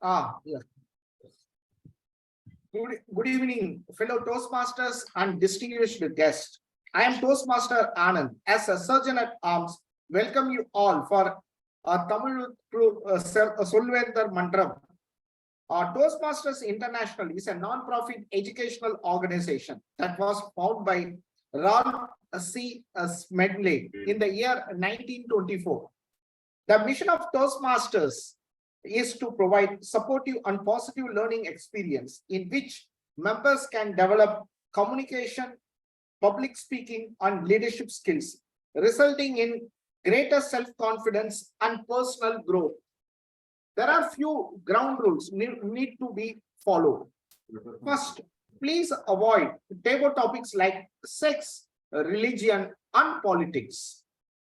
Yeah. Good evening, fellow Toastmasters and distinguished guests. I am Toastmaster Anand. As a surgeon at arms, welcome you all for Tamil Solvendar Mantram. Toastmasters International is a non-profit educational organization that was founded by Ralph C. Smedley in the year 1924. The mission of Toastmasters is to provide supportive and positive learning experience in which members can develop communication, public speaking, and leadership skills, resulting in greater self-confidence and personal growth. There are few ground rules need to be followed. First, please avoid taboo topics like sex, religion, and politics.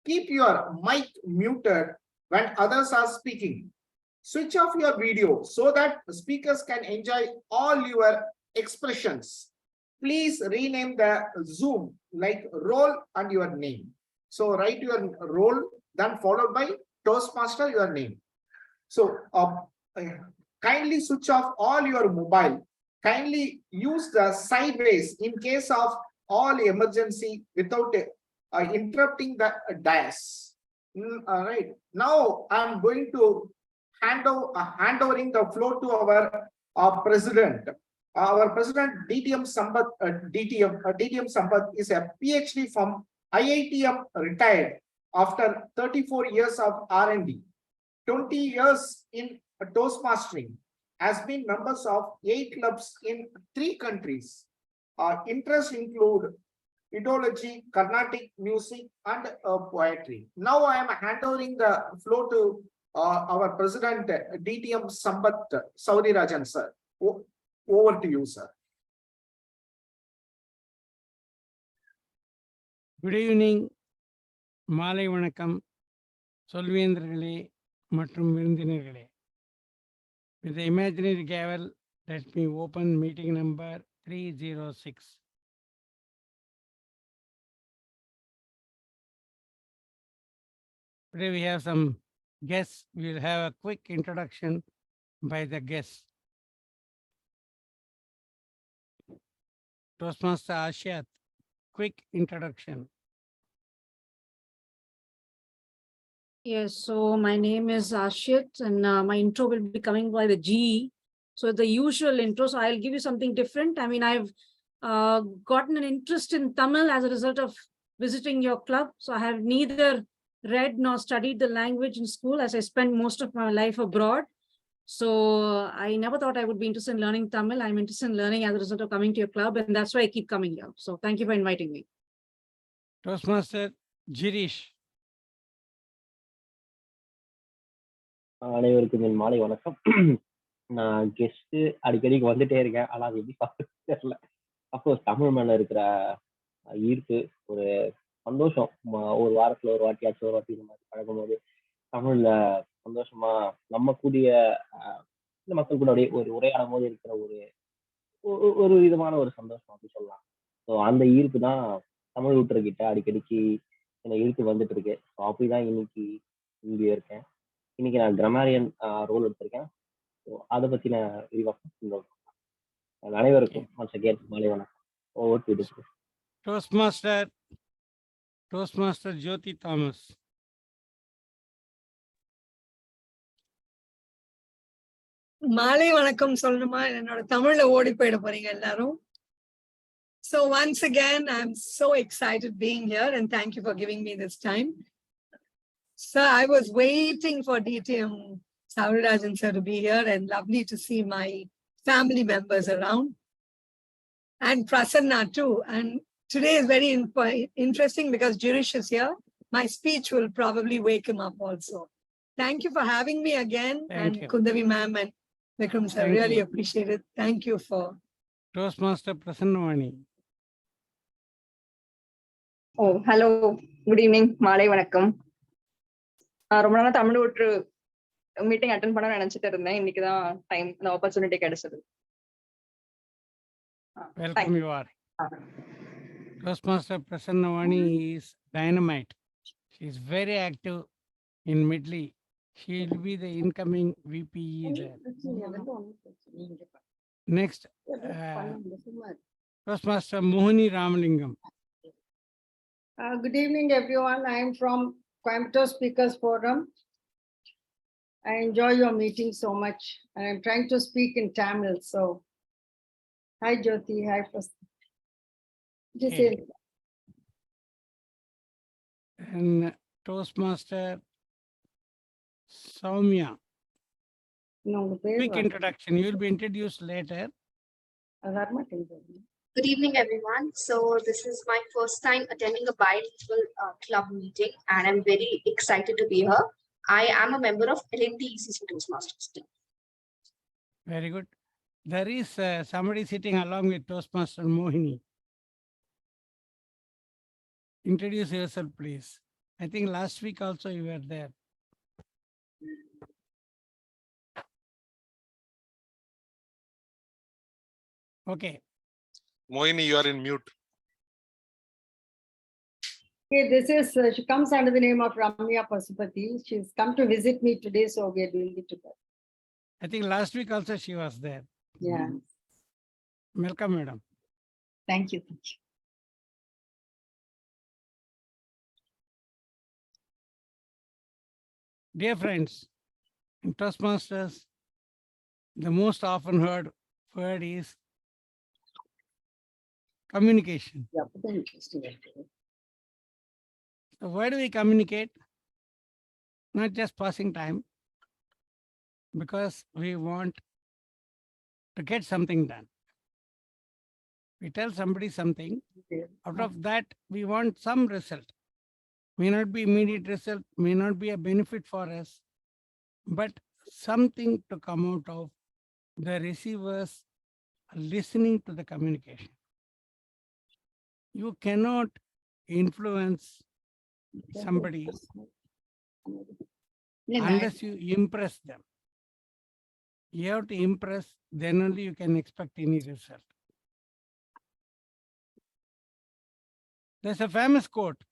Keep your mic muted when others are speaking. Switch off your video so that speakers can enjoy all your expressions. Please rename the Zoom like role and your name. So write your role, then followed by Toastmaster, your name. So kindly switch off all your mobile. Kindly use the sideways in case of all emergency without interrupting the dais. All right. Now I'm going to handovering the floor to our president. Our president DTM Sampath. DTM Sampath is a PhD from IITM, retired after 34 years of R&D, 20 years in Toastmastering, has been members of 8 clubs in 3 countries. Interests include ideology, Carnatic music, and poetry. Now I am handovering the floor to our president, DTM Sampath Saurirajan, sir. Over to you, sir. Good evening. மாலை வணக்கம் சொல்வேந்தர்களே மற்றும் விருந்தினர்களே. With the imaginary gavel, let me open meeting number 306. Today we have some guests. We will have a quick introduction by the guests. Toastmaster Ashiat, quick introduction. Yes, so my name is Ashit, and my intro will be coming by the GE. So the usual intro, so I'll give you something different. I mean, I've gotten an interest in Tamil as a result of visiting your club. So I have neither read nor studied the language in school, as I spent most of my life abroad. So I never thought I would be interested in learning Tamil. I'm interested in learning as a result of coming to your club, and that's why I keep coming here. So thank you for inviting me. Toastmaster Girish. அனைவருக்கும் என் மாலை வணக்கம். நான் guest அடிக்கடி வந்துட்டே இருக்கேன், ஆனா அது எப்படி பார்க்க தெரியல. அப்போ தமிழ் மேல இருக்கிற ஈர்ப்பு, ஒரு சந்தோஷம், ஒரு வாரத்துல ஒரு வாட்டியாச்சும் ஒரு வாட்டி இந்த மாதிரி பழகும் போது தமிழ்ல சந்தோஷமா நம்ம கூடிய இந்த மக்கள் கூட அப்படியே ஒரு உரையாடும் போது இருக்கிற ஒரு விதமான ஒரு சந்தோஷம் அப்படி சொல்லலாம். ஸோ அந்த ஈர்ப்பு தான் தமிழ் ஊற்றுக்கிட்ட அடிக்கடிக்கு என்னை ஈர்ப்பு வந்துட்டு இருக்கு. ஸோ அப்படிதான் இன்னைக்கு இங்கே இருக்கேன். இன்னைக்கு நான் கிராமரியன் ரோல் எடுத்திருக்கேன். ஸோ அதை பத்தி நான் விரிவாக அனைவருக்கும் once again மாலை வணக்கம். Over to you. Toastmaster Jyoti Thomas. மாலை வணக்கம் சொல்லணுமா, என்னோட தமிழ்ல ஓடி போயிட போறீங்க எல்லாரும். So once again, I'm so excited being here and thank you for giving me this time. So I was waiting for DTM Saurirajan sir to be here, and lovely to see my family members around and Prasanna too. And today is very interesting because Girish is here. My speech will probably wake him up also. Thank you for having me again. Thank you. Kundavi ma'am and Vikram sir, really appreciate it. Thank you for. Toastmaster Prasannavani. Oh, hello. Good evening. மாலை வணக்கம். ரொம்ப நாளா தமிழ் ஊற்று meeting attend பண்ண நினைச்சிட்டு இருந்தேன். இன்னைக்குதான் time, அந்த ஆப்பர்ச்சுனிட்டி கிடைச்சது. Welcome you are. Toastmaster Prasannavani is dynamite. She is very active in Midley She will be the incoming VPE there. Next, Toastmaster Mohini Ramalingam. Good evening, everyone. I am from Coimbatore Speakers Forum. I enjoy your meeting so much. And I'm trying to speak in Tamil. So, hi, Jyoti. Hi, First. Hey. And Toastmaster Soumya. No, Quick introduction. You will be introduced later. Good evening, everyone. So this is my first time attending a bilingual club meeting, and I'm very excited to be here. I am a member of LNT ECC Toastmasters team. Very good. There is somebody sitting along with Toastmaster Mohini. Introduce yourself, please. I think last week also you were there. Okay. Mohini, you are in mute. Okay, this is, she comes under the name of Ramya Pasupati. She's come to visit me today, so we are doing it together. I think last week also she was there. Yeah. Welcome, madam. Thank you. Dear friends, in Toastmasters, the most often heard word is communication. Yeah, very interesting. So why do we communicate? Not just passing time, because we want to get something done. We tell somebody something, out of that we want some result. May not be immediate result, may not be a benefit for us, but something to come out of the receivers listening to the communication. You cannot influence somebody unless you impress them. You have to impress, then only you can expect any result. There's a famous quote,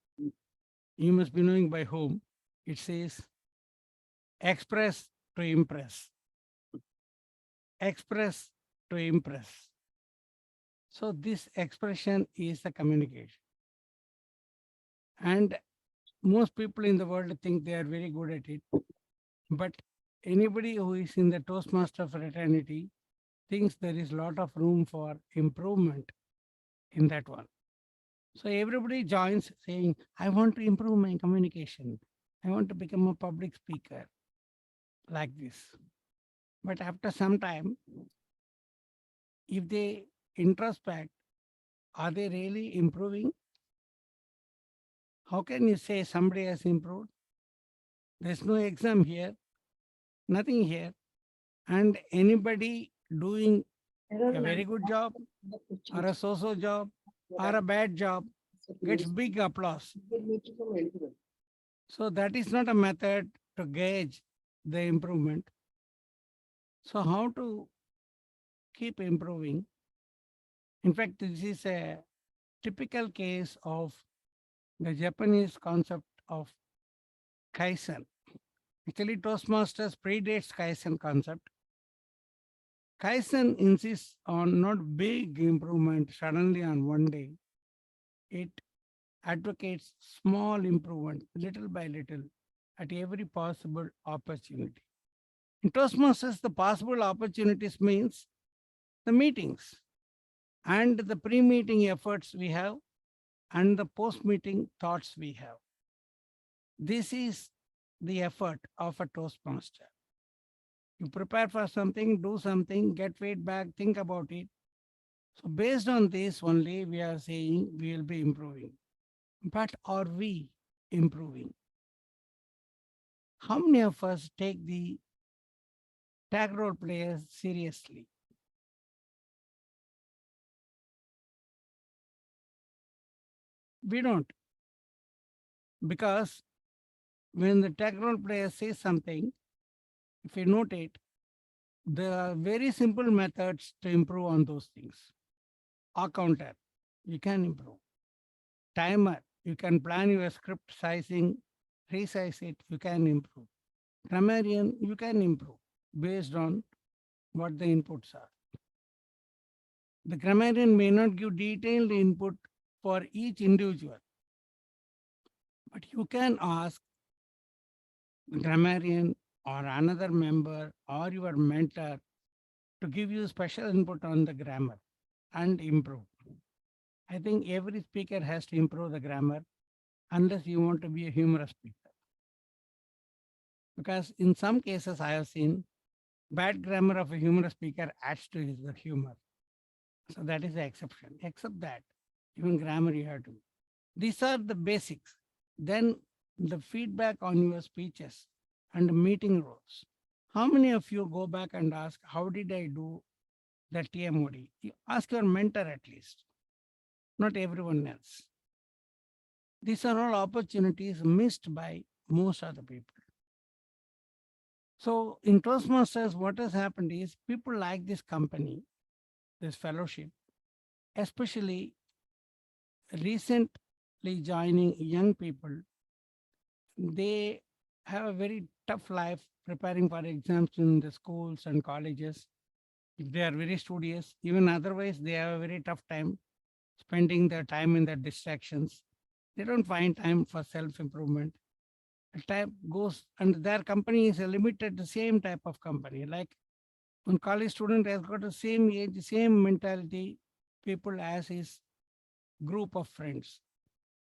you must be knowing by whom. It says, express to impress. Express to impress. So this expression is the communication. And most people in the world think they are very good at it. But anybody who is in the Toastmaster fraternity thinks there is a lot of room for improvement in that one. So everybody joins saying, I want to improve my communication. I want to become a public speaker like this. But after some time, if they introspect, are they really improving? How can you say somebody has improved? There's no exam here, nothing here. And anybody doing a very good job or a so-so job or a bad job gets big applause. So that is not a method to gauge the improvement. So how to keep improving? In fact, this is a typical case of the Japanese concept of Kaizen. Actually, Toastmasters predates Kaizen concept. Kaizen insists on not big improvement suddenly on one day. It advocates small improvement, little by little, at every possible opportunity. In Toastmasters, the possible opportunities means the meetings and the pre-meeting efforts we have and the post-meeting thoughts we have. This is the effort of a Toastmaster. You prepare for something, do something, get feedback, think about it. So based on this only, we are saying we will be improving. But are we improving? How many of us take the tag role players seriously? We don't. Because when the tag role player says something, if you note it, there are very simple methods to improve on those things. A counter, you can improve. Timer, you can plan your script sizing, resize it, you can improve. Grammarian, you can improve based on what the inputs are. The grammarian may not give detailed input for each individual, but you can ask the grammarian or another member or your mentor to give you special input on the grammar and improve. I think every speaker has to improve the grammar unless you want to be a humorous speaker. Because in some cases I have seen bad grammar of a humorous speaker adds to his humor. So that is the exception. Except that, even grammar you have to. These are the basics. Then the feedback on your speeches and meeting rules. How many of you go back and ask, how did I do the TMOD? You ask your mentor at least, not everyone else. These are all opportunities missed by most of the people. So in Toastmasters, what has happened is people like this company, this fellowship, especially recently joining young people. They have a very tough life preparing for exams in the schools and colleges. If they are very studious, even otherwise they have a very tough time spending their time in their distractions. They don't find time for self-improvement. The time goes, and their company is a limited, the same type of company. Like one college student has got the same age, same mentality, people as his group of friends.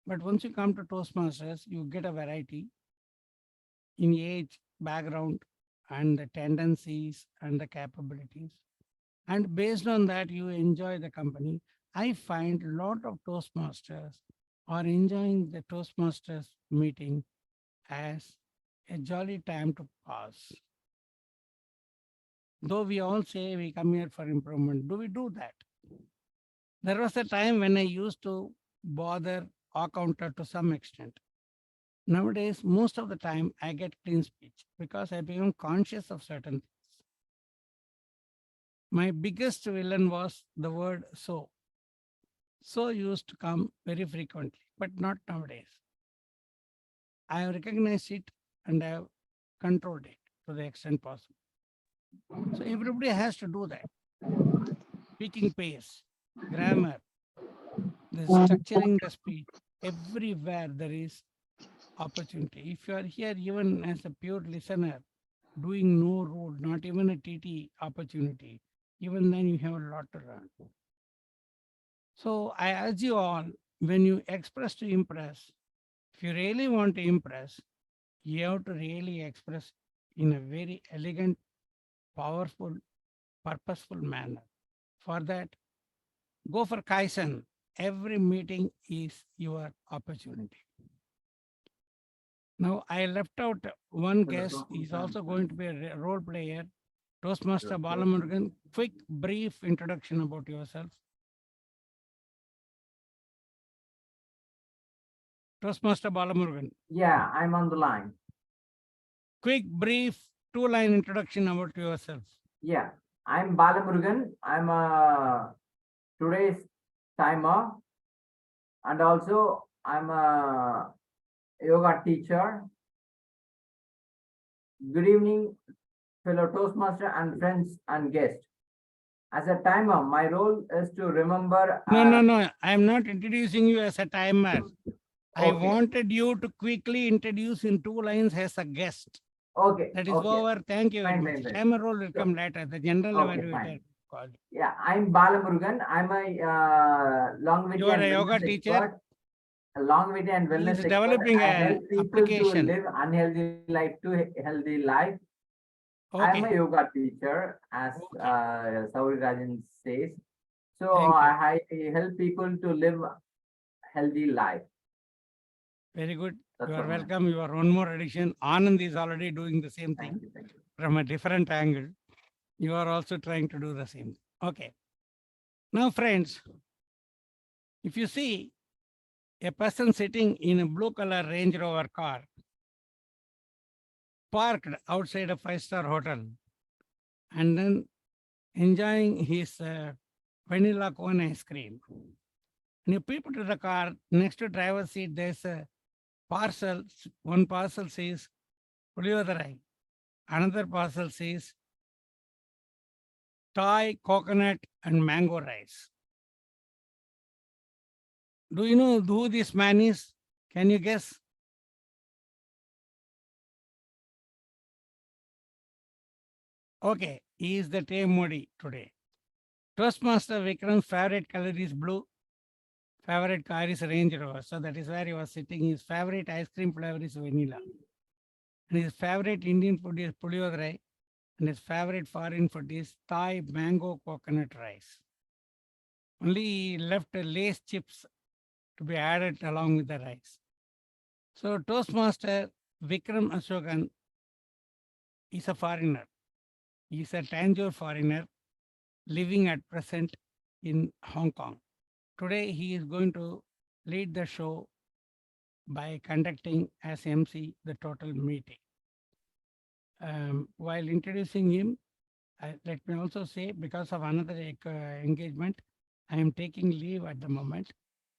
But once you come to Toastmasters, you get a variety in age, background, and the tendencies and the capabilities. And based on that, you enjoy the company. I find a lot of Toastmasters are enjoying the Toastmasters meeting as a jolly time to pass. Though we all say we come here for improvement, do we do that? There was a time when I used to bother or counter to some extent. Nowadays, most of the time I get clean speech because I become conscious of certain things. My biggest villain was the word so. So used to come very frequently, but not nowadays. I have recognized it and I have controlled it to the extent possible. So everybody has to do that. Speaking pace, grammar, the structuring the speech, everywhere there is opportunity. If you are here even as a pure listener, doing no rule, not even a TT opportunity, even then you have a lot to learn. So I urge you all, when you express to impress, if you really want to impress, you have to really express in a very elegant, powerful, purposeful manner. For that, go for Kaizen. Every meeting is your opportunity. Now, I left out one guest. He's also going to be a role player. Toastmaster Balamurugan, quick, brief introduction about yourself. Toastmaster Balamurugan. Yeah, I'm on the line. Quick, brief, two-line introduction about yourself. Yeah, I'm Balamurugan. I'm a today's timer, and also I'm a yoga teacher. Good evening, fellow Toastmaster and friends and guests. As a timer, my role is to remember. No. I'm not introducing you as a timer. I Okay. wanted you to quickly introduce in 2 lines as a guest. Okay. That is okay. over. Thank you very Fine, much. fine, fine. Timer role will Sure. come later. The general Okay, evaluator fine. called. Yeah, I'm Balamurugan. I'm a long-witty You are and a yoga wellness teacher? expert. A long-witty and He wellness is expert. developing I an help people application. to live unhealthy life to a healthy life. I'm a Okay. yoga teacher, as Okay. Sauri Rajan says. So Thank you. I help people to live healthy life. Very good. That's You are what I- welcome. You are one more addition. Anand is already doing the same thing Thank you. from a different angle. You are also trying to do the same. Okay. Now, friends, if you see a person sitting in a blue color Range Rover car, parked outside a 5-star hotel, and then enjoying his vanilla cone ice cream. And you peep to the car, next to driver's seat, there's a parcel. One parcel says Puliyotharai. Another parcel says Thai coconut and mango rice. Do you know who this man is? Can you guess? Okay, he is the Tay Modi today. Toastmaster Vikram's favorite color is blue. Favorite car is Range Rover. So that is where he was sitting. His favorite ice cream flavor is vanilla. And his favorite Indian food is puliogra. And his favorite foreign food is Thai mango coconut rice. Only he left Lay's chips to be added along with the rice. So Toastmaster Vikram Ashokan is a foreigner. He is a Tanjore foreigner living at present in Hong Kong. Today he is going to lead the show by conducting as MC the total meeting. While introducing him, let me also say, because of another engagement, I am taking leave at the moment.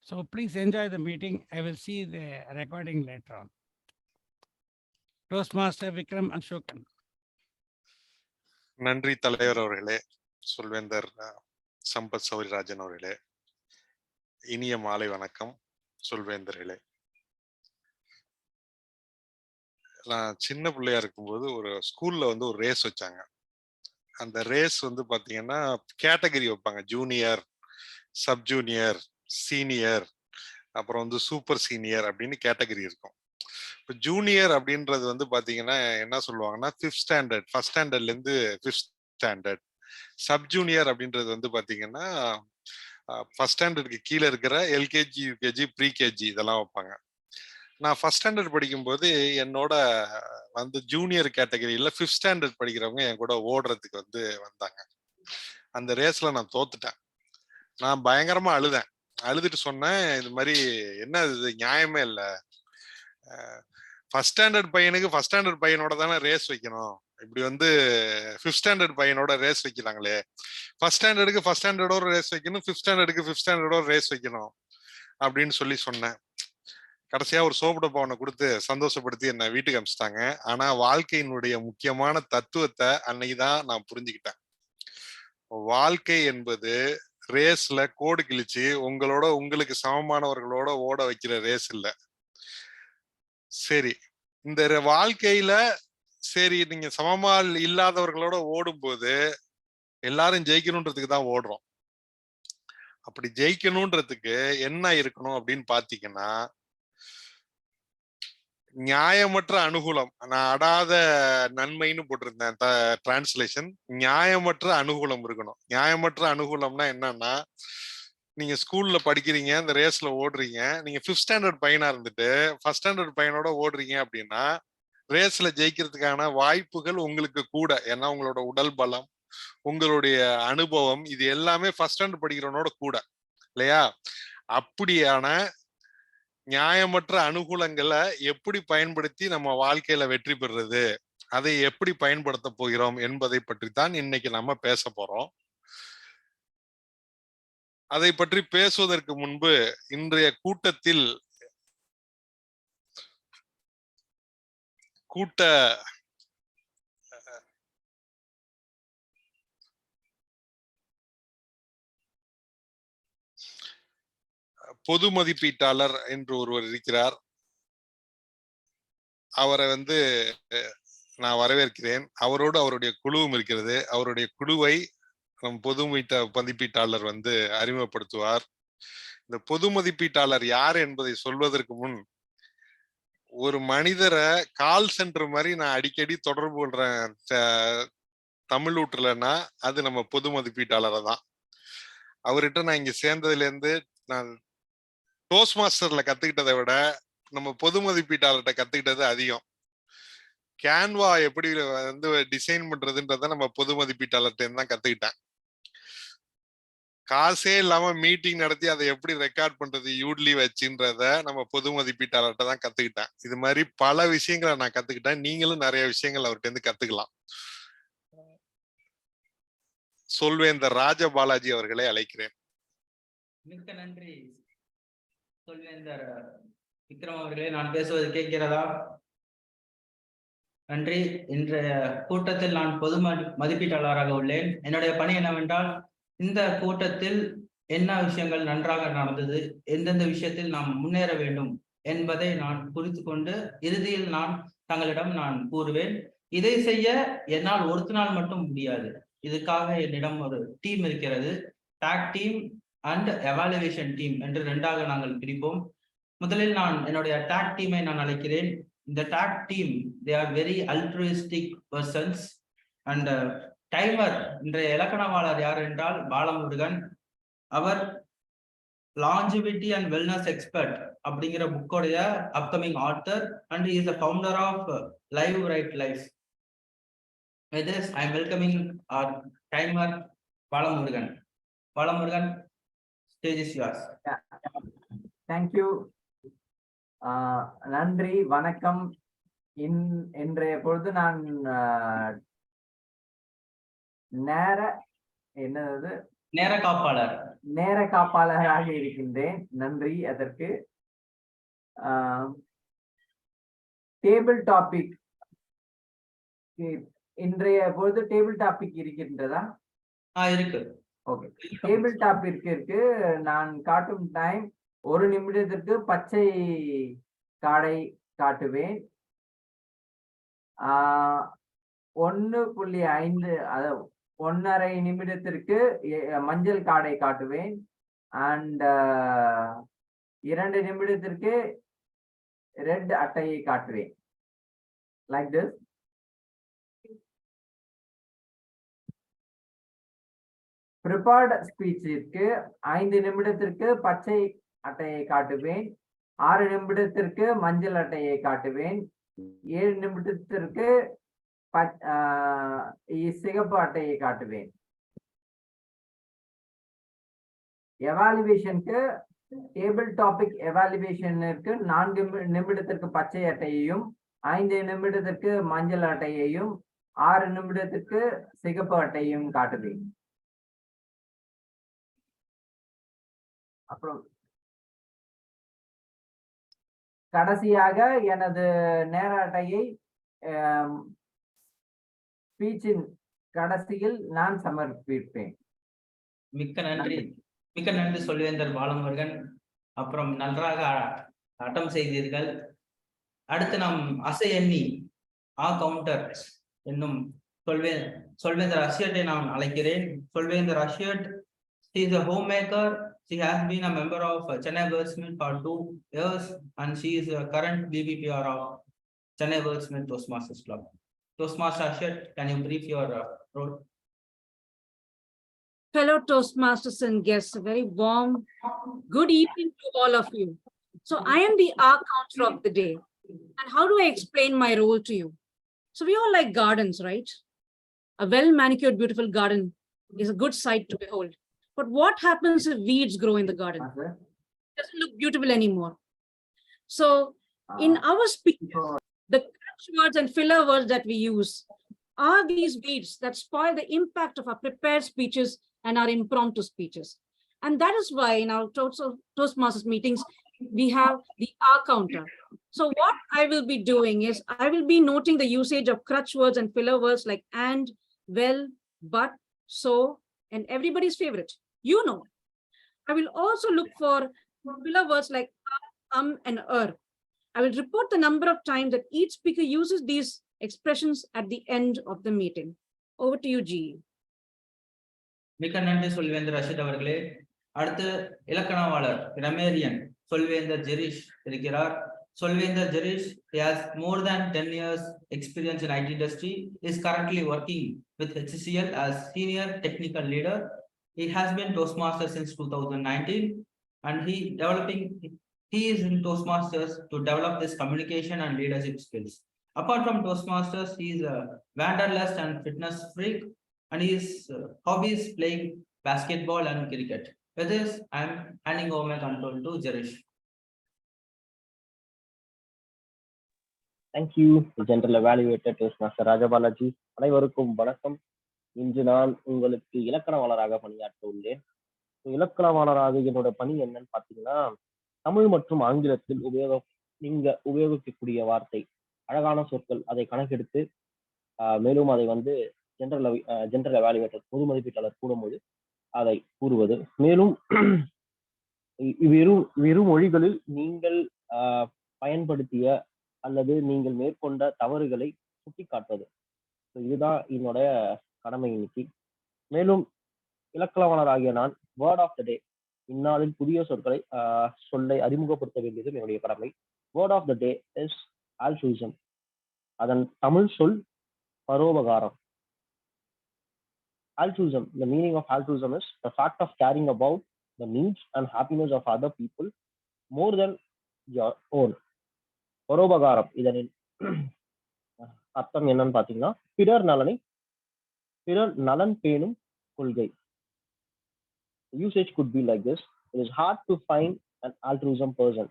So please enjoy the meeting. I will see the recording later on. Toastmaster Vikram Ashokan. நன்றி தலைவர் அவர்களே, சொல்வேந்தர் சம்பத் சௌரிராஜன் அவர்களே, இனிய மாலை வணக்கம் சொல்வேந்தர்களே. நான் சின்ன பிள்ளையா இருக்கும்போது ஒரு ஸ்கூல்ல வந்து ஒரு ரேஸ் வச்சாங்க. அந்த ரேஸ் வந்து பாத்தீங்கன்னா கேட்டகரி வைப்பாங்க. ஜூனியர், சப் ஜூனியர், சீனியர், அப்புறம் வந்து சூப்பர் சீனியர் அப்படின்னு கேட்டகரி இருக்கும். இப்போ ஜூனியர் அப்படின்றது வந்து பாத்தீங்கன்னா என்ன சொல்லுவாங்கன்னா 5th ஸ்டாண்டர்ட், ஃபர்ஸ்ட் ஸ்டாண்டர்ட்ல இருந்து 5th ஸ்டாண்டர்ட். சப் ஜூனியர் அப்படின்றது வந்து பாத்தீங்கன்னா ஃபர்ஸ்ட் ஸ்டாண்டர்டுக்கு கீழே இருக்கிற எல்கேஜி, யூகேஜி, ப்ரீ கேஜி இதெல்லாம் வைப்பாங்க. நான் ஃபர்ஸ்ட் ஸ்டாண்டர்ட் படிக்கும்போது என்னோட வந்து ஜூனியர் கேட்டகரியில 5th ஸ்டாண்டர்ட் படிக்கிறவங்க என் கூட ஓடுறதுக்கு வந்து வந்தாங்க. அந்த ரேஸ்ல நான் தோத்துட்டேன். நான் பயங்கரமா அழுதேன். அழுதுட்டு சொன்னேன், இது மாதிரி என்ன இது நியாயமே இல்லை. ஃபர்ஸ்ட் ஸ்டாண்டர்ட் பையனுக்கு ஃபர்ஸ்ட் ஸ்டாண்டர்ட் பையனோட தானே ரேஸ் வைக்கணும். இப்படி வந்து 5th ஸ்டாண்டர்ட் பையனோட ரேஸ் வைக்கிறாங்களே. ஃபர்ஸ்ட் ஸ்டாண்டர்டுக்கு ஃபர்ஸ்ட் ஸ்டாண்டர்டோட ரேஸ் வைக்கணும், 5th ஸ்டாண்டர்டுக்கு 5th ஸ்டாண்டர்டோட ரேஸ் வைக்கணும் அப்படின்னு சொல்லி சொன்னேன். கடைசியா ஒரு சோப்பு டப்பாவை கொடுத்து சந்தோஷப்படுத்தி என்ன வீட்டுக்கு அனுப்பிச்சிட்டாங்க. ஆனா வாழ்க்கையினுடைய முக்கியமான தத்துவத்தை அன்னைக்குதான் நான் புரிஞ்சுக்கிட்டேன். வாழ்க்கை என்பது ரேஸ்ல கோடு கிழிச்சு உங்களுக்கு சமமானவர்களோட ஓட வைக்கிற ரேஸ் இல்ல. சரி, இந்த வாழ்க்கையில சரி நீங்க சமமா இல்லாதவர்களோட ஓடும்போது எல்லாரும் ஜெயிக்கணும்ன்றதுக்கு தான் ஓடுறோம். அப்படி ஜெயிக்கணும்ன்றதுக்கு என்ன இருக்கணும் அப்படின்னு பாத்தீங்கன்னா, நியாயமற்ற அனுகூலம். நான் அடாத நன்மைன்னு போட்டிருந்தேன் டிரான்ஸ்லேஷன். நியாயமற்ற அனுகூலம் இருக்கணும். நியாயமற்ற அனுகூலம்னா என்னன்னா, நீங்க ஸ்கூல்ல படிக்கிறீங்க, இந்த ரேஸ்ல ஓடுறீங்க, நீங்க 5th ஸ்டாண்டர்ட் பையனா இருந்துட்டு ஃபர்ஸ்ட் ஸ்டாண்டர்ட் பையனோட ஓடுறீங்க அப்படின்னா ரேஸ்ல ஜெயிக்கிறதுக்கான வாய்ப்புகள் உங்களுக்கு கூட. ஏன்னா உங்களோட உடல் பலம், உங்களுடைய அனுபவம், இது எல்லாமே ஃபர்ஸ்ட் ஸ்டாண்டர்ட் படிக்கிறவனோட கூட இல்லையா? அப்படியான நியாயமற்ற அனுகூலங்களை எப்படி பயன்படுத்தி நம்ம வாழ்க்கையில வெற்றி பெறுறது, அதை எப்படி பயன்படுத்த போகிறோம் என்பதை பற்றி தான் இன்னைக்கு நம்ம பேச போறோம். அதை பற்றி பேசுவதற்கு முன்பு இன்றைய கூட்டத்தில் பொது மதிப்பீட்டாளர் என்று ஒருவர் இருக்கிறார். அவரை வந்து நான் வரவேற்கிறேன். அவரோடு அவருடைய குழுவும் இருக்கிறது. அவருடைய குழுவை நம் பொது மதிப்பீட்டாளர் வந்து அறிமுகப்படுத்துவார். இந்த பொது மதிப்பீட்டாளர் யார் என்பதை சொல்வதற்கு முன், ஒரு மனிதரை கால் சென்டர் மாதிரி நான் அடிக்கடி தொடர்பு கொள்றேன் தமிழூற்றுலன்னா அது நம்ம பொது மதிப்பீட்டாளரை தான். அவர்கிட்ட நான் இங்க சேர்ந்ததுல இருந்து நான் டோஸ்ட் மாஸ்டர்ல கத்துக்கிட்டதை விட நம்ம பொது மதிப்பீட்டாளர்கிட்ட கத்துக்கிட்டது அதிகம். கேன்வா எப்படி வந்து டிசைன் பண்றதுன்றத நம்ம பொது மதிப்பீட்டாளர்கிட்ட தான் கத்துக்கிட்டேன். காசே இல்லாம மீட்டிங் நடத்தி அதை எப்படி ரெக்கார்ட் பண்றது யூட்லி வச்சுன்றத நம்ம பொது மதிப்பீட்டாளர்கிட்ட தான் கத்துக்கிட்டேன். இது மாதிரி பல விஷயங்களை நான் கத்துக்கிட்டேன். நீங்களும் நிறைய விஷயங்கள் அவர்கிட்ட இருந்து கத்துக்கலாம். சொல்வேந்தர் ராஜ பாலாஜி அவர்களை அழைக்கிறேன். மிக்க நன்றி சொல்வேந்தர் விக்ரம் அவர்களே. நான் பேசுவது கேட்கிறதா? நன்றி. இன்றைய கூட்டத்தில் நான் பொது மதிப்பீட்டாளராக உள்ளேன். என்னுடைய பணி என்னவென்றால், இந்த கூட்டத்தில் என்ன விஷயங்கள் நன்றாக நடந்தது, எந்தெந்த விஷயத்தில் நாம் முன்னேற வேண்டும் என்பதை நான் புரிந்து கொண்டு இறுதியில் நான் தங்களிடம் நான் கூறுவேன். இதை செய்ய என்னால் ஒருத்தனால் மட்டும் முடியாது. இதுக்காக என்னிடம் ஒரு டீம் இருக்கிறது. Talk team and evaluation team என்று 2ஆக நாங்கள் பிரிப்போம். முதலில் நான் என்னுடைய டாக் டீமை நான் அழைக்கிறேன். இந்த tag team they are very altruistic persons and timer இன்றைய இலக்கணவாளர் யார் என்றால் பாலமுருகன். அவர் லாஞ்சிவிட்டி அண்ட் வெல்னஸ் எக்ஸ்பர்ட் அப்படிங்கிற புக்கோடைய upcoming author and is the founder of live right life. With this, I am welcoming our timer Balamurugan. Balamurugan, stage is yours. Thank you. நன்றி, வணக்கம். இன்றைய பொழுது நான் நேர காப்பாளராக இருக்கின்றேன். நன்றி அதற்கு. டேபிள் டாபிக், இன்றைய பொழுது டேபிள் டாபிக் இருக்கின்றதா? இருக்கு. ஓகே, டேபிள் டாபிக்கு நான் காட்டும் டைம் 1 நிமிடத்திற்கு பச்சை காடை காட்டுவேன். 1.5 1.5 நிமிடத்திற்கு மஞ்சள் காடை காட்டுவேன். அண்ட் 2 நிமிடத்திற்கு ரெட் அட்டையை காட்டுவேன். Like this. ப்ரிப்பேர்ட் ஸ்பீச்சிற்கு 5 நிமிடத்திற்கு பச்சை அட்டையை காட்டுவேன். 6 நிமிடத்திற்கு மஞ்சள் அட்டையை காட்டுவேன். 7 நிமிடத்திற்கு சிகப்பு அட்டையை காட்டுவேன். எவாலுவேஷனுக்கு டேபிள் டாபிக் எவாலுவேஷனுக்கு 4 நிமிடத்திற்கு பச்சை அட்டையையும் 5 நிமிடத்திற்கு மஞ்சள் அட்டையையும் 6 நிமிடத்திற்கு சிகப்பு அட்டையையும் காட்டுவேன். அப்புறம் கடைசியாக எனது நேர அட்டையை ஸ்பீச்சின் கடைசியில் நான் சமர்ப்பிப்பேன். மிக்க நன்றி சொல்வேந்தர் பாலமுருகன். அப்புறம் நன்றாக அட்டம் செய்தீர்கள். அடுத்து நாம் அசை எண்ணி கவுண்டர் என்னும் சொல்வேந்தர் அஷியட்டை நான் அழைக்கிறேன். சொல்வேந்தர் அஷியட், she is a homemaker. She has been a member of Chennai Wordsmith for 2 years and she is a current BBPR of Chennai Wordsmith Toastmasters Club. Toastmaster Ashit, can you brief your role? Fellow Toastmasters and guests, a very warm good evening to all of you. So I am the counter of the day. And how do I explain my role to you? So we all like gardens, right? A well-manicured, beautiful garden is a good sight to behold. But what happens if weeds grow in the garden? It doesn't look beautiful anymore. So in our speech, the catchwords and filler words that we use are these weeds that spoil the impact of our prepared speeches and our impromptu speeches. And that is why in our Toastmasters meetings, we have the R counter. So what I will be doing is I will be noting the usage of crutch words and filler words like and, well, but, so, and everybody's favorite. You know, I will also look for filler words like and I will report the number of times that each speaker uses these expressions at the end of the meeting. Over to you, G. மிக்க நன்றி சொல்வேந்தர் ரஷித் அவர்களே. அடுத்து இலக்கணவாளர் கிராமேரியன் சொல்வேந்தர் ஜெரீஷ் இருக்கிறார். Solvender Jarish, he has more than 10 years experience in IT industry, is currently working with HCL as senior technical leader. He has been Toastmaster since 2019 and he is in Toastmasters to develop this communication and leadership skills. Apart from Toastmasters, he is a wanderlust and fitness freak and his hobby is playing basketball and cricket. With this, I am handing over my control to Jarish. Thank you, General Evaluator Toastmaster Rajabalaji. அனைவருக்கும் வணக்கம். இன்று நான் உங்களுக்கு இலக்கணவாளராக பணியாற்ற உள்ளேன். இலக்கணவாளராக என்னோட பணி என்னன்னு பார்த்தீங்கன்னா, தமிழ் மற்றும் ஆங்கிலத்தில் நீங்க உபயோகிக்கக்கூடிய வார்த்தை அழகான சொற்கள் அதை கணக்கெடுத்து மேலும் அதை வந்து ஜென்ரல் எவாலுவேட்டர் பொது மதிப்பீட்டாளர் கூடும்போது அதை கூறுவது. மேலும் இவ்விரு மொழிகளில் நீங்கள் பயன்படுத்திய அல்லது நீங்கள் மேற்கொண்ட தவறுகளை சுட்டிக்காட்டுவது. இதுதான் என்னுடைய கடமை இன்னைக்கு. மேலும் இலக்கணவாளர் ஆகிய நான் வேர்ட் ஆஃப் த டே, இந்நாளில் புதிய சொல்லை அறிமுகப்படுத்த வேண்டியது என்னுடைய கடமை. Word of the day is altruism. அதன் தமிழ் சொல் பரோபகாரம். Altruism, the meaning of altruism is the fact of caring about the needs and happiness of other people more than your own. பரோபகாரம் இதனின் அர்த்தம் என்னன்னு பாத்தீங்கன்னா, பிறர் நலன் பேணும் கொள்கை. Usage could be like this: it is hard to find an altruism person.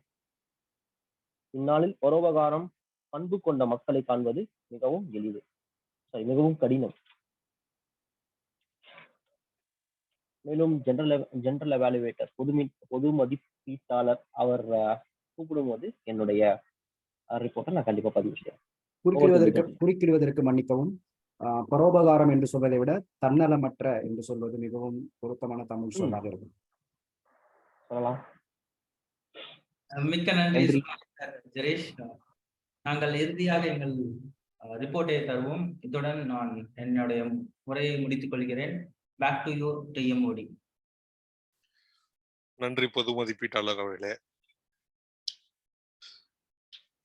இந்நாளில் பரோபகாரம் பண்பு கொண்ட மக்களை காண்பது மிகவும் கடினம். மேலும் ஜெனரல் எவாலுவேட்டர் பொது மதிப்பீட்டாளர் அவர் கூப்பிடும்போது என்னுடைய ரிப்போர்ட்டை நான் கண்டிப்பா பதிவு செய்யறேன். குறுக்கிடுவதற்கு மன்னிக்கவும். பரோபகாரம் என்று சொல்வதை விட தன்னலமற்ற என்று சொல்வது மிகவும் பொருத்தமான தமிழ் சொல்லாக இருக்கும். சொல்லலாம். மிக்க நன்றி ஜெரேஷ். நாங்கள் இறுதியாக எங்கள் ரிப்போர்ட்டை தருவோம். இத்துடன் நான் என்னுடைய உரையை முடித்துக் கொள்கிறேன். Back to you TMOD. நன்றி பொது மதிப்பீட்டாளர் அவர்களே.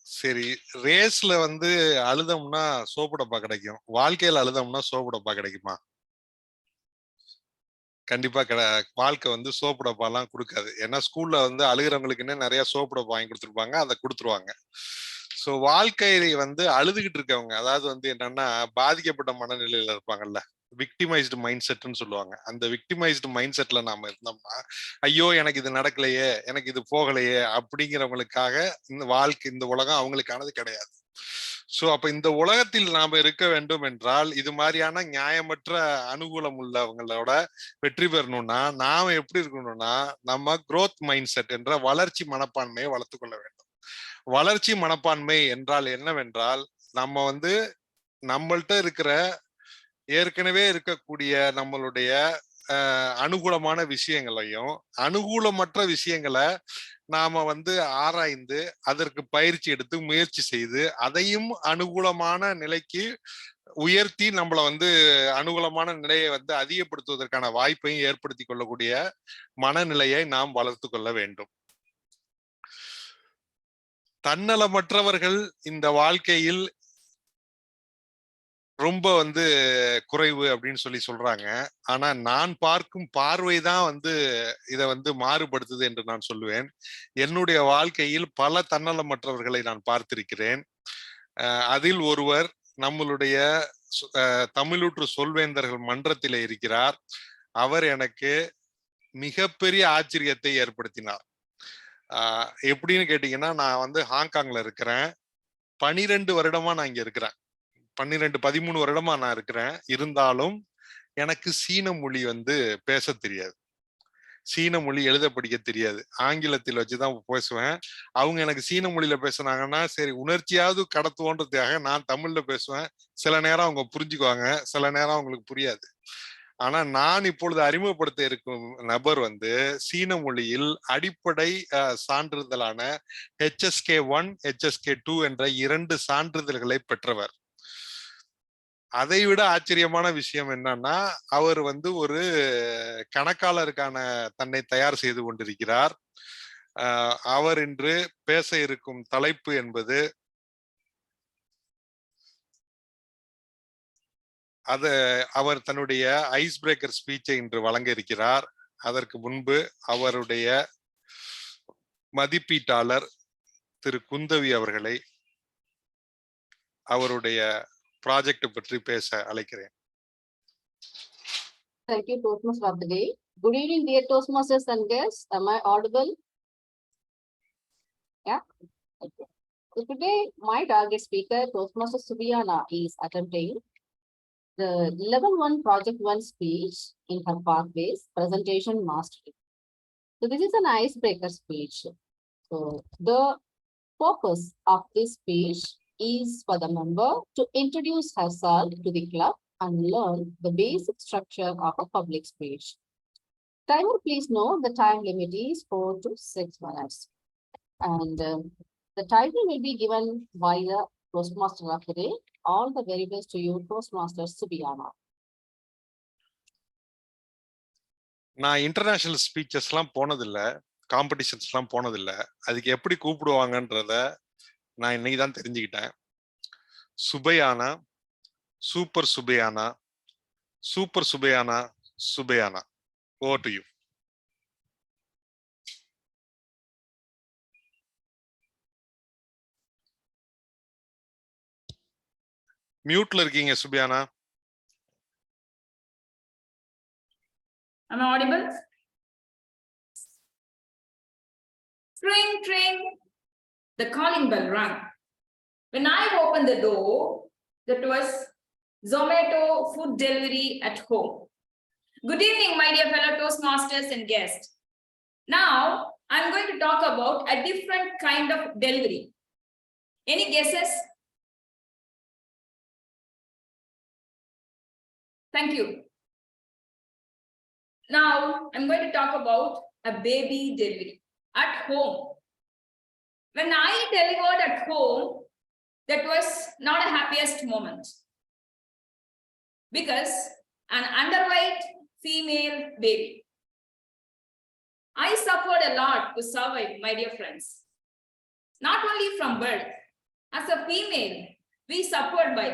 சரி, ரேஸ்ல வந்து அழுதம்னா சோப்பு டப்பா கிடைக்கும், வாழ்க்கையில அழுதம்னா சோப்பு டப்பா கிடைக்குமா? கண்டிப்பா வாழ்க்கை வந்து சோப்பு டப்பா எல்லாம் கொடுக்காது. ஏன்னா ஸ்கூல்ல வந்து அழுகிறவங்களுக்குன்னே நிறைய சோப்பு டப்பா வாங்கி கொடுத்துருப்பாங்க, அதை கொடுத்துருவாங்க. ஸோ வாழ்க்கையை வந்து அழுதுகிட்டு இருக்கவங்க, அதாவது வந்து என்னன்னா பாதிக்கப்பட்ட மனநிலையில இருப்பாங்கல்ல, விக்டிமைஸ்டு மைண்ட் செட்னு சொல்லுவாங்க. அந்த விக்டிமைஸ்டு மைண்ட் செட்ல நாம இருந்தோம்னா, ஐயோ எனக்கு இது நடக்கலையே, எனக்கு இது போகலையே அப்படிங்கிறவங்களுக்காக இந்த உலகம் அவங்களுக்கானது கிடையாது. சோ அப்ப இந்த உலகத்தில் நாம இருக்க வேண்டும் என்றால், இது மாதிரியான நியாயமற்ற அனுகூலம் உள்ளவங்களோட வெற்றி பெறணும்னா நாம எப்படி இருக்கணும்னா, நம்ம குரோத் மைண்ட் செட் என்ற வளர்ச்சி மனப்பான்மையை வளர்த்து கொள்ள வேண்டும். வளர்ச்சி மனப்பான்மை என்றால் என்னவென்றால், நம்ம வந்து நம்மள்ட்ட இருக்கிற ஏற்கனவே இருக்கக்கூடிய நம்மளுடைய அனுகூலமான விஷயங்களையும் அனுகூலமற்ற விஷயங்களை நாம வந்து ஆராய்ந்து அதற்கு பயிற்சி எடுத்து முயற்சி செய்து அதையும் அனுகூலமான நிலைக்கு உயர்த்தி நம்மளை வந்து அனுகூலமான நிலையை வந்து அதிகப்படுத்துவதற்கான வாய்ப்பையும் ஏற்படுத்தி கொள்ளக்கூடிய மனநிலையை நாம் வளர்த்து கொள்ள வேண்டும். தன்னலமற்றவர்கள் இந்த வாழ்க்கையில் ரொம்ப வந்து குறைவு அப்படின்னு சொல்றாங்க. ஆனா நான் பார்க்கும் பார்வைதான் வந்து இதை வந்து மாறுபடுத்துது என்று நான் சொல்லுவேன். என்னுடைய வாழ்க்கையில் பல தன்னலமற்றவர்களை நான் பார்த்திருக்கிறேன். அதில் ஒருவர் நம்மளுடைய தமிழூற்று சொல்வேந்தர்கள் மன்றத்திலே இருக்கிறார். அவர் எனக்கு மிகப்பெரிய ஆச்சரியத்தை ஏற்படுத்தினார். எப்படின்னு கேட்டீங்கன்னா, நான் வந்து ஹாங்காங்ல இருக்கிறேன். 12 வருடமா நான் இங்க இருக்கிறேன். 13 வருடமா நான் இருக்கிறேன். இருந்தாலும் எனக்கு சீன மொழி வந்து பேச தெரியாது, சீன மொழி எழுத படிக்க தெரியாது. ஆங்கிலத்தில் வச்சுதான் பேசுவேன். அவங்க எனக்கு சீன மொழியில பேசுனாங்கன்னா சரி உணர்ச்சியாவது கடத்துவோன்றதுக்காக நான் தமிழ்ல பேசுவேன். சில நேரம் அவங்க புரிஞ்சுக்குவாங்க, சில நேரம் அவங்களுக்கு புரியாது. ஆனா நான் இப்பொழுது அறிமுகப்படுத்த இருக்கும் நபர் வந்து சீன மொழியில் அடிப்படை சான்றிதழான HSK1 HSK2 என்ற 2 சான்றிதழ்களை பெற்றவர். அதை விட ஆச்சரியமான விஷயம் என்னன்னா, அவர் வந்து ஒரு கணக்காளருக்கான தன்னை தயார் செய்து கொண்டிருக்கிறார். அவர் இன்று பேச இருக்கும் தலைப்பு என்பது அவர் தன்னுடைய ஐஸ் பிரேக்கர் ஸ்பீச்சை இன்று வழங்க இருக்கிறார். அதற்கு முன்பு அவருடைய மதிப்பீட்டாளர் திரு குந்தவி அவர்களை அவருடைய ப்ராஜெக்ட் பற்றி பேச அழைக்கிறேன். Thank you, Toastmasters of the day. Good evening, dear Toastmasters and guests. Am I audible? Yeah. Okay. So today, my target speaker, Toastmaster Subiana, is attempting the level 1 project 1 speech in her pathways presentation mastery. So this is an icebreaker speech. So the focus of this speech is for the member to introduce herself to the club and learn the basic structure of a public speech. Timer, please note the time limit is 4 to 6 minutes. And the title will be given by the Toastmaster of the day. All the very best to you, Toastmaster Subiana. நான் international ஸ்பீச்சஸ்லாம் போனதில்ல, காம்படிஷன்ஸ்லாம் போனதில்ல. அதுக்கு எப்படி கூப்பிடுவாங்கன்றத நான் இன்னைக்கு தான் தெரிஞ்சுக்கிட்டேன். Subaiyana, super Subaiyana, super Subaiyana, Subaiyana. Over to you. மியூட்ல இருக்கீங்க Subiyana. Am I audible? Tring, tring. The calling bell rang. When I opened the door, that was Zomato food delivery at home. Good evening, my dear fellow Toastmasters and guests. Now, I'm going to talk about a different kind of delivery. Any guesses? Thank you. Now, I'm going to talk about a baby delivery at home. When I delivered at home, that was not a happiest moment because an underweight female baby. I suffered a lot to survive, my dear friends. Not only from birth, as a female, we suffered by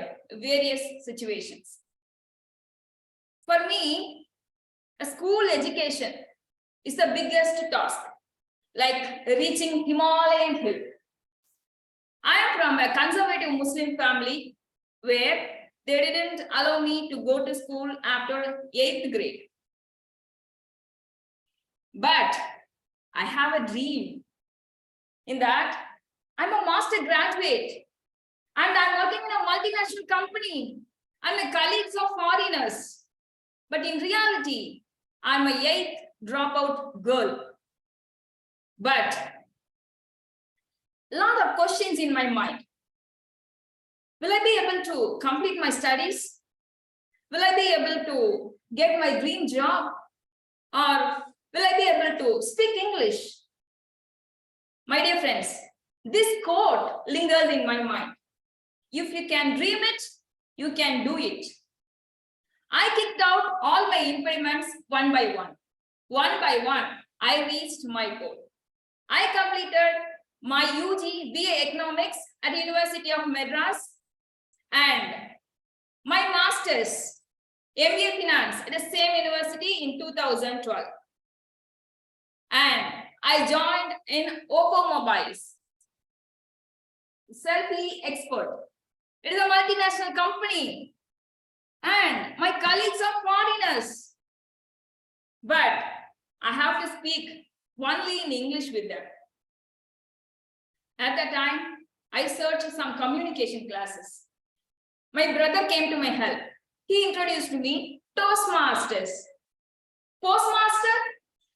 various situations. For me, a school education is the biggest task, like reaching Himalayan hill. I am from a conservative Muslim family where they didn't allow me to go to school after 8th grade. But I have a dream in that I'm a master graduate and I'm working in a multinational company. I'm a colleagues of foreigners. But in reality, I'm a 8th dropout girl. But a lot of questions in my mind. Will I be able to complete my studies? Will I be able to get my dream job? Or will I be able to speak English? My dear friends, this quote lingers in my mind. If you can dream it, you can do it. I kicked out all my impediments one by one. One by one, I reached my goal. I completed my UG BA Economics at the University of Madras and my Masters MBA Finance at the same university in 2012. And I joined in Oppo Mobiles, Selfie Expert. It is a multinational company. And my colleagues are foreigners. But I have to speak only in English with them. At that time, I searched some communication classes. My brother came to my help. He introduced me Toastmasters. Postmaster?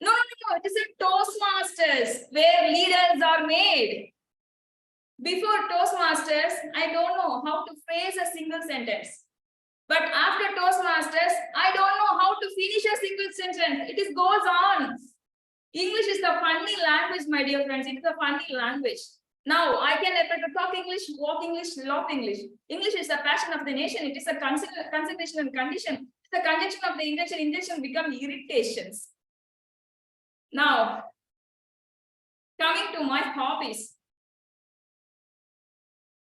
No, it is a Toastmasters where leaders are made. Before Toastmasters, I don't know how to phrase a single sentence. But after Toastmasters, I don't know how to finish a single sentence. It is goes on. English is a funny language, my dear friends. It is a funny language. Now, I can able to talk English, walk English, love English. English is the passion of the nation. It is a concentration and condition. The conjunction of the injection become irritations. Now, coming to my hobbies.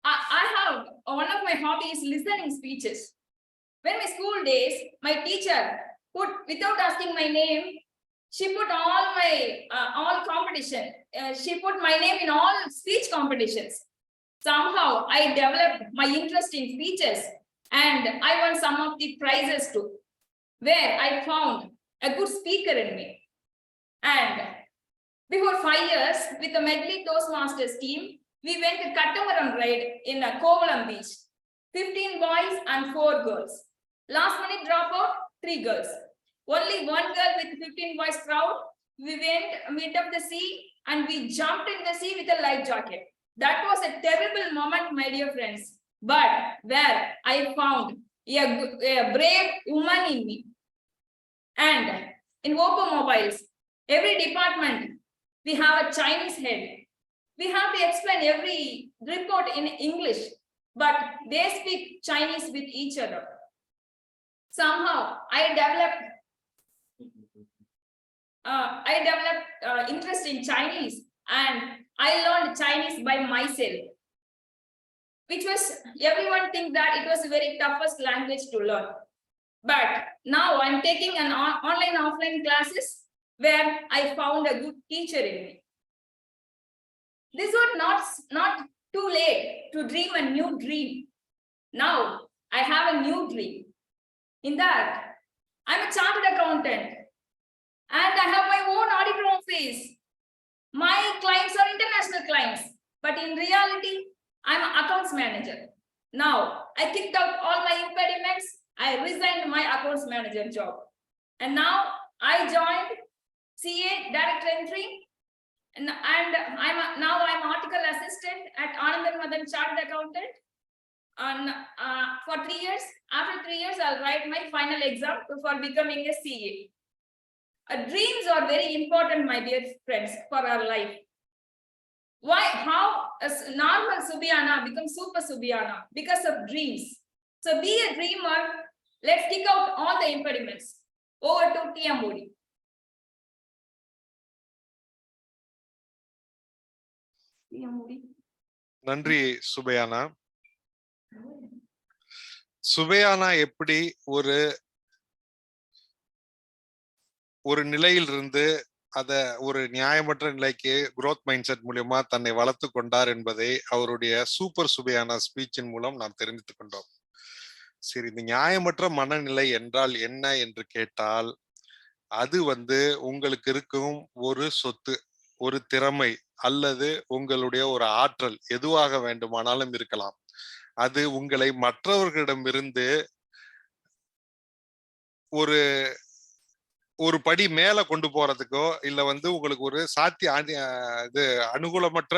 I have one of my hobbies listening speeches. When my school days, my teacher put, without asking my name, she put all competition. She put my name in all speech competitions. Somehow I developed my interest in speeches and I won some of the prizes too, where I found a good speaker in me. And before 5 years, with the Medley Toastmasters team, we went to Katamaran ride in Kovalam Beach. 15 boys and 4 girls. Last minute dropout, 3 girls. Only 1 girl with 15 boys crowd. We went mid of the sea and we jumped in the sea with a life jacket. That was a terrible moment, my dear friends. But where I found a brave woman in me. And in Oppo Mobiles, every department, we have a Chinese head. We have to explain every report in English, but they speak Chinese with each other. Somehow, I developed interest in Chinese, and I learned Chinese by myself, which was, everyone think that it was the very toughest language to learn. But now I'm taking an online offline classes where I found a good teacher in me. This was not too late to dream a new dream. Now I have a new dream. In that, I'm a chartered accountant and I have my own auditor office. My clients are international clients, but in reality, I'm an accounts manager. Now I kicked out all my impediments. I resigned my accounts manager job. And now I joined CA Direct Entry. And I'm article assistant at Anand & Madan Chartered Accountant. And for 3 years, after 3 years, I'll write my final exam for becoming a CA. Dreams are very important, my dear friends, for our life. Why? How a normal Subiana becomes super Subiana? Because of dreams. So be a dreamer. Let's kick out all the impediments. Over to TM Modi. நன்றி சுபையானா. சுபையானா எப்படி ஒரு நிலையிலிருந்து அத ஒரு நியாயமற்ற நிலைக்கு growth mind மூலமா தன்னை வளர்த்து கொண்டார் என்பதை அவருடைய சூப்பர் சுபையானா ஸ்பீச்சின் மூலம் நாம் தெரிவித்துக் கொண்டோம். சரி, இந்த நியாயமற்ற மனநிலை என்றால் என்ன என்று கேட்டால், அது உங்களுக்கு இருக்கும் ஒரு சொத்து, ஒரு திறமை அல்லது உங்களுடைய ஒரு ஆற்றல், எதுவாக வேண்டுமானாலும் இருக்கலாம். அது உங்களை மற்றவர்களிடமிருந்து ஒரு படி மேல கொண்டு போறதுக்கோ இல்ல உங்களுக்கு ஒரு அனுகூலமற்ற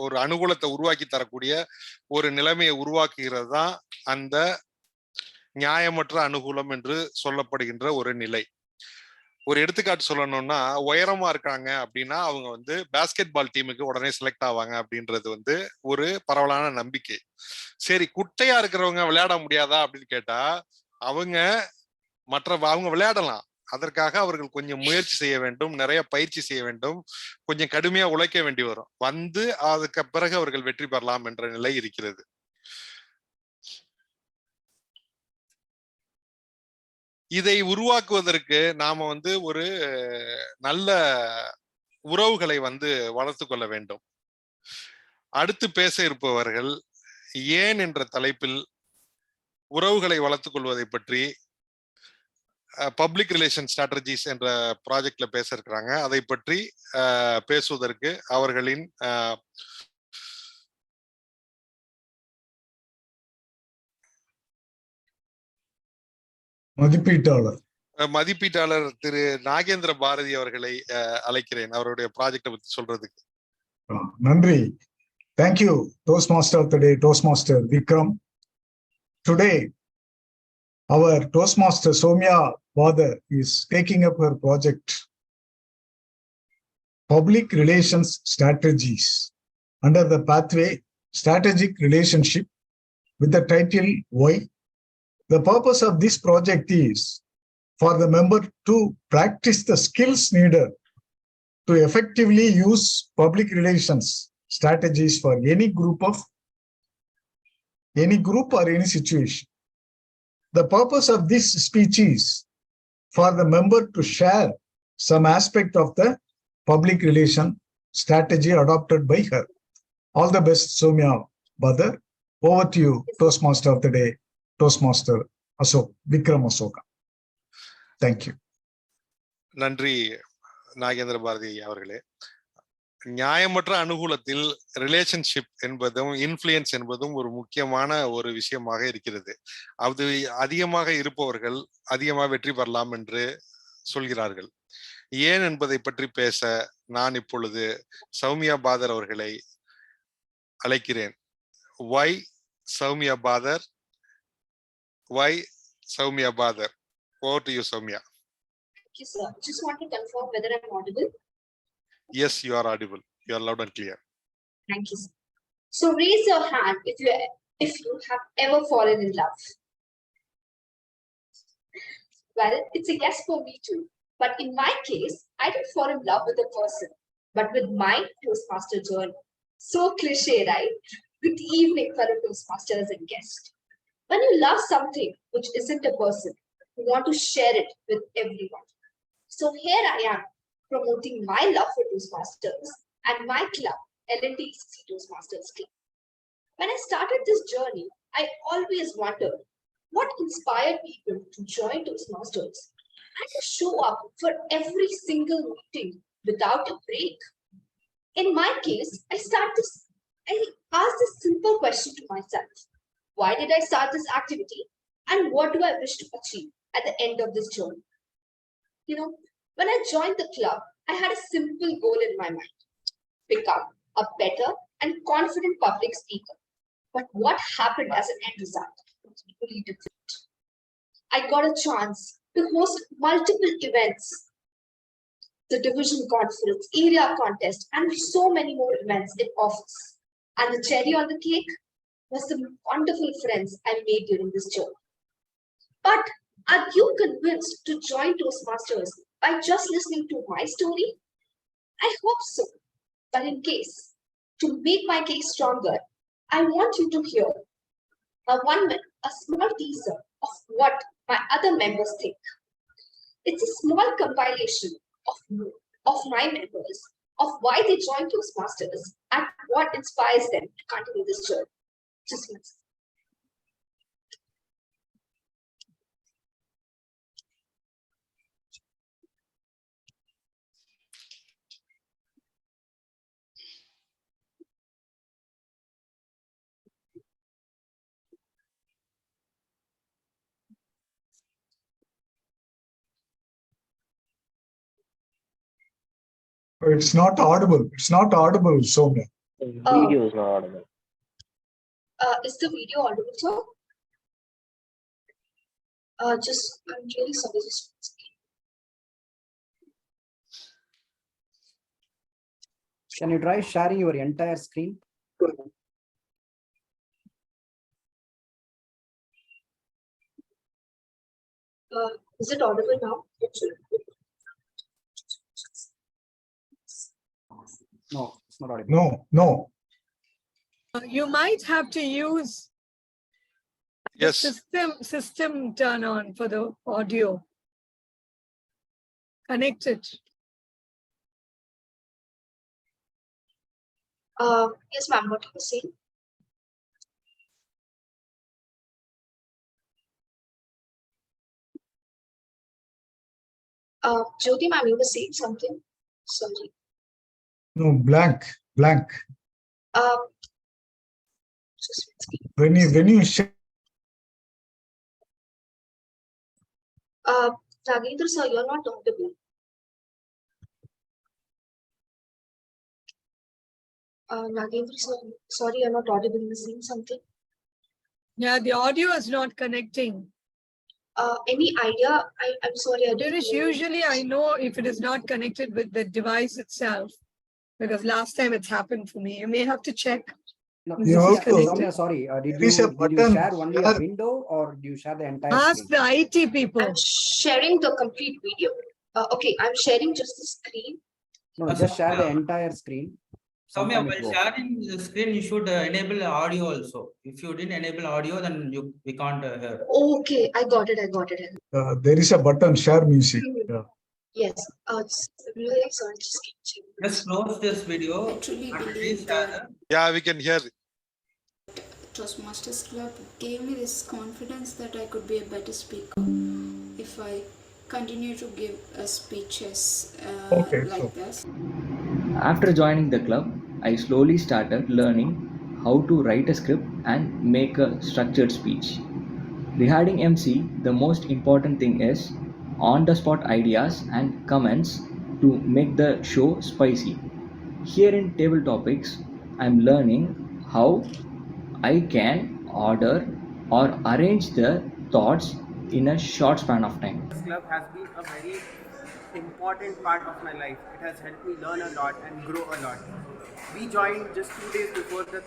ஒரு அனுகூலத்தை உருவாக்கி தரக்கூடிய ஒரு நிலைமையை உருவாக்குகிறது தான் அந்த நியாயமற்ற அனுகூலம் என்று சொல்லப்படுகின்ற ஒரு நிலை. ஒரு எடுத்துக்காட்டு சொல்லணும்னா, உயரமா இருக்காங்க அப்படின்னா அவங்க பாஸ்கெட் பால் டீமுக்கு உடனே செலக்ட் ஆவாங்க அப்படின்றது ஒரு பரவலான நம்பிக்கை. சரி, குட்டையா இருக்கிறவங்க விளையாட முடியாதா அப்படின்னு கேட்டா, அவங்க விளையாடலாம். அதற்காக அவர்கள் கொஞ்சம் முயற்சி செய்ய வேண்டும், நிறைய பயிற்சி செய்ய வேண்டும், கொஞ்சம் கடுமையா உழைக்க வேண்டி வரும். அதுக்கு பிறகு அவர்கள் வெற்றி பெறலாம் என்ற நிலை இருக்கிறது. இதை உருவாக்குவதற்கு நாம ஒரு நல்ல உறவுகளை வளர்த்து கொள்ள வேண்டும். அடுத்து பேச இருப்பவர்கள் ஏன் என்ற தலைப்பில் உறவுகளை வளர்த்துக் கொள்வதை பற்றி பப்ளிக் ரிலேஷன் ஸ்ட்ராட்டஜிஸ் என்ற ப்ராஜெக்ட்ல பேச இருக்கிறாங்க. அதை பற்றி பேசுவதற்கு அவர்களின் மதிப்பீட்டாளர் திரு நாகேந்திர பாரதி அவர்களை அழைக்கிறேன், அவருடைய ப்ராஜெக்டை பத்தி சொல்றதுக்கு. நன்றி. Thank you, Toastmaster of the day, Toastmaster Vikram. Today, our Toastmaster Soumya Badar is taking up her project, Public Relations Strategies, under the pathway Strategic Relationship, with the title Why. The purpose of this project is for the member to practice the skills needed to effectively use public relations strategies for any group or any situation. The purpose of this speech is for the member to share some aspect of the public relation strategy adopted by her. All the best, Soumya Badar. Over to you, Toastmaster of the day, Toastmaster Vikram Asoka. Thank you. நன்றி நாகேந்திர பாரதி அவர்களே. நியாயமற்ற அனுகூலத்தில் relationship என்பதும் influence என்பதும் ஒரு முக்கியமான ஒரு விஷயமாக இருக்கிறது. அது அதிகமாக இருப்பவர்கள் அதிகமாக வெற்றி பெறலாம் என்று சொல்கிறார்கள். ஏன் என்பதை பற்றி பேச நான் இப்பொழுது சௌமியா பாதர் அவர்களை அழைக்கிறேன். Why Soumya Badar? Why Soumya Badar? Over to you, Soumya. Thank you, sir. Just want to confirm whether I'm audible. Yes, you are audible. You are loud and clear. Thank you, sir. So raise your hand if you have ever fallen in love. Well, it's a yes for me too. But in my case, I didn't fall in love with a person, but with my Toastmaster journey. So cliche, right? Good evening, fellow Toastmasters and guests. When you love something which isn't a person, you want to share it with everyone. So here I am, promoting my love for Toastmasters and my club, LNDCC Toastmasters Club. When I started this journey, I always wondered what inspired people to join Toastmasters and to show up for every single meeting without a break. In my case, I asked this simple question to myself. Why did I start this activity? And what do I wish to achieve at the end of this journey? You know, when I joined the club, I had a simple goal in my mind: become a better and confident public speaker. But what happened as an end result was really different. I got a chance to host multiple events, the division conference, area contest, and so many more events in office. And the cherry on the cake was the wonderful friends I made during this journey. But are you convinced to join Toastmasters by just listening to my story? I hope so. But in case, to make my case stronger, I want you to hear a small teaser of what my other members think. It's a small compilation of my members, of why they joined Toastmasters and what inspires them to continue this journey. Just one second. It's not audible. It's not audible, Soumya. Video is not audible. Is the video audible, sir? I'm really sorry. Just one second. Can you try sharing your entire screen? Is it audible now? No, it's not audible. No, no. You might have to use Yes. system turn on for the audio. Connect it. Yes, ma'am. What you were saying? Jyoti, ma'am, you were saying something. Sorry. No, blank. Just one second. When you share, Nagendra sir, you're not audible. Nagendra sir, sorry, you're not audible. You're saying something. Yeah, the audio is not connecting. Any idea? I'm sorry. There is usually, I know if it is not connected with the device itself, because last time it's happened for me. You may have to check. No, You also- Soumya, sorry. Did there is a you button share only a here. window or do you share the entire Ask screen? the IT people. I'm sharing the complete video. Okay, I'm sharing just the screen. No, just share the entire screen. Soumya, Sometime while it works. sharing the screen, you should enable audio also. If you didn't enable audio, then we can't hear. Okay, I got it. there is a button, share music. Yeah. Yes. Really sorry. Just keep checking. Just close this video. Truly and believe please share that Yeah, we can hear. Toastmasters Club gave me this confidence that I could be a better speaker if I continue to give speeches Okay, like so- this. After joining the club, I slowly started learning how to write a script and make a structured speech. Regarding MC, the most important thing is on-the-spot ideas and comments to make the show spicy. Here in Table Topics, I'm learning how I can order or arrange the thoughts in a short span of time. This club has been a very important part of my life. It has helped me learn a lot and grow a lot. We joined just 2 days before the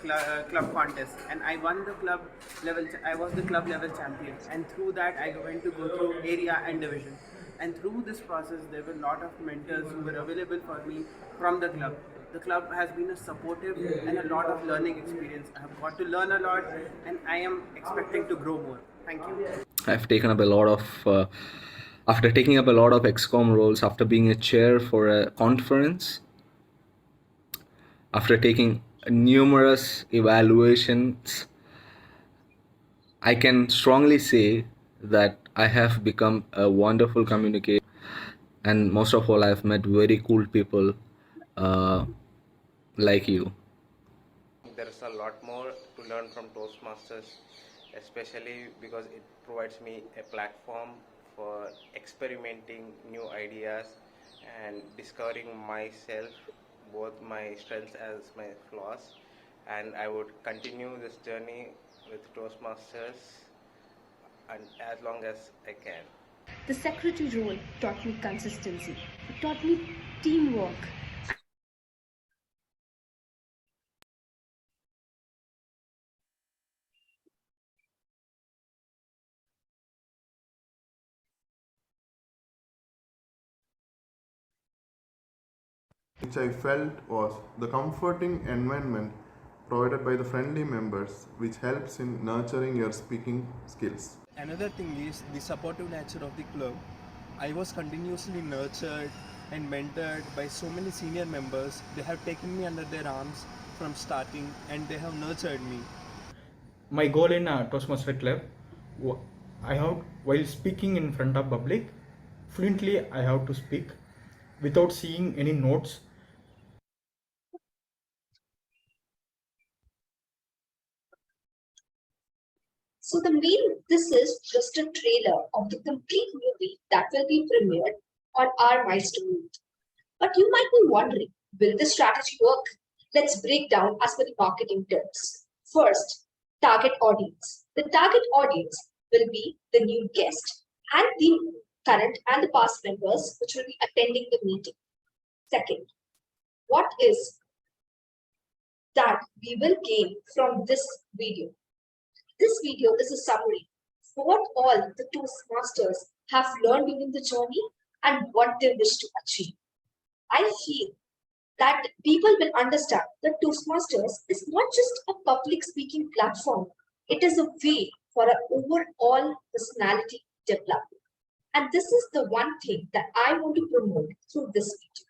club contest, and I won the club level. I was the club level champion, and through that I went to go through area and division. And through this process, there were a lot of mentors who were available for me from the club. The club has been a supportive and a lot of learning experience. I have got to learn a lot, and I am expecting to grow more. Thank you. I've taken up a lot of, after taking up a lot of XCOM roles, after being a chair for a conference, after taking numerous evaluations, I can strongly say that I have become a wonderful communicator, and most of all, I've met very cool people like you. There's a lot more to learn from Toastmasters, especially because it provides me a platform for experimenting new ideas and discovering myself, both my strengths as my flaws. And I would continue this journey with Toastmasters and as long as I can. The secretary role taught me consistency. It taught me teamwork. Which I felt was the comforting environment provided by the friendly members, which helps in nurturing your speaking skills. Another thing is the supportive nature of the club. I was continuously nurtured and mentored by so many senior members. They have taken me under their arms from starting, and they have nurtured me. My goal in Toastmaster Club, I have, while speaking in front of public, fluently I have to speak without seeing any notes. So this is just a trailer of the complete movie that will be premiered on our milestone meet. But you might be wondering, will this strategy work? Let's break down as per the marketing terms. First, target audience. The target audience will be the new guest and the current and the past members which will be attending the meeting. Second, what is that we will gain from this video? This video is a summary for what all the Toastmasters have learned during the journey and what they wish to achieve. I feel that people will understand that Toastmasters is not just a public speaking platform. It is a way for an overall personality development. And this is the one thing that I want to promote through this video.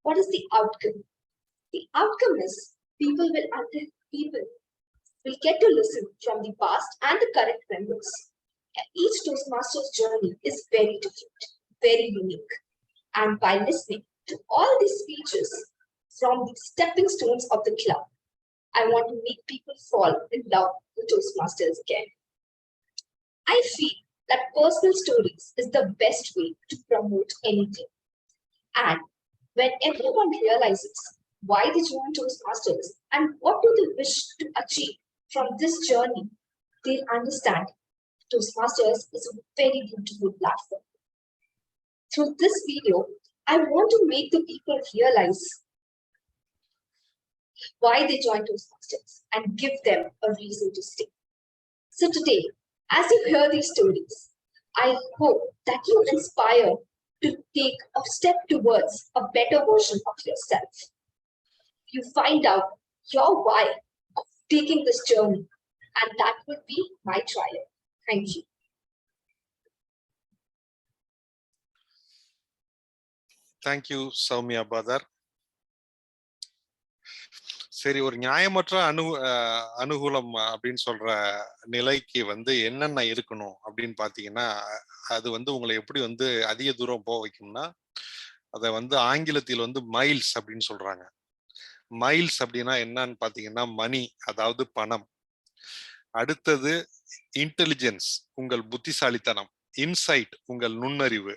What is the outcome? The outcome is people will get to listen from the past and the current members. Each Toastmasters journey is very different, very unique. And by listening to all these speeches from the stepping stones of the club, I want to make people fall in love with Toastmasters again. I feel that personal stories is the best way to promote anything. And when everyone realizes why they join Toastmasters and what do they wish to achieve from this journey, they'll understand Toastmasters is a very beautiful platform. Through this video, I want to make the people realize why they join Toastmasters and give them a reason to stay. So today, as you hear these stories, I hope that you inspire to take a step towards a better version of yourself. You find out your why of taking this journey, and that would be my trial. Thank you. Thank you, Soumya Badar. சரி, ஒரு நியாயமற்ற அனுகூலம் அப்படின்னு சொல்ற நிலைக்கு என்னென்ன இருக்கணும் அப்படின்னு பாத்தீங்கன்னா, அது உங்களை எப்படி அதிக தூரம் போக வைக்கும்னா, அதை ஆங்கிலத்தில் மைல்ஸ் அப்படின்னு சொல்றாங்க. மைல்ஸ் அப்படின்னா என்னன்னு பாத்தீங்கன்னா மணி, அதாவது பணம். அடுத்தது இன்டெலிஜென்ஸ், உங்கள் புத்திசாலித்தனம். இன்சைட், உங்கள் நுண்ணறிவு.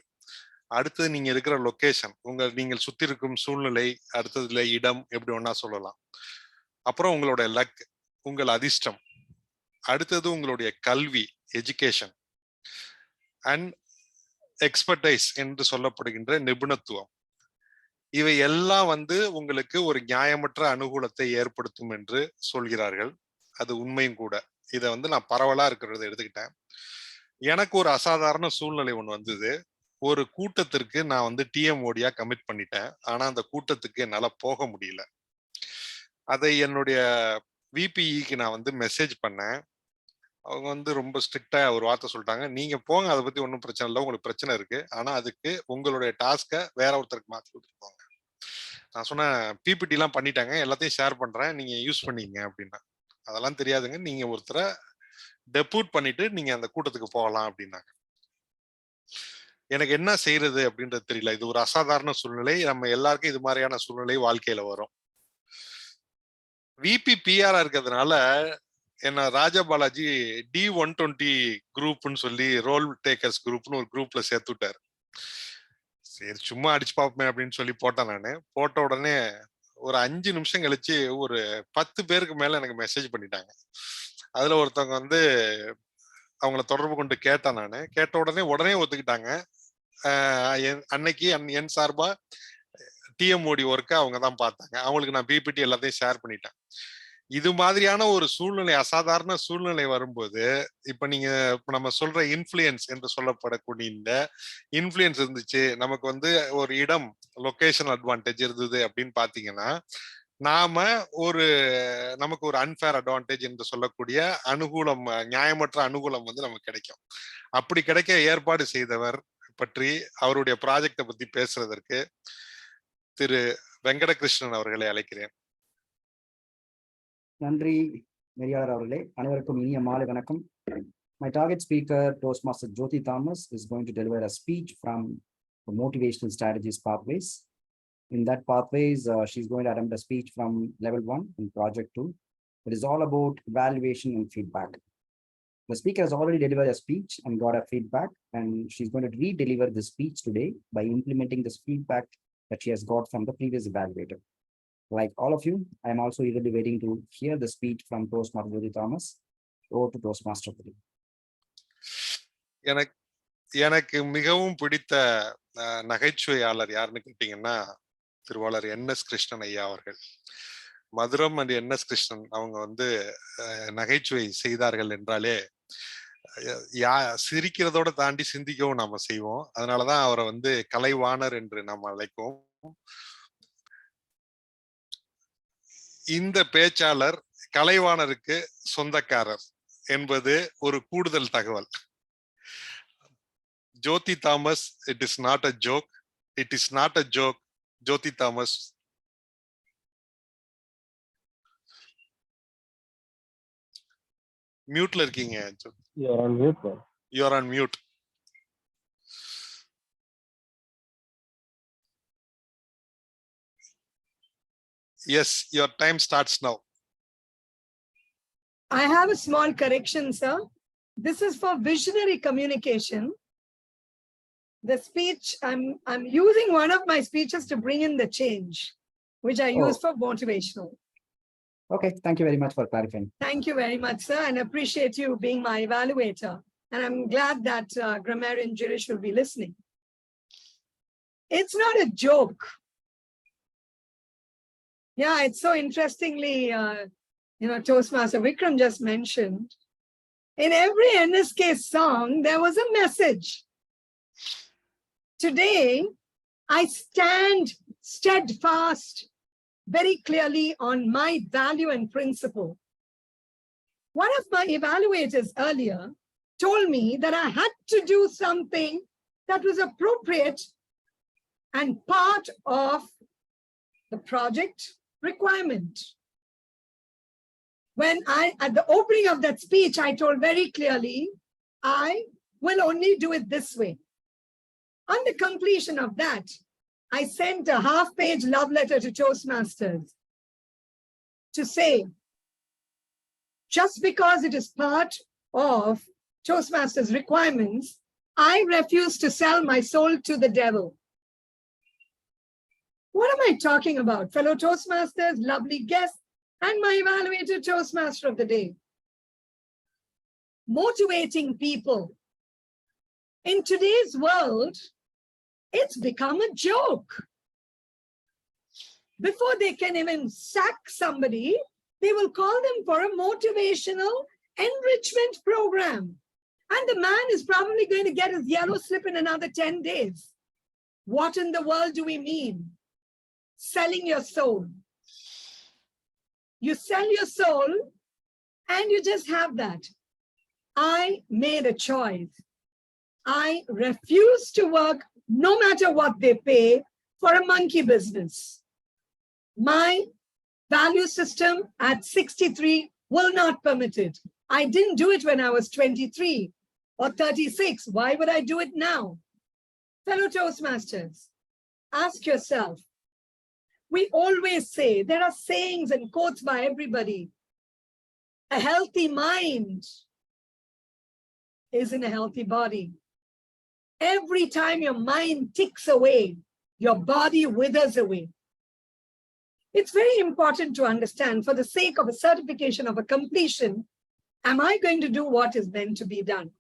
அடுத்தது நீங்க இருக்கிற லொகேஷன், நீங்கள் சுத்தி இருக்கும் சூழ்நிலை. அடுத்ததுல இடம், எப்படி ஒன்னா சொல்லலாம். அப்புறம் உங்களோட லக், உங்கள் அதிர்ஷ்டம், அடுத்தது உங்களுடைய கல்வி, எஜுகேஷன், அண்ட் எக்ஸ்பர்டைஸ் என்று சொல்லப்படுகின்ற நிபுணத்துவம். இவை எல்லாம் உங்களுக்கு ஒரு நியாயமற்ற அனுகூலத்தை ஏற்படுத்தும் என்று சொல்கிறார்கள். அது உண்மையும் கூட. இதை நான் பரவலா இருக்கிறத எடுத்துக்கிட்டேன். எனக்கு ஒரு அசாதாரண சூழ்நிலை ஒண்ணு வந்தது. ஒரு கூட்டத்திற்கு நான் டிஎம்ஓடியா கமிட் பண்ணிட்டேன். ஆனா அந்த கூட்டத்துக்கு என்னால போக முடியல. அதை என்னுடைய விபிஇக்கு நான் மெசேஜ் பண்ணேன். அவங்க ரொம்ப ஸ்ட்ரிக்டா ஒரு வார்த்தை சொல்லிட்டாங்க, நீங்க போங்க, அதை பத்தி ஒன்றும் பிரச்சனை இல்லை, உங்களுக்கு பிரச்சனை இருக்கு, ஆனா அதுக்கு உங்களுடைய டாஸ்கை வேற ஒருத்தருக்கு மாத்தி கொடுத்துருப்பாங்க. நான் சொன்னேன், பிபிடி எல்லாம் பண்ணிட்டாங்க, எல்லாத்தையும் ஷேர் பண்றேன், நீங்க யூஸ் பண்ணீங்க அப்படின்னா. அதெல்லாம் தெரியாதுங்க, நீங்க ஒருத்தரை டெபூட் பண்ணிட்டு நீங்க அந்த கூட்டத்துக்கு போகலாம் அப்படின்னாங்க. எனக்கு என்ன செய்யறது அப்படின்றது தெரியல. இது ஒரு அசாதாரண சூழ்நிலை. நம்ம எல்லாருக்கும் இது மாதிரியான சூழ்நிலை வாழ்க்கையில வரும். விபி பிஆரா இருக்கிறதுனால என்ன ராஜா பாலாஜி D120 குரூப்னு சொல்லி ரோல் டேக்கர்ஸ் குரூப்னு ஒரு குரூப்ல சேர்த்து விட்டாரு. சரி சும்மா அடிச்சு பார்ப்போமே அப்படின்னு சொல்லி போட்டேன். நானு போட்ட உடனே ஒரு 5 நிமிஷம் கழிச்சு ஒரு 10 பேருக்கு மேல எனக்கு மெசேஜ் பண்ணிட்டாங்க. அதுல ஒருத்தவங்க அவங்கள தொடர்பு கொண்டு கேட்டேன். நானு கேட்ட உடனே ஒத்துக்கிட்டாங்க. அன்னைக்கு என் சார்பா டிஎம்ஓடி ஒர்க்கை அவங்க தான் பார்த்தாங்க. அவங்களுக்கு நான் பிபிடி எல்லாத்தையும் ஷேர் பண்ணிட்டேன். இது மாதிரியான ஒரு சூழ்நிலை, அசாதாரண சூழ்நிலை வரும்போது, இப்ப நம்ம சொல்ற இன்ஃப்ளூயன்ஸ் என்று சொல்லப்படக்கூடிய இந்த இன்ஃப்ளூயன்ஸ் இருந்துச்சு, நமக்கு ஒரு இடம், லொகேஷன் அட்வான்டேஜ் இருந்தது அப்படின்னு பாத்தீங்கன்னா, நமக்கு ஒரு அன்ஃபேர் அட்வான்டேஜ் என்று சொல்லக்கூடிய அனுகூலம், நியாயமற்ற அனுகூலம் நமக்கு கிடைக்கும். அப்படி கிடைக்க ஏற்பாடு செய்தவர் பற்றி, அவருடைய ப்ராஜெக்டை பத்தி பேசுறதற்கு திரு வெங்கடகிருஷ்ணன் அவர்களை அழைக்கிறேன். நன்றி நெறியாளர் அவர்களே. அனைவருக்கும் இனிய மாலை வணக்கம். My target speaker, Toastmaster Jyoti Thomas, is going to deliver a speech from the Motivational Strategies Pathways. In that pathways, she's going to attempt a speech from level 1 in project 2. It is all about evaluation and feedback. The speaker has already delivered a speech and got a feedback, and she's going to re-deliver the speech today by implementing this feedback that she has got from the previous evaluator. Like all of you, I am also eagerly waiting to hear the speech from Toastmaster Jyoti Thomas. Over to Toastmaster. எனக்கு மிகவும் பிடித்த நகைச்சுவையாளர் யாருன்னு கேட்டீங்கன்னா, திருவாளர் NS Krishnan ஐயா அவர்கள். மதுரம் and NS Krishnan அவங்க நகைச்சுவை செய்தார்கள் என்றாலே சிரிக்கிறதோட தாண்டி சிந்திக்கவும் நாம செய்வோம். அதனாலதான் அவரை கலைவாணர் என்று நாம் அழைப்போம். இந்த பேச்சாளர் கலைவாணருக்கு சொந்தக்காரர் என்பது ஒரு கூடுதல் தகவல். Jothi Thomas, it is not a joke. It is not a joke. Jothi Thomas. மியூட்ல இருக்கீங்க. You are on mute, bro. You are on mute. Yes, your time starts now. I have a small correction, sir. This is for visionary communication. The speech, I'm using one of my speeches to bring in the change, which I use for motivational. Okay, thank you very much for clarifying. Thank you very much, sir, and appreciate you being my evaluator. And I'm glad that Grammarian Girish will be listening. It's not a joke. Yeah, it's so interestingly, Toastmaster Vikram just mentioned, in every NSK song, there was a message. Today, I stand steadfast very clearly on my value and principle. One of my evaluators earlier told me that I had to do something that was appropriate and part of the project requirement. When at the opening of that speech, I told very clearly, I will only do it this way. On the completion of that, I sent a half-page love letter to Toastmasters to say, just because it is part of Toastmasters requirements, I refuse to sell my soul to the devil. What am I talking about? Fellow Toastmasters, lovely guests, And my evaluated Toastmaster of the day. Motivating people. In today's world, it's become a joke. Before they can even sack somebody, they will call them for a motivational enrichment program. And the man is probably going to get his yellow slip in another 10 days. What in the world do we mean? Selling your soul. You sell your soul and you just have that. I made a choice. I refuse to work, no matter what they pay, for a monkey business. My value system at 63 will not permit it. I didn't do it when I was 23 or 36. Why would I do it now? Fellow Toastmasters, ask yourself. We always say, there are sayings and quotes by everybody. A healthy mind is in a healthy body. Every time your mind ticks away, your body withers away. It's very important to understand, for the sake of a certification of a completion, am I going to do what is meant to be done?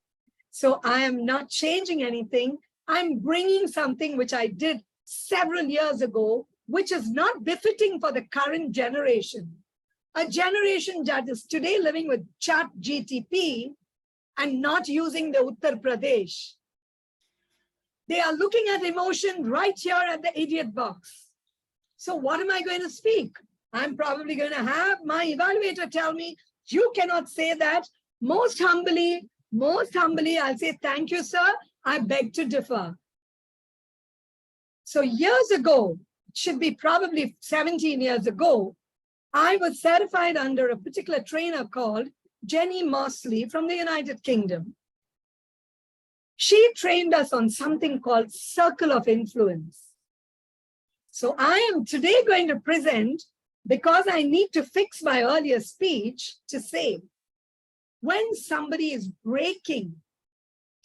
So I am not changing anything. I'm bringing something which I did several years ago, which is not befitting for the current generation. A generation that is today living with ChatGPT and not using the Uttar Pradesh. They are looking at emotion right here at the idiot box. So what am I going to speak? I'm probably going to have my evaluator tell me, you cannot say that. Most humbly, I'll say, thank you, sir. I beg to differ. So years ago, it should be probably 17 years ago, I was certified under a particular trainer called Jenny Mosley from the United Kingdom. She trained us on something called circle of influence. So I am today going to present, because I need to fix my earlier speech, to say, when somebody is breaking,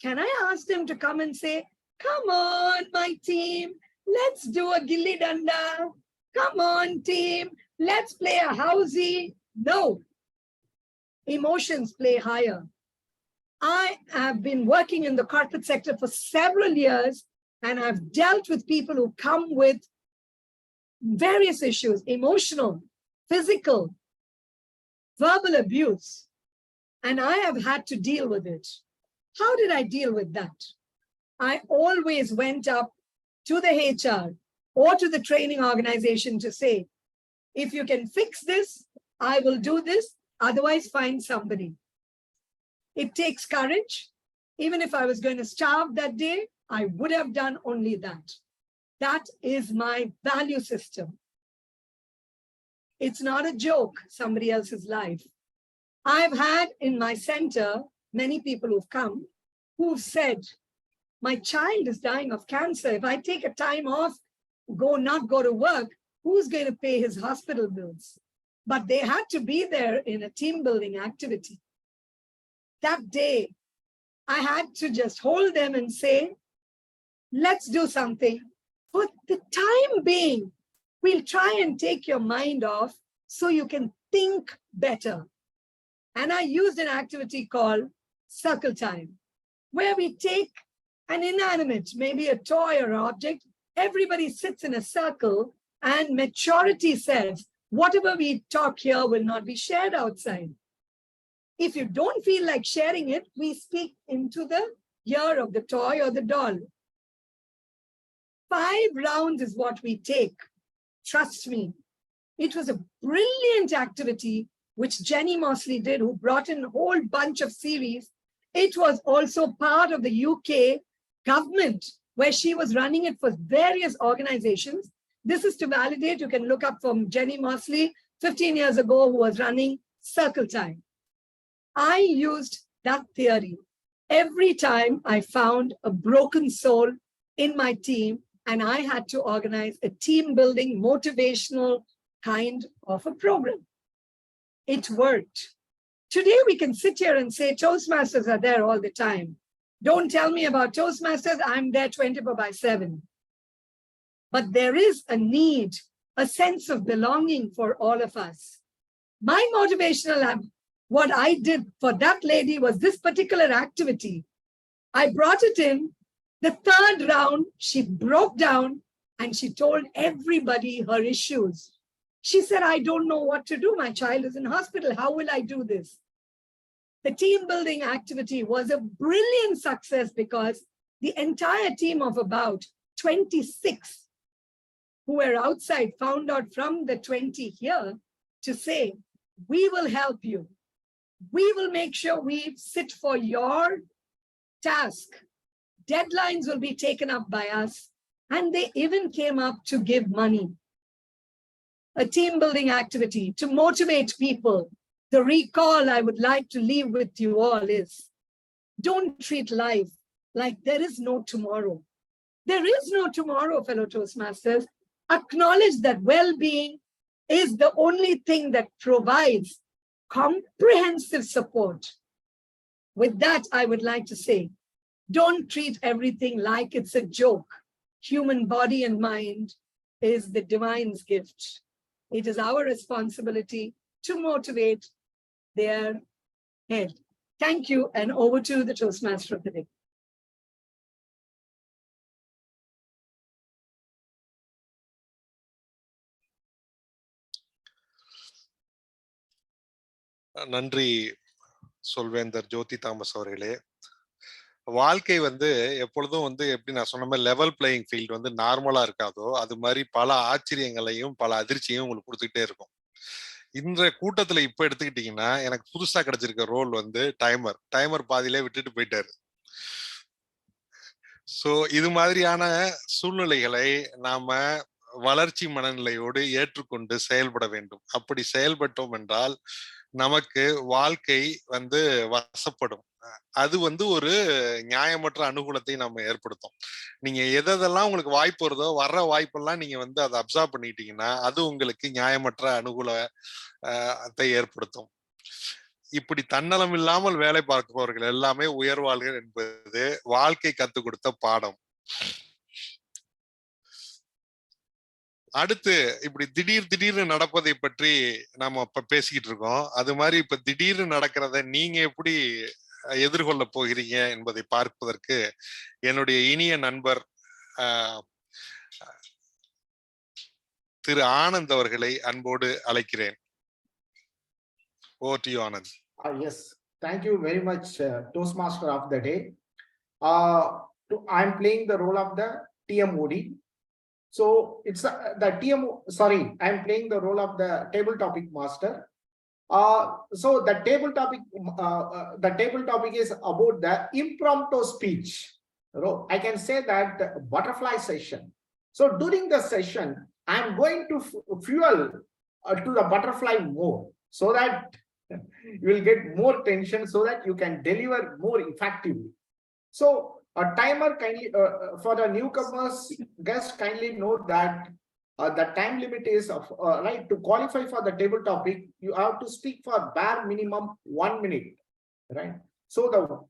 can I ask them to come and say, come on, my team, let's do a gilli danda. Come on, team, let's play a housey. No. Emotions play higher. I have been working in the corporate sector for several years, and I've dealt with people who come with various issues, emotional, physical, verbal abuse, and I have had to deal with it. How did I deal with that? I always went up to the HR or to the training organization to say, if you can fix this, I will do this, otherwise find somebody. It takes courage. Even if I was going to starve that day, I would have done only that. That is my value system. It's not a joke, somebody else's life. I've had in my center many people who've come who've said, my child is dying of cancer. If I take a time off, not go to work, who's going to pay his hospital bills? But they had to be there in a team building activity. That day, I had to just hold them and say, let's do something. For the time being, we'll try and take your mind off so you can think better. And I used an activity called circle time, where we take an inanimate, maybe a toy or object, everybody sits in a circle, and maturity says, whatever we talk here will not be shared outside. If you don't feel like sharing it, we speak into the ear of the toy or the doll. 5 rounds is what we take. Trust me. It was a brilliant activity which Jenny Mosley did, who brought in a whole bunch of series. It was also part of the UK government, where she was running it for various organizations. This is to validate. You can look up from Jenny Mosley 15 years ago, who was running Circle Time. I used that theory every time I found a broken soul in my team, and I had to organize a team building, motivational kind of a program. It worked. Today we can sit here and say Toastmasters are there all the time. Don't tell me about Toastmasters, I'm there 24/7. But there is a need, a sense of belonging for all of us. My motivational, what I did for that lady was this particular activity. I brought it in. The third round, she broke down and she told everybody her issues. She said, I don't know what to do. My child is in hospital. How will I do this? The team building activity was a brilliant success because the entire team of about 26 who were outside found out from the 20 here to say, we will help you. We will make sure we sit for your task. Deadlines will be taken up by us. And they even came up to give money. A team building activity to motivate people. The recall I would like to leave with you all is, don't treat life like there is no tomorrow. There is no tomorrow, fellow Toastmasters. Acknowledge that well-being is the only thing that provides comprehensive support. With that, I would like to say, don't treat everything like it's a joke. Human body and mind is the divine's gift. It is our responsibility to motivate their head. Thank you, and over to the Toastmaster of the day. நன்றி சொல்வேந்தர் ஜோதி Thomas அவர்களே. வாழ்க்கை வந்து எப்பொழுதும் வந்து எப்படி நான் சொன்ன மாதிரி லெவல் பிளேயிங் ஃபீல்டு வந்து நார்மலா இருக்காதோ அது மாதிரி பல ஆச்சரியங்களையும் பல அதிர்ச்சியையும் உங்களுக்கு கொடுத்துக்கிட்டே இருக்கும். இன்றைய கூட்டத்துல இப்ப எடுத்துக்கிட்டீங்கன்னா எனக்கு புதுசா கிடைச்சிருக்க ரோல் வந்து டைமர் பாதியிலே விட்டுட்டு போயிட்டாரு. சோ இது மாதிரியான சூழ்நிலைகளை நாம வளர்ச்சி மனநிலையோடு ஏற்றுக்கொண்டு செயல்பட வேண்டும். அப்படி செயல்பட்டோம் என்றால் நமக்கு வாழ்க்கை வந்து வசப்படும். அது வந்து ஒரு நியாயமற்ற அனுகூலத்தை நம்ம ஏற்படுத்தும். நீங்க எதெல்லாம் உங்களுக்கு வாய்ப்பு வருதோ வர்ற வாய்ப்பெல்லாம் நீங்க வந்து அதை அப்சர்வ் பண்ணிட்டீங்கன்னா அது உங்களுக்கு நியாயமற்ற அனுகூலத்தை ஏற்படுத்தும். இப்படி தன்னலம் இல்லாமல் வேலை பார்ப்பவர்கள் எல்லாமே உயர்வாள்கள் என்பது வாழ்க்கை கற்றுக் கொடுத்த பாடம். அடுத்து இப்படி திடீர்னு நடப்பதை பற்றி நாம இப்ப பேசிக்கிட்டு இருக்கோம். அது மாதிரி இப்ப திடீர்னு நடக்கிறத நீங்க எப்படி எதிர்கொள்ள போகிறீங்க என்பதை பார்ப்பதற்கு என்னுடைய இனிய நண்பர் திரு ஆனந்த் அவர்களை அன்போடு அழைக்கிறேன். Over to you, Anand. Yes, thank you very much, Toastmaster of the day. I'm playing the role of the TMOD. So it's the TMO. Sorry, I'm playing the role of the table topic master. So the table topic is about the impromptu speech. I can say that butterfly session. So during the session, I'm going to fuel to the butterfly more, so that you will get more tension, so that you can deliver more effectively. So a timer kindly for the newcomers, guests kindly note that the time limit is of right to qualify for the table topic. You have to speak for bare minimum 1 minute, right? So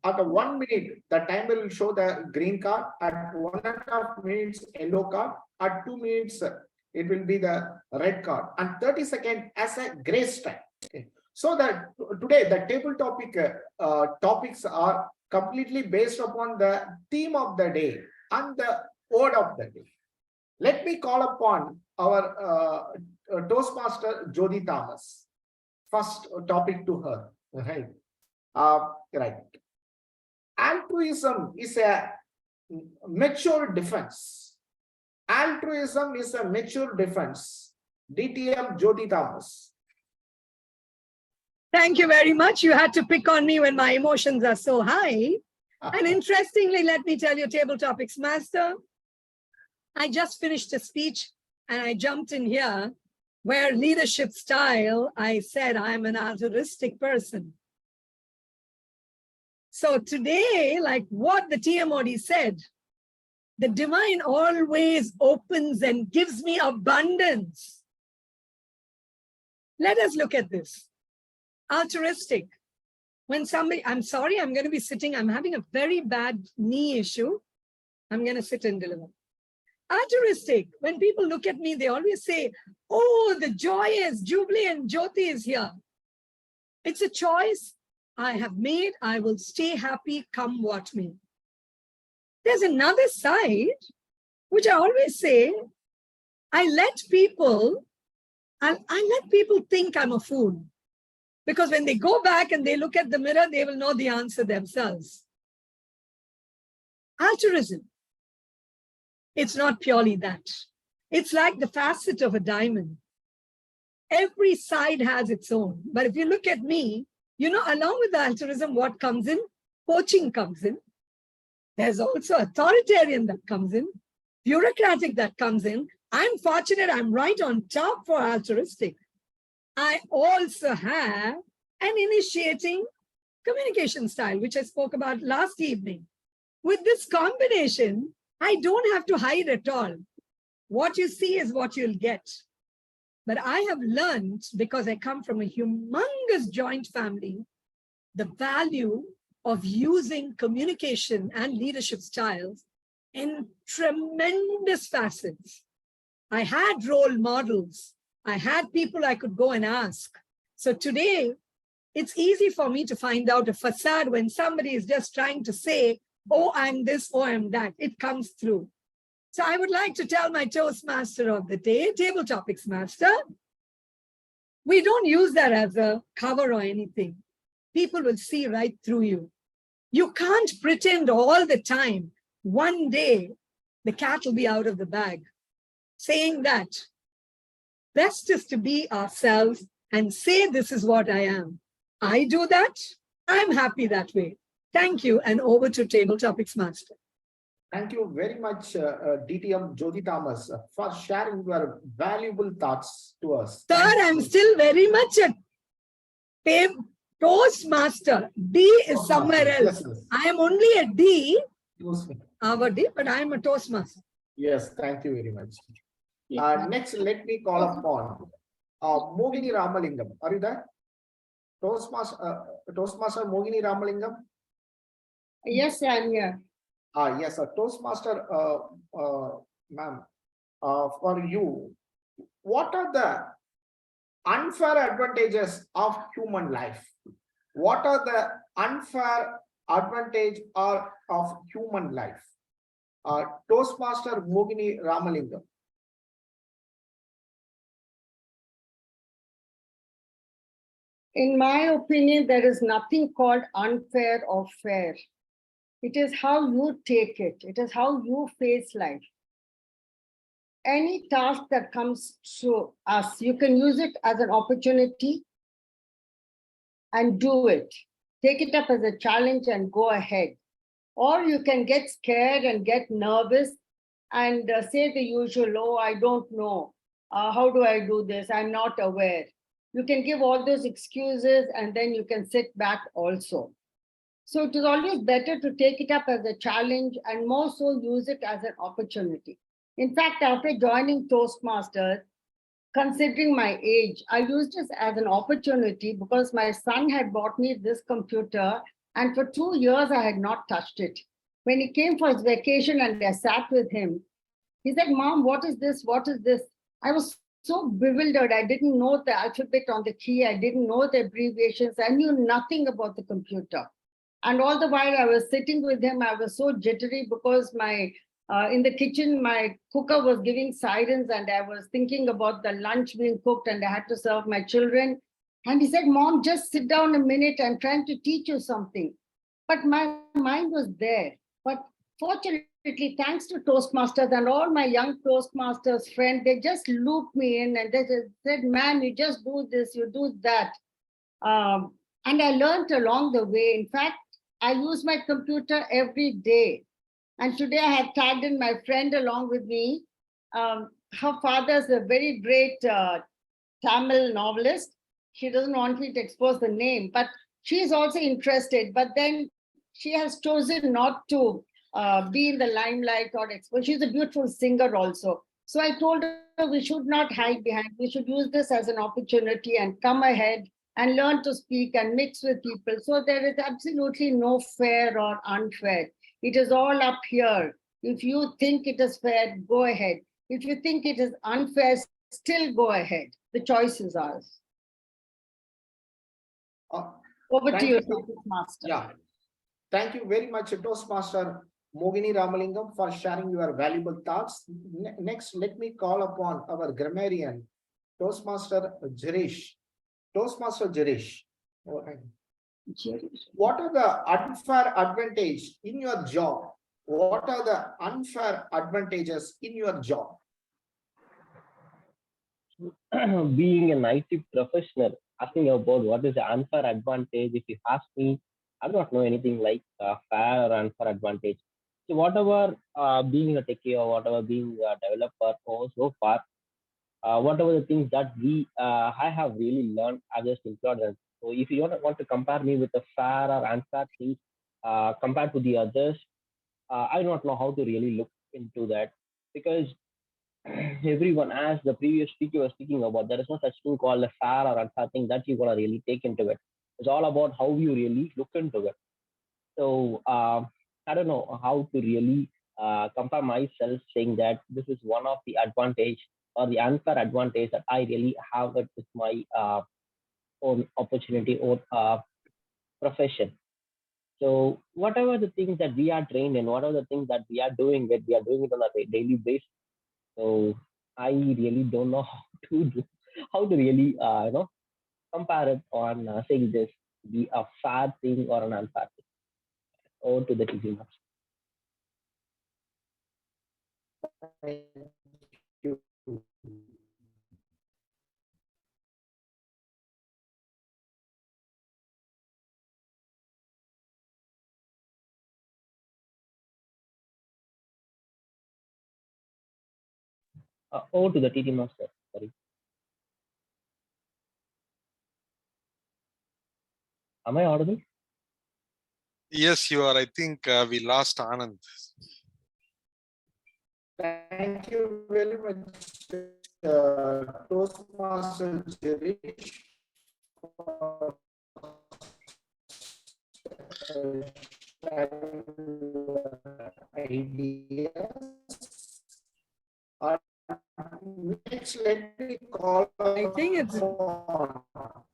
at the 1 minute, the timer will show the green card. At 1.5 minutes, yellow card. At 2 minutes, it will be the red card, and 30 seconds as a grace time. Okay. So that today the table topics are completely based upon the theme of the day and the word of the day. Let me call upon our Toastmaster Jyoti Thomas. First topic to her, right? Right. Altruism is a mature defense. Altruism is a mature defense. DTM Jyoti Thomas. Thank you very much. You had to pick on me when my emotions are so high. And interestingly, let me tell you, table topics master, I just finished a speech and I jumped in here where leadership style, I said I'm an altruistic person. So today, like what the TMOD said, the divine always opens and gives me abundance. Let us look at this. Altruistic. When somebody, I'm sorry, I'm going to be sitting, I'm having a very bad knee issue. I'm going to sit and deliver. Altruistic. When people look at me, they always say, oh, the joy is Jubilee and Jyoti is here. It's a choice I have made. I will stay happy, come what may. There's another side, which I always say, I let people think I'm a fool. Because when they go back and they look at the mirror, they will know the answer themselves. Altruism. It's not purely that. It's like the facet of a diamond. Every side has its own. But if you look at me, you know, along with the altruism, what comes in? Coaching comes in. There's also authoritarian that comes in, bureaucratic that comes in. I'm fortunate I'm right on top for altruistic. I also have an initiating communication style, which I spoke about last evening. With this combination, I don't have to hide at all. What you see is what you'll get. But I have learned, because I come from a humongous joint family, the value of using communication and leadership styles in tremendous facets. I had role models. I had people I could go and ask. So today, it's easy for me to find out a facade when somebody is just trying to say, oh, I'm this, oh, I'm that. It comes through. So I would like to tell my Toastmaster of the day, Table Topics Master, we don't use that as a cover or anything. People will see right through you. You can't pretend all the time. One day, the cat will be out of the bag. Saying that, best is to be ourselves and say, this is what I am. I do that. I'm happy that way. Thank you. And over to Table Topics Master. Thank you very much, DTM Jyoti Thomas, for sharing your valuable thoughts to us. Sir, I'm still very much a Toastmaster. D is somewhere else. Yes, yes. I am only a D, Toastmaster. our D, but I am a Toastmaster. Yes, thank you very much. Next, let me call upon Mogini Ramalingam. Are you there? Toastmaster Mogini Ramalingam? Yes, I'm here. Yes, Toastmaster, ma'am, for you, what are the unfair advantages of human life? What are the unfair advantage of human life? Toastmaster Mogini Ramalingam. In my opinion, there is nothing called unfair or fair. It is how you take it. It is how you face life. Any task that comes to us, you can use it as an opportunity and do it. Take it up as a challenge and go ahead. Or you can get scared and get nervous and say the usual, oh, I don't know. How do I do this? I'm not aware. You can give all those excuses and then you can sit back also. So it is always better to take it up as a challenge and more so use it as an opportunity. In fact, after joining Toastmasters, considering my age, I used this as an opportunity because my son had bought me this computer and for 2 years I had not touched it. When he came for his vacation and I sat with him, he said, Mom, what is this? What is this? I was so bewildered. I didn't know the alphabet on the key. I didn't know the abbreviations. I knew nothing about the computer. And all the while I was sitting with him, I was so jittery because in the kitchen, my cooker was giving sirens and I was thinking about the lunch being cooked and I had to serve my children. And he said, Mom, just sit down a minute. I'm trying to teach you something. But my mind was there. But fortunately, thanks to Toastmasters and all my young Toastmasters friends, they just looped me in and they just said, man, you just do this, you do that. And I learned along the way. In fact, I use my computer every day. And today I have tagged in my friend along with me. Her father's a very great Tamil novelist. She doesn't want me to expose the name, but she's also interested. But then she has chosen not to be in the limelight or expose. She's a beautiful singer also. So I told her we should not hide behind. We should use this as an opportunity and come ahead and learn to speak and mix with people. So there is absolutely no fair or unfair. It is all up here. If you think it is fair, go ahead. If you think it is unfair, still go ahead. The choice is ours. Over to Thank you, you. Master. Yeah. Thank you very much, Toastmaster Mogini Ramalingam, for sharing your valuable thoughts. Next, let me call upon our grammarian, Toastmaster Jirish. Toastmaster Jirish. What are the unfair advantages in your job? What are the unfair advantages in your job? Being an IT professional, asking about what is the unfair advantage, if you ask me, I do not know anything like fair or unfair advantage. So whatever being a techie or whatever being a developer or so far, whatever the things that I have really learned, I just include them. So if you don't want to compare me with the fair or unfair things compared to the others, I do not know how to really look into that, because everyone, as the previous speaker was speaking about, there is no such thing called a fair or unfair thing that you're gonna really take into it. It's all about how you really look into it. So I don't know how to really compare myself, saying that this is one of the advantage or the unfair advantage that I really have it with my own opportunity or profession. So whatever the things that we are trained in, whatever the things that we are doing it on a daily basis. So I really don't know how to really compare it on saying this be a fair thing or an unfair thing. Over to the teaching master. Thank you. Over to the TT master. Sorry. Am I audible? Yes, you are. I think we lost Anand. Thank you very much, Toastmaster Jirish, for ideas. Next, let me call. I think it's. Am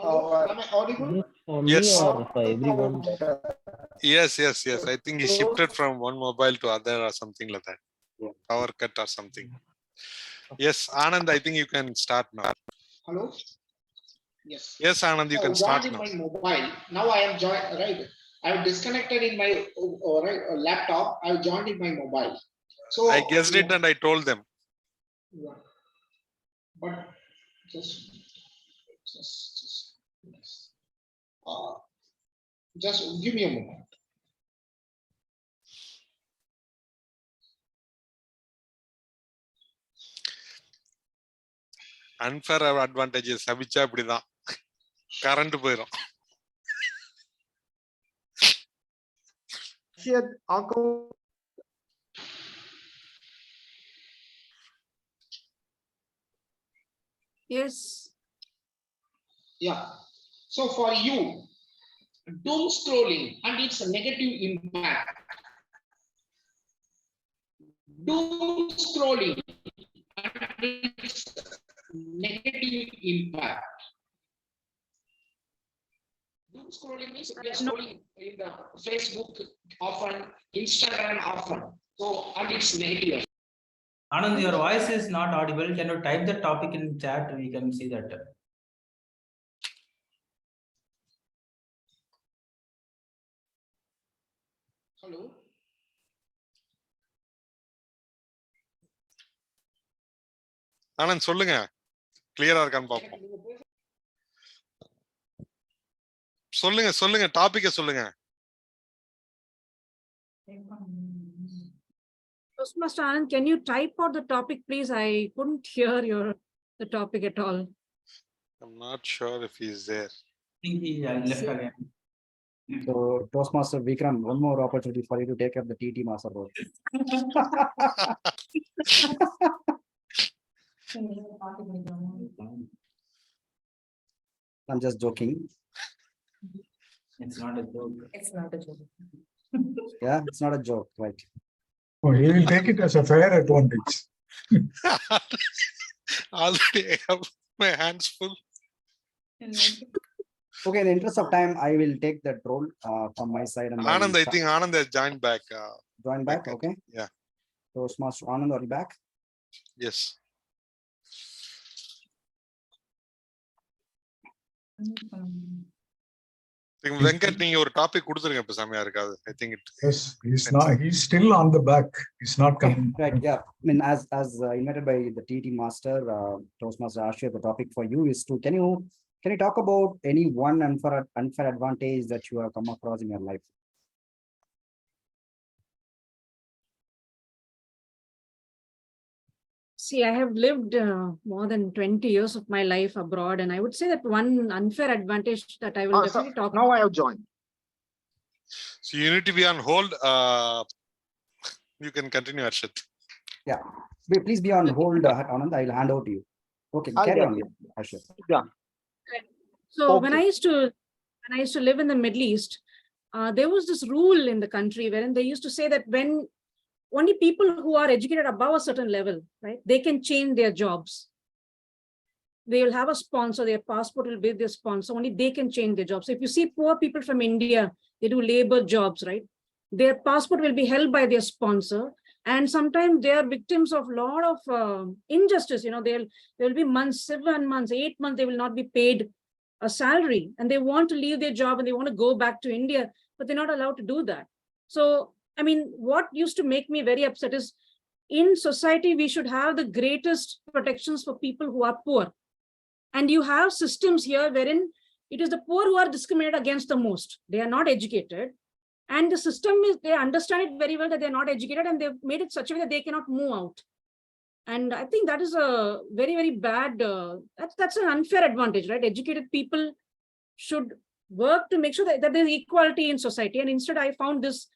I audible? For Yes. me or for everyone? Yes. I think he shifted from one mobile to other or something like that. Power cut or something. Yes, Anand, I think you can start now. Hello? Yes. Yes, Anand, you can start now. My mobile. Now I am joined, right? I have disconnected in my laptop. I have joined in my mobile. So I guessed it and I told them. Yeah. But just give me a moment. Unfair advantages அபிச்சா அப்படிதான் current போயிடும். Yes. Yeah. So for you, doom scrolling and its negative impact. Doom scrolling and its negative impact. Doom scrolling means we are scrolling in the Facebook often, Instagram often. So and it's negative. Anand, your voice is not audible. Can you type the topic in chat? We can see that. Hello. Anand சொல்லுங்க, கிளியரா இருக்கான்னு பாப்போம். சொல்லுங்க டாபிக்க சொல்லுங்க. Toastmaster Anand, can you type out the topic, please? I couldn't hear the topic at all. I'm not sure if he's there. I think he left again. So, Toastmaster Vikram, one more opportunity for you to take up the TT master role. I'm just joking. It's not a joke. It's not a joke. Yeah, it's not a joke, right? Oh, he will take it as a fair advantage. Already I have my hands full. Okay, in the interest of time, I will take that role from my side. And Anand, I think Anand has joined back. Join back, okay? Yeah. Toastmaster Anand, are you back? Yes. Venkat, நீங்க ஒரு topic கொடுத்துருங்க இப்ப செமையா இருக்காது. I think it. Yes, he's still on the back. He's not coming. Right, yeah. I mean, as invited by the TT master, Toastmaster Ashia, the topic for you is to, can you talk about any one unfair advantage that you have come across in your life? See, I have lived more than 20 years of my life abroad, and I would say that one unfair advantage that I will definitely talk Now I have joined. So you need to be on hold. You can continue, Arshit. Yeah, please be on hold, Anand. I will hand over to you. Okay, I'll carry get on, you. Ashia. Yeah. So when I used to live in the Middle East, there was this rule in the country wherein they used to say that when only people who are educated above a certain level, right, they can change their jobs. They will have a sponsor, their passport will be their sponsor, only they can change their jobs. So if you see poor people from India, they do labor jobs, right? Their passport will be held by their sponsor. And sometimes they are victims of a lot of injustice. You know, there will be months, 7 months, 8 months, they will not be paid a salary, and they want to leave their job and they want to go back to India, but they're not allowed to do that. So, I mean, what used to make me very upset is in society, we should have the greatest protections for people who are poor. And you have systems here wherein it is the poor who are discriminated against the most. They are not educated. And the system is, they understand it very well that they're not educated, and they've made it such a way that they cannot move out. And I think that is a very, very bad, that's an unfair advantage, right? Educated people should work to make sure that there's equality in society. And instead I found this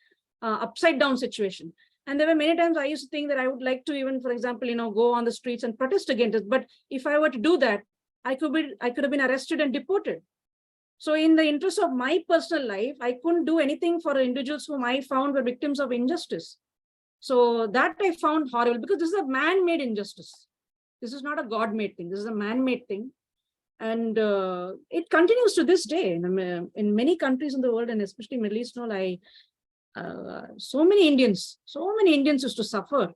upside down situation. And there were many times I used to think that I would like to even, for example, go on the streets and protest against it. But if I were to do that, I could have been arrested and deported. So in the interest of my personal life, I couldn't do anything for individuals whom I found were victims of injustice. So that I found horrible, because this is a man-made injustice. This is not a God-made thing. This is a man-made thing. And it continues to this day. In many countries in the world, and especially Middle East, so many Indians used to suffer.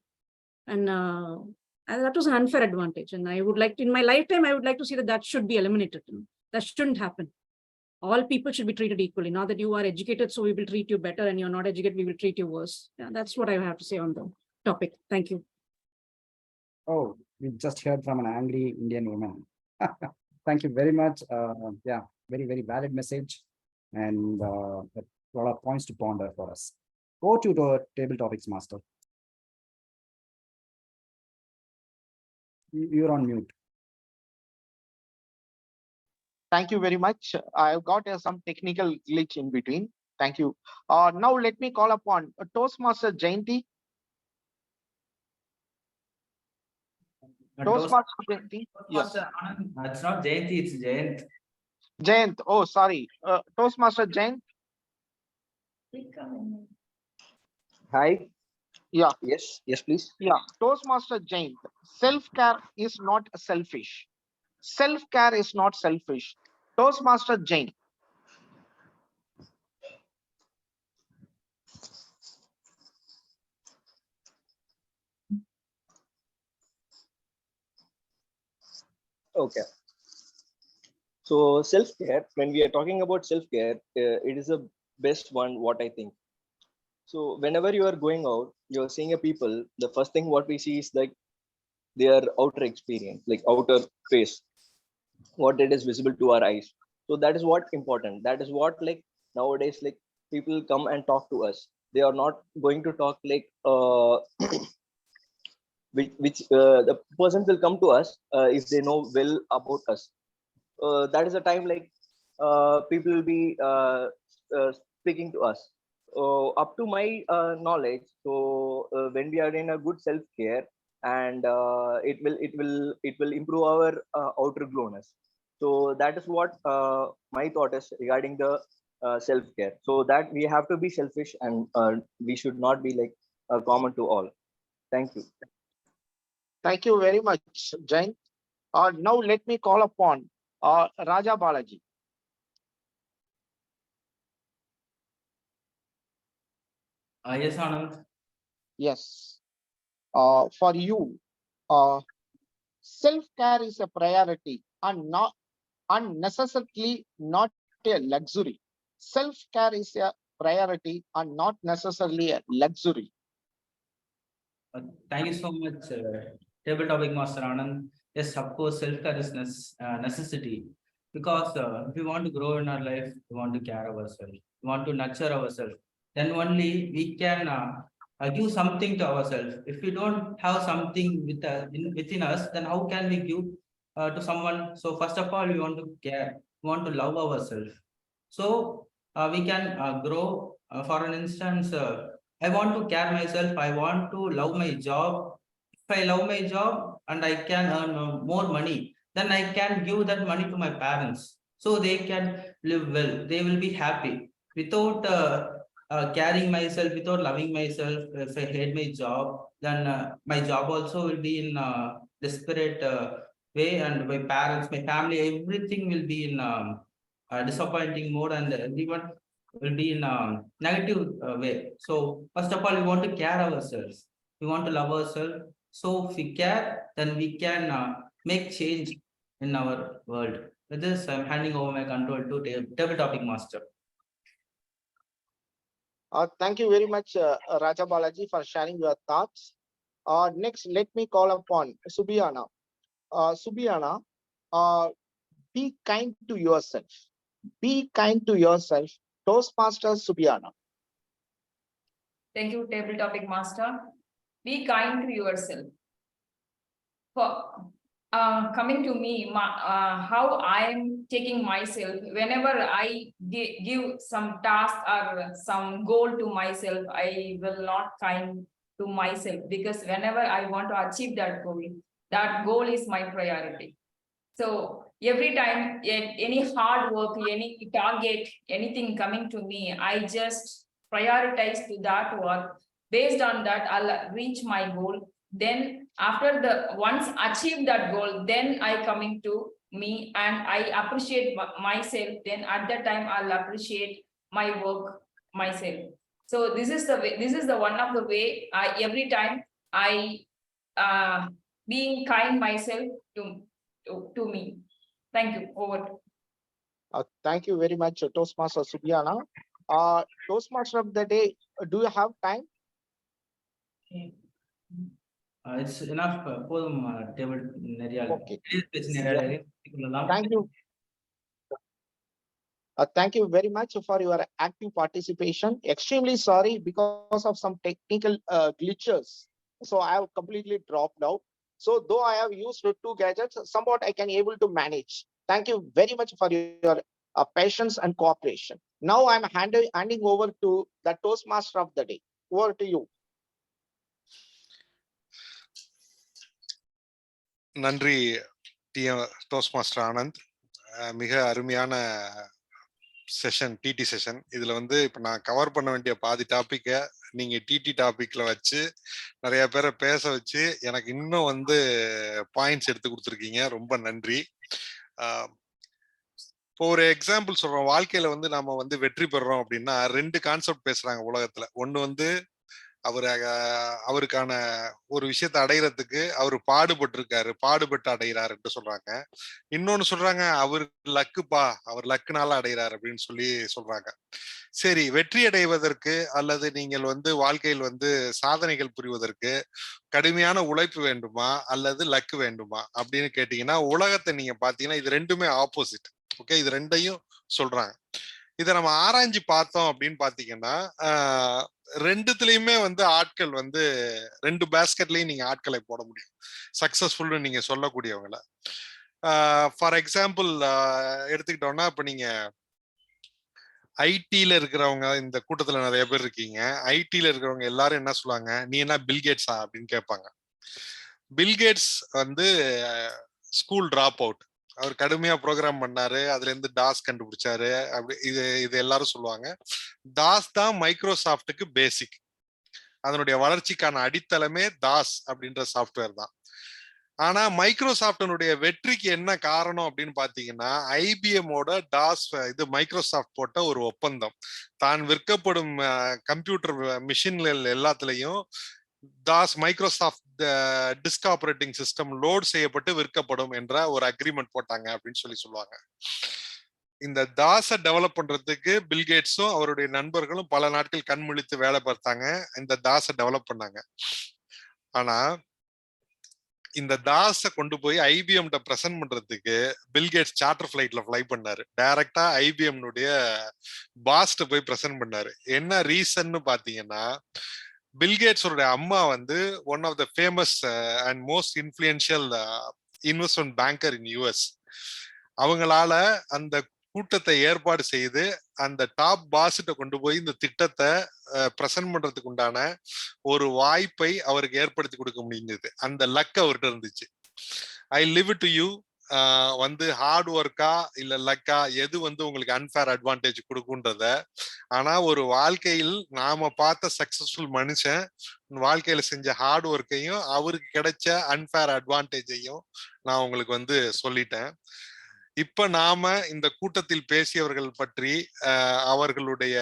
And that was an unfair advantage. And I would like to, in my lifetime, I would like to see that should be eliminated. That shouldn't happen. All people should be treated equally. Not that you are educated, so we will treat you better, and you're not educated, we will treat you worse. Yeah, that's what I have to say on the topic. Thank you. Oh, we just heard from an angry Indian woman. Thank you very much. Yeah, very, very valid message, and a lot of points to ponder for us. Go to the table topics, master. You're on mute. Thank you very much. I've got some technical glitch in between. Thank you. Now let me call upon Toastmaster Jayanti. Toastmaster Jayanti. Yes. That's not Jayanti, it's Jayant. Jayant. Oh, sorry. Toastmaster Jayant. Hi. Yeah. Yes, please. Yeah. Toastmaster Jayant. Self-care is not selfish. Self-care is not selfish. Toastmaster Jain. Okay. So self-care, when we are talking about self-care, it is the best one, what I think. So whenever you are going out, you're seeing a people, the first thing what we see is like their outer experience, like outer face, what it is visible to our eyes. So that is what important. That is what like nowadays, like people come and talk to us. They are not going to talk like which the person will come to us if they know well about us. That is a time like people will be speaking to us. Up to my knowledge, so when we are in a good self-care, and it will improve our outer glowness. So that is what my thought is regarding the self-care. So that we have to be selfish, and we should not be like common to all. Thank you. Thank you very much, Jain. Now let me call upon Raja Balaji. Yes, Anand. Yes. For you, self-care is a priority and not unnecessarily not a luxury. Self-care is a priority and not necessarily a luxury. Thank you so much, Table Topic Master Anand. Yes, of course, self-care is necessity because if we want to grow in our life, we want to care ourselves, we want to nurture ourselves. Then only we can give something to ourselves. If we don't have something within us, then how can we give to someone? So first of all, we want to care, we want to love ourselves. So we can grow. For an instance, I want to care myself. I want to love my job. If I love my job and I can earn more money, then I can give that money to my parents so they can live well. They will be happy. Without caring myself, without loving myself, if I hate my job, then my job also will be in desperate way, and my parents, my family, everything will be in disappointing mode, and everyone will be in a negative way. So first of all, we want to care ourselves. We want to love ourselves. So if we care, then we can make change in our world. With this, I'm handing over my control to Table Topic Master. Thank you very much, Raja Balaji, for sharing your thoughts. Next, let me call upon Subiana. Subiana, be kind to yourself. Be kind to yourself. Toastmaster Subiana. Thank you, Table Topic Master. Be kind to yourself. For coming to me, how I am taking myself, whenever I give some task or some goal to myself, I will not kind to myself, because whenever I want to achieve that goal is my priority. So every time any hard work, any target, anything coming to me, I just prioritize to that work. Based on that, I'll reach my goal. Then after once achieve that goal, then I coming to me and I appreciate myself. Then at that time, I'll appreciate my work myself. So this is the way, this is the one of the way every time I being kind myself to me. Thank you. Over. Thank you very much, Toastmaster Subiana. Toastmaster of the day, do you have time? It's enough. Table Okay. Thank you. Thank you very much for your active participation. Extremely sorry because of some technical glitches. So I have completely dropped out. So though I have used 2 gadgets, somewhat I can able to manage. Thank you very much for your patience and cooperation. Now I'm handing over to the Toastmaster of the day. Over to you. நன்றி டோஸ்ட்மாஸ்டர் ஆனந்த். மிக அருமையான session, DD session. இதுல வந்து இப்ப நான் cover பண்ண வேண்டிய பாதி டாபிக்கை நீங்க டிடி டாபிக்ல வச்சு நிறைய பேரை பேச வச்சு எனக்கு இன்னும் வந்து பாயிண்ட்ஸ் எடுத்து கொடுத்துருக்கீங்க. ரொம்ப நன்றி. இப்போ ஒரு எக்ஸாம்பிள் சொல்றோம். வாழ்க்கையில வந்து நாம வந்து வெற்றி பெறோம் அப்படின்னா 2 கான்செப்ட் பேசுறாங்க உலகத்துல. ஒண்ணு வந்து அவருக்கான ஒரு விஷயத்தை அடைகிறதுக்கு அவர் பாடுபட்டு அடைகிறாருன்னு சொல்றாங்க. இன்னொன்னு சொல்றாங்க அவர் லக்குப்பா, அவர் லக்குனால அடைகிறார் அப்படின்னு சொல்றாங்க. சரி, வெற்றி அடைவதற்கு அல்லது நீங்கள் வந்து வாழ்க்கையில் வந்து சாதனைகள் புரிவதற்கு கடுமையான உழைப்பு வேண்டுமா அல்லது லக்கு வேண்டுமா அப்படின்னு கேட்டீங்கன்னா, உலகத்தை நீங்க பாத்தீங்கன்னா இது ரெண்டுமே ஆப்போசிட். ஓகே, இது ரெண்டையும் சொல்றாங்க. இதை நம்ம ஆராய்ஞ்சு பார்த்தோம் அப்படின்னு பாத்தீங்கன்னா, ரெண்டுத்துலயுமே வந்து ஆட்கள் வந்து 2 பேஸ்கெட்லயும் நீங்க ஆட்களை போட முடியும், சக்சஸ்ஃபுல்னு நீங்க சொல்லக்கூடியவங்கள. ஃபார் எக்ஸாம்பிள் எடுத்துக்கிட்டோம்னா, இப்ப நீங்க ஐடில இருக்கிறவங்க, இந்த கூட்டத்துல நிறைய பேர் இருக்கீங்க. ஐடில இருக்கிறவங்க எல்லாரும் என்ன சொல்லுவாங்க, நீ என்ன பில்கேட்ஸா அப்படின்னு கேட்பாங்க. பில்கேட்ஸ் வந்து ஸ்கூல் டிராப் அவுட். அவர் கடுமையா ப்ரோக்ராம் பண்ணாரு, அதுல இருந்து டாஸ் கண்டுபிடிச்சாரு. அப்படி இது எல்லாரும் சொல்லுவாங்க. டாஸ் தான் மைக்ரோசாஃப்ட்டுக்கு பேசிக். அதனுடைய வளர்ச்சிக்கான அடித்தளமே தாஸ் அப்படின்ற சாஃப்ட்வேர் தான். ஆனா மைக்ரோசாஃப்டினுடைய வெற்றிக்கு என்ன காரணம் அப்படின்னு பாத்தீங்கன்னா, ஐபிஎம்மோட டாஸ் இது மைக்ரோசாஃப்ட் போட்ட ஒரு ஒப்பந்தம். தான் விற்கப்படும் கம்ப்யூட்டர் மிஷின்கள் எல்லாத்துலயும் Das Microsoft disk operating system load செய்யப்பட்டு விற்கப்படும் என்ற ஒரு அக்ரிமெண்ட் போட்டாங்க அப்படின்னு சொல்லுவாங்க. இந்த தாஸை டெவலப் பண்றதுக்கு பில்கேட்ஸும் அவருடைய நண்பர்களும் பல நாட்கள் கண்முழித்து வேலை பார்த்தாங்க. இந்த தாஸை டெவலப் பண்ணாங்க. ஆனா இந்த தாஸை கொண்டு போய் ஐபிஎம் பிரசன்ட் பண்றதுக்கு பில்கேட்ஸ் சார்ட்டர் ஃபிளைட்ல ஃபிளை பண்ணாரு. டைரக்டா ஐபிஎம்னுடைய பாஸ்ட போய் பிரசன்ட் பண்ணாரு. என்ன ரீசன்னு பாத்தீங்கன்னா, பில்கேட்ஸோட அம்மா வந்து one of the famous and most influential investment banker in US. அவங்களால அந்த கூட்டத்தை ஏற்பாடு செய்து அந்த டாப் பாஸ்கிட்ட கொண்டு போய் இந்த திட்டத்தை பிரசன்ட் பண்றதுக்கு உண்டான ஒரு வாய்ப்பை அவருக்கு ஏற்படுத்தி கொடுக்க முடிஞ்சது. அந்த லக் அவர்கிட்ட இருந்துச்சு. ஐ லிவ் டு யூ வந்து ஹார்ட் ஒர்க்கா இல்ல லக்கா எது வந்து உங்களுக்கு அன்ஃபேர் அட்வான்டேஜ் கொடுக்குன்றத, ஆனா ஒரு வாழ்க்கையில் நாம பார்த்த சக்சஸ்ஃபுல் மனுஷன் வாழ்க்கையில செஞ்ச ஹார்ட் ஒர்க்கையும் அவருக்கு கிடைச்ச அன்ஃபேர் அட்வான்டேஜையும் நான் உங்களுக்கு வந்து சொல்லிட்டேன். இப்ப நாம இந்த கூட்டத்தில் பேசியவர்கள் பற்றி அவர்களுடைய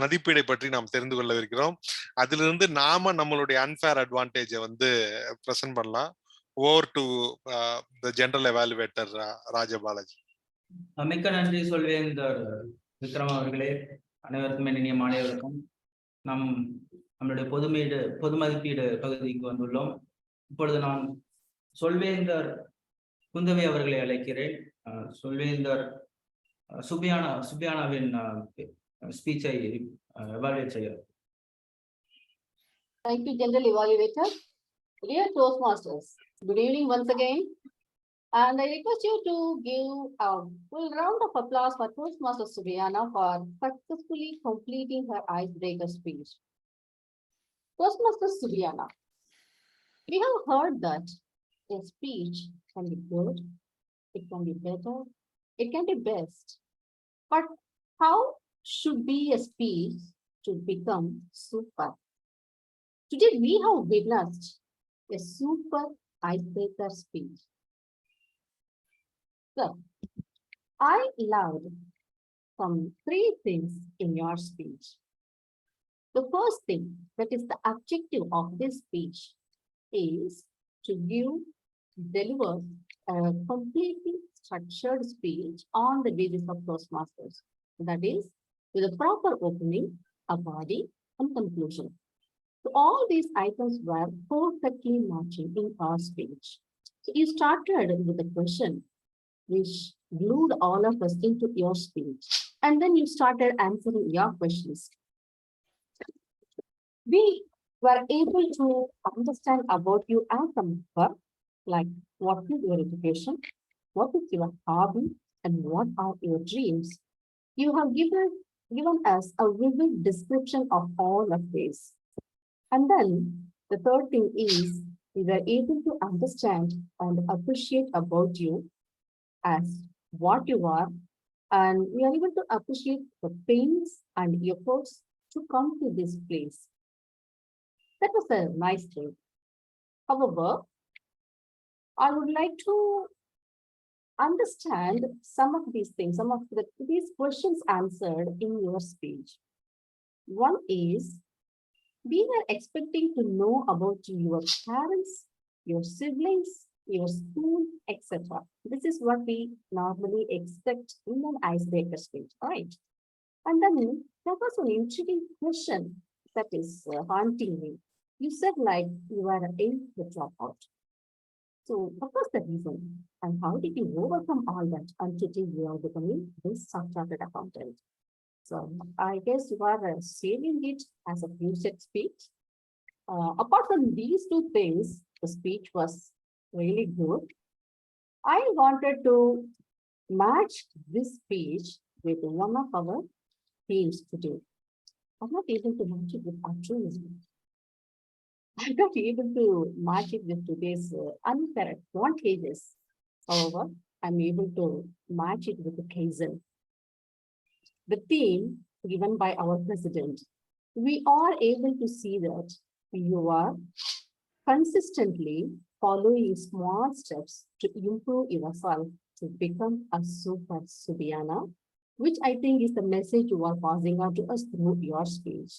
மதிப்பீடை பற்றி நாம் தெரிந்து கொள்ளவிருக்கிறோம். அதிலிருந்து நாம நம்மளுடைய அன்ஃபேர் அட்வான்டேஜை வந்து பிரசன்ட் பண்ணலாம். Over to the general evaluator Rajabalaji. மிக்க நன்றி சொல்வேந்தர் விக்ரம் அவர்களே. அனைவருக்கும் இனிய மாலை வணக்கம். நம்மளுடைய பொது மதிப்பீடு பகுதிக்கு வந்துள்ளோம். இப்பொழுது நான் சொல்வேந்தர் குந்தவை அவர்களை அழைக்கிறேன். சொல்வேந்தர் சுபியானாவின் ஸ்பீச்சை எவாலுவேட் செய்ய. Thank you, General Evaluator. Dear Toastmasters, good evening once again. And I request you to give a full round of applause for Toastmaster Subiana for successfully completing her icebreaker speech. Toastmaster Subiana, we have heard that a speech can be good, it can be better, it can be best. But how should be a speech to become super? Today we have witnessed a super icebreaker speech. So, I loved some 3 things in your speech. The first thing, that is the objective of this speech, is to deliver a completely structured speech on the basis of Toastmasters. That is, with a proper opening, a body, and conclusion. So all these items were perfectly matching in our speech. So you started with a question which glued all of us into your speech, and then you started answering your questions. We were able to understand about you as a member, like what is your education, what is your hobby, and what are your dreams. You have given us a vivid description of all of this. And then the third thing is we were able to understand and appreciate about you as what you are, and we are able to appreciate the pains and efforts to come to this place. That was a nice thing. However, I would like to understand some of these things, some of these questions answered in your speech. One is, we were expecting to know about your parents, your siblings, your school, etc. This is what we normally expect in an icebreaker speech, right? And then there was an intriguing question that is haunting me. You said like you were an 8th dropout. So what was the reason, and how did you overcome all that until you are becoming this chartered accountant? So I guess you are saving it as a future speech. Apart from these 2 things, the speech was really good. I wanted to match this speech with one of our themes today. I'm not able to match it with altruism. I'm not able to match it with today's unfair advantages. However, I'm able to match it with the Kaizen. The theme given by our president we are able to see that you are consistently following small steps to improve yourself to become a super Subiana, which I think is the message you are passing out to us through your speech.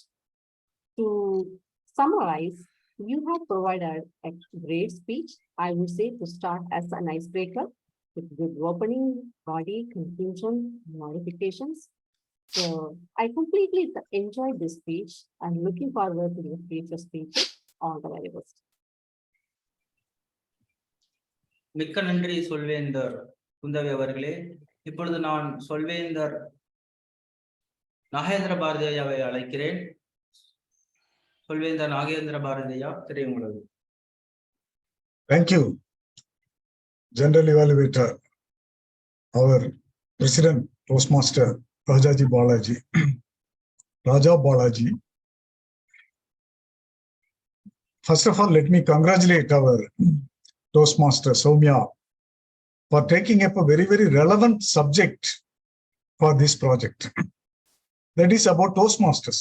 To summarize, you have provided a great speech, I would say, to start as an icebreaker with good opening, body, conclusion, modifications. So I completely enjoyed this speech and looking forward to your future speeches. All the very best. மிக்க நன்றி சொல்வேந்தர் குந்தவி அவர்களே. இப்பொழுது நான் சொல்வேந்தர் நாகேந்திர பாரதியாவை அழைக்கிறேன். சொல்வேந்தர் நாகேந்திர பாரதியா, தெரியும் உள்ளது. Thank you, General Evaluator, our President, Toastmaster, Rajaji Balaji, Raja Balaji. First of all, let me congratulate our Toastmaster Soumya for taking up a very, very relevant subject for this project. That is about Toastmasters.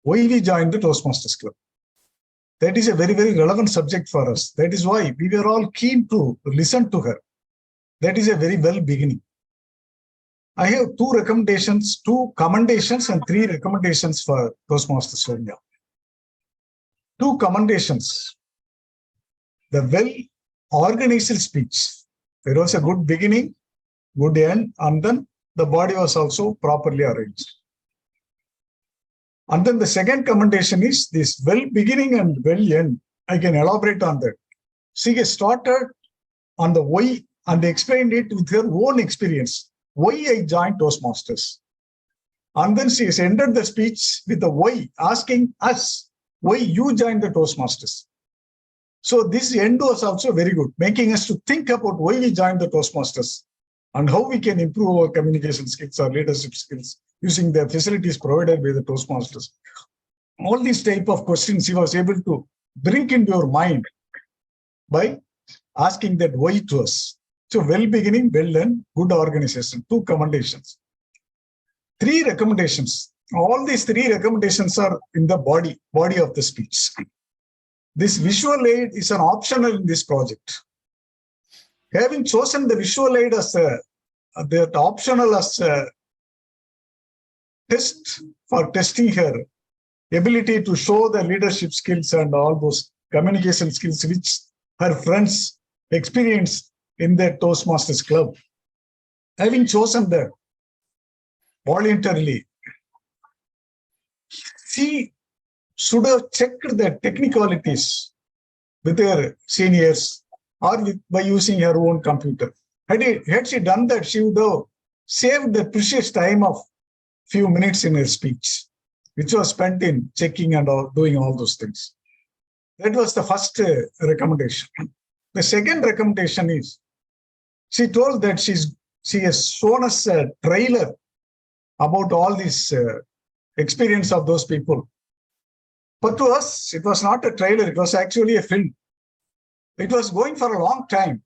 Why we joined the Toastmasters Club. That is a very, very relevant subject for us. That is why we were all keen to listen to her. That is a very well beginning. I have 2 recommendations, 2 commendations and 3 recommendations for Toastmaster Soumya. 2 commendations. The well-organized speech. There was a good beginning, good end, and then the body was also properly arranged. And then the second commendation is this well beginning and well end. I can elaborate on that. She has started on the why and explained it with her own experience. Why I joined Toastmasters. And then she has ended the speech with the why, asking us why you joined the Toastmasters. So this end was also very good, making us to think about why we joined the Toastmasters and how we can improve our communication skills, our leadership skills, using the facilities provided by the Toastmasters. All these type of questions he was able to bring into your mind by asking that why to us. So well beginning, well end, good organization, 2 commendations. 3 recommendations. All these 3 recommendations are in the body of the speech. This visual aid is an optional in this project. Having chosen the visual aid as the optional as a test for testing her ability to show the leadership skills and all those communication skills which her friends experienced in the Toastmasters Club. Having chosen that voluntarily, she should have checked the technicalities with her seniors or by using her own computer. Had she done that, she would have saved the precious time of few minutes in her speech, which was spent in checking and doing all those things. That was the first recommendation. The second recommendation is, she told that she has shown us a trailer about all this experience of those people. But to us, it was not a trailer, it was actually a film. It was going for a long time,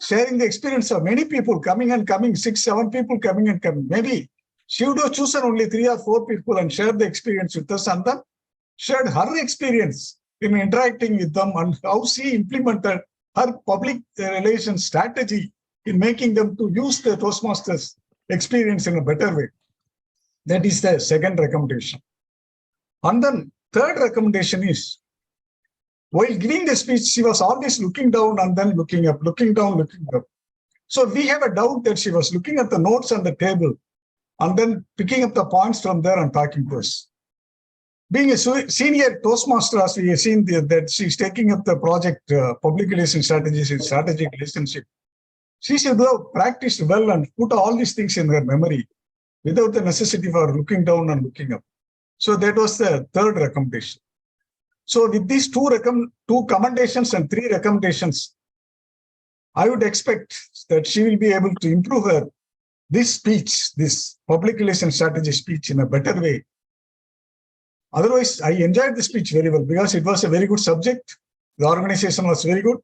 sharing the experience of many people coming and coming, 6, 7 people coming and coming. Maybe she would have chosen only 3 or 4 people and shared the experience with us, and then shared her experience in interacting with them and how she implemented her public relations strategy in making them to use the Toastmasters experience in a better way. That is the second recommendation. And then third recommendation is, while giving the speech, she was always looking down and then looking up, looking down, looking up. So we have a doubt that she was looking at the notes on the table and then picking up the points from there and talking to us. Being a senior Toastmaster, as we have seen that she's taking up the project public relations strategies and strategic relationship, she should have practiced well and put all these things in her memory without the necessity for looking down and looking up. So that was the third recommendation. So with these 2 commendations and 3 recommendations, I would expect that she will be able to improve this speech, this public relations strategy speech in a better way. Otherwise, I enjoyed the speech very well because it was a very good subject. The organization was very good.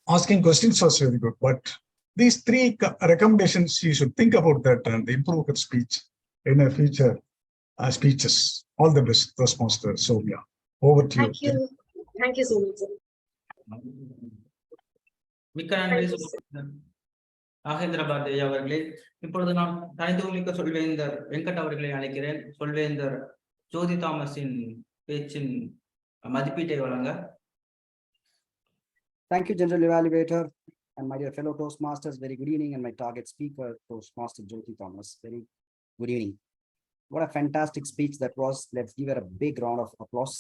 Asking questions was very good. But these 3 recommendations, she should think about that and improve her speech in the future. speeches. All the best, Toastmaster Soumya. Over to you. Thank you. Thank you so much, sir. மிக்க நன்றி நாகேந்திர பாரதி அவர்களே. இப்பொழுது நான் தனித்துவமிக்க சொல்வேந்தர் வெங்கட் அவர்களை அழைக்கிறேன். சொல்வேந்தர் ஜோதி தாமஸின் பேச்சின் மதிப்பீட்டை வழங்க. Thank you, General Evaluator, and my dear fellow Toastmasters. Very good evening, and my target speaker, Toastmaster Jyoti Thomas. Very good evening. What a fantastic speech that was. Let's give her a big round of applause.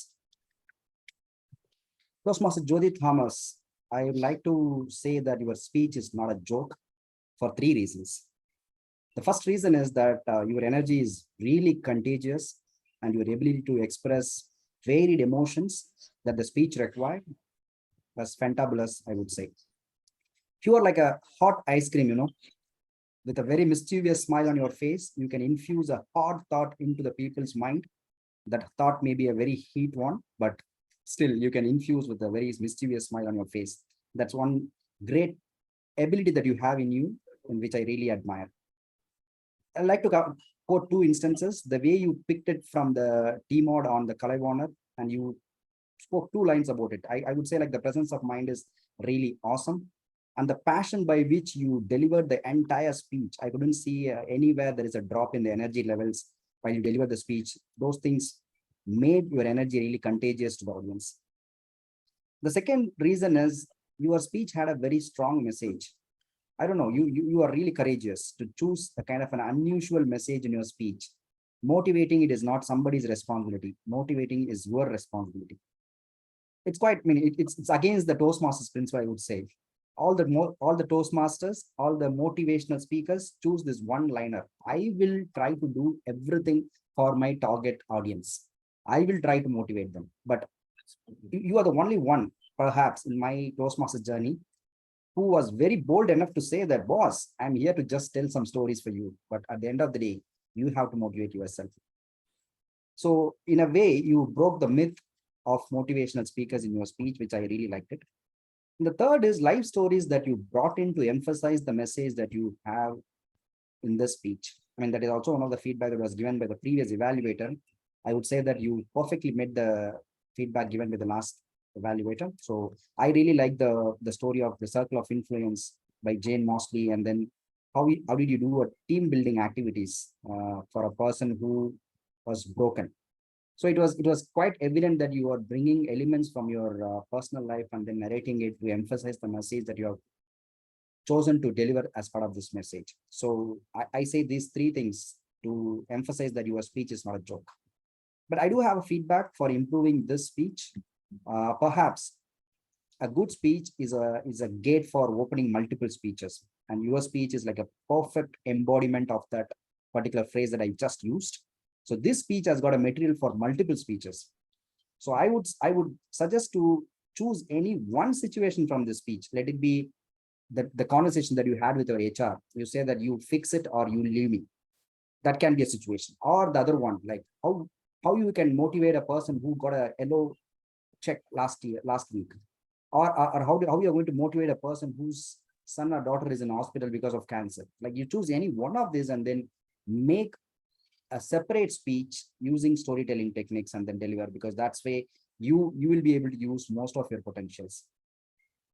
Toastmaster Jyoti Thomas, I would like to say that your speech is not a joke for 3 reasons. The first reason is that your energy is really contagious, and your ability to express varied emotions that the speech required was fantabulous, I would say. You are like a hot ice cream, you know, with a very mischievous smile on your face. You can infuse a hard thought into the people's mind. That thought may be a very heat one, but still you can infuse with a very mischievous smile on your face. That's one great ability that you have in you, in which I really admire. I'd like to quote 2 instances. The way you picked it from the T-mod on the Kalaivanar, and you spoke 2 lines about it. I would say like the presence of mind is really awesome. And the passion by which you delivered the entire speech, I couldn't see anywhere there is a drop in the energy levels while you deliver the speech. Those things made your energy really contagious to the audience. The second reason is your speech had a very strong message. I don't know, you are really courageous to choose a kind of an unusual message in your speech. Motivating it is not somebody's responsibility. Motivating is your responsibility. It's quite, I mean, it's against the Toastmasters principle, I would say. All the Toastmasters, all the motivational speakers choose this one-liner. I will try to do everything for my target audience. I will try to motivate them. But you are the only one, perhaps, in my Toastmaster journey, who was very bold enough to say that, boss, I'm here to just tell some stories for you. But at the end of the day, you have to motivate yourself. So in a way, you broke the myth of motivational speakers in your speech, which I really liked it. And the third is life stories that you brought in to emphasize the message that you have in this speech. I mean, that is also one of the feedback that was given by the previous evaluator. I would say that you perfectly met the feedback given by the last evaluator. So I really like the story of the circle of influence by Jane Mosley, and then how did you do a team building activities for a person who was broken. So it was quite evident that you are bringing elements from your personal life and then narrating it to emphasize the message that you have chosen to deliver as part of this message. So I say these 3 things to emphasize that your speech is not a joke. But I do have a feedback for improving this speech. Perhaps a good speech is a gate for opening multiple speeches, and your speech is like a perfect embodiment of that particular phrase that I just used. So this speech has got a material for multiple speeches. So I would suggest to choose any one situation from this speech. Let it be the conversation that you had with your HR. You say that you fix it or you leave me. That can be a situation. Or the other one, like how you can motivate a person who got a yellow check last week. Or how you are going to motivate a person whose son or daughter is in hospital because of cancer. Like you choose any one of these and then make a separate speech using storytelling techniques and then deliver, because that's way you will be able to use most of your potentials.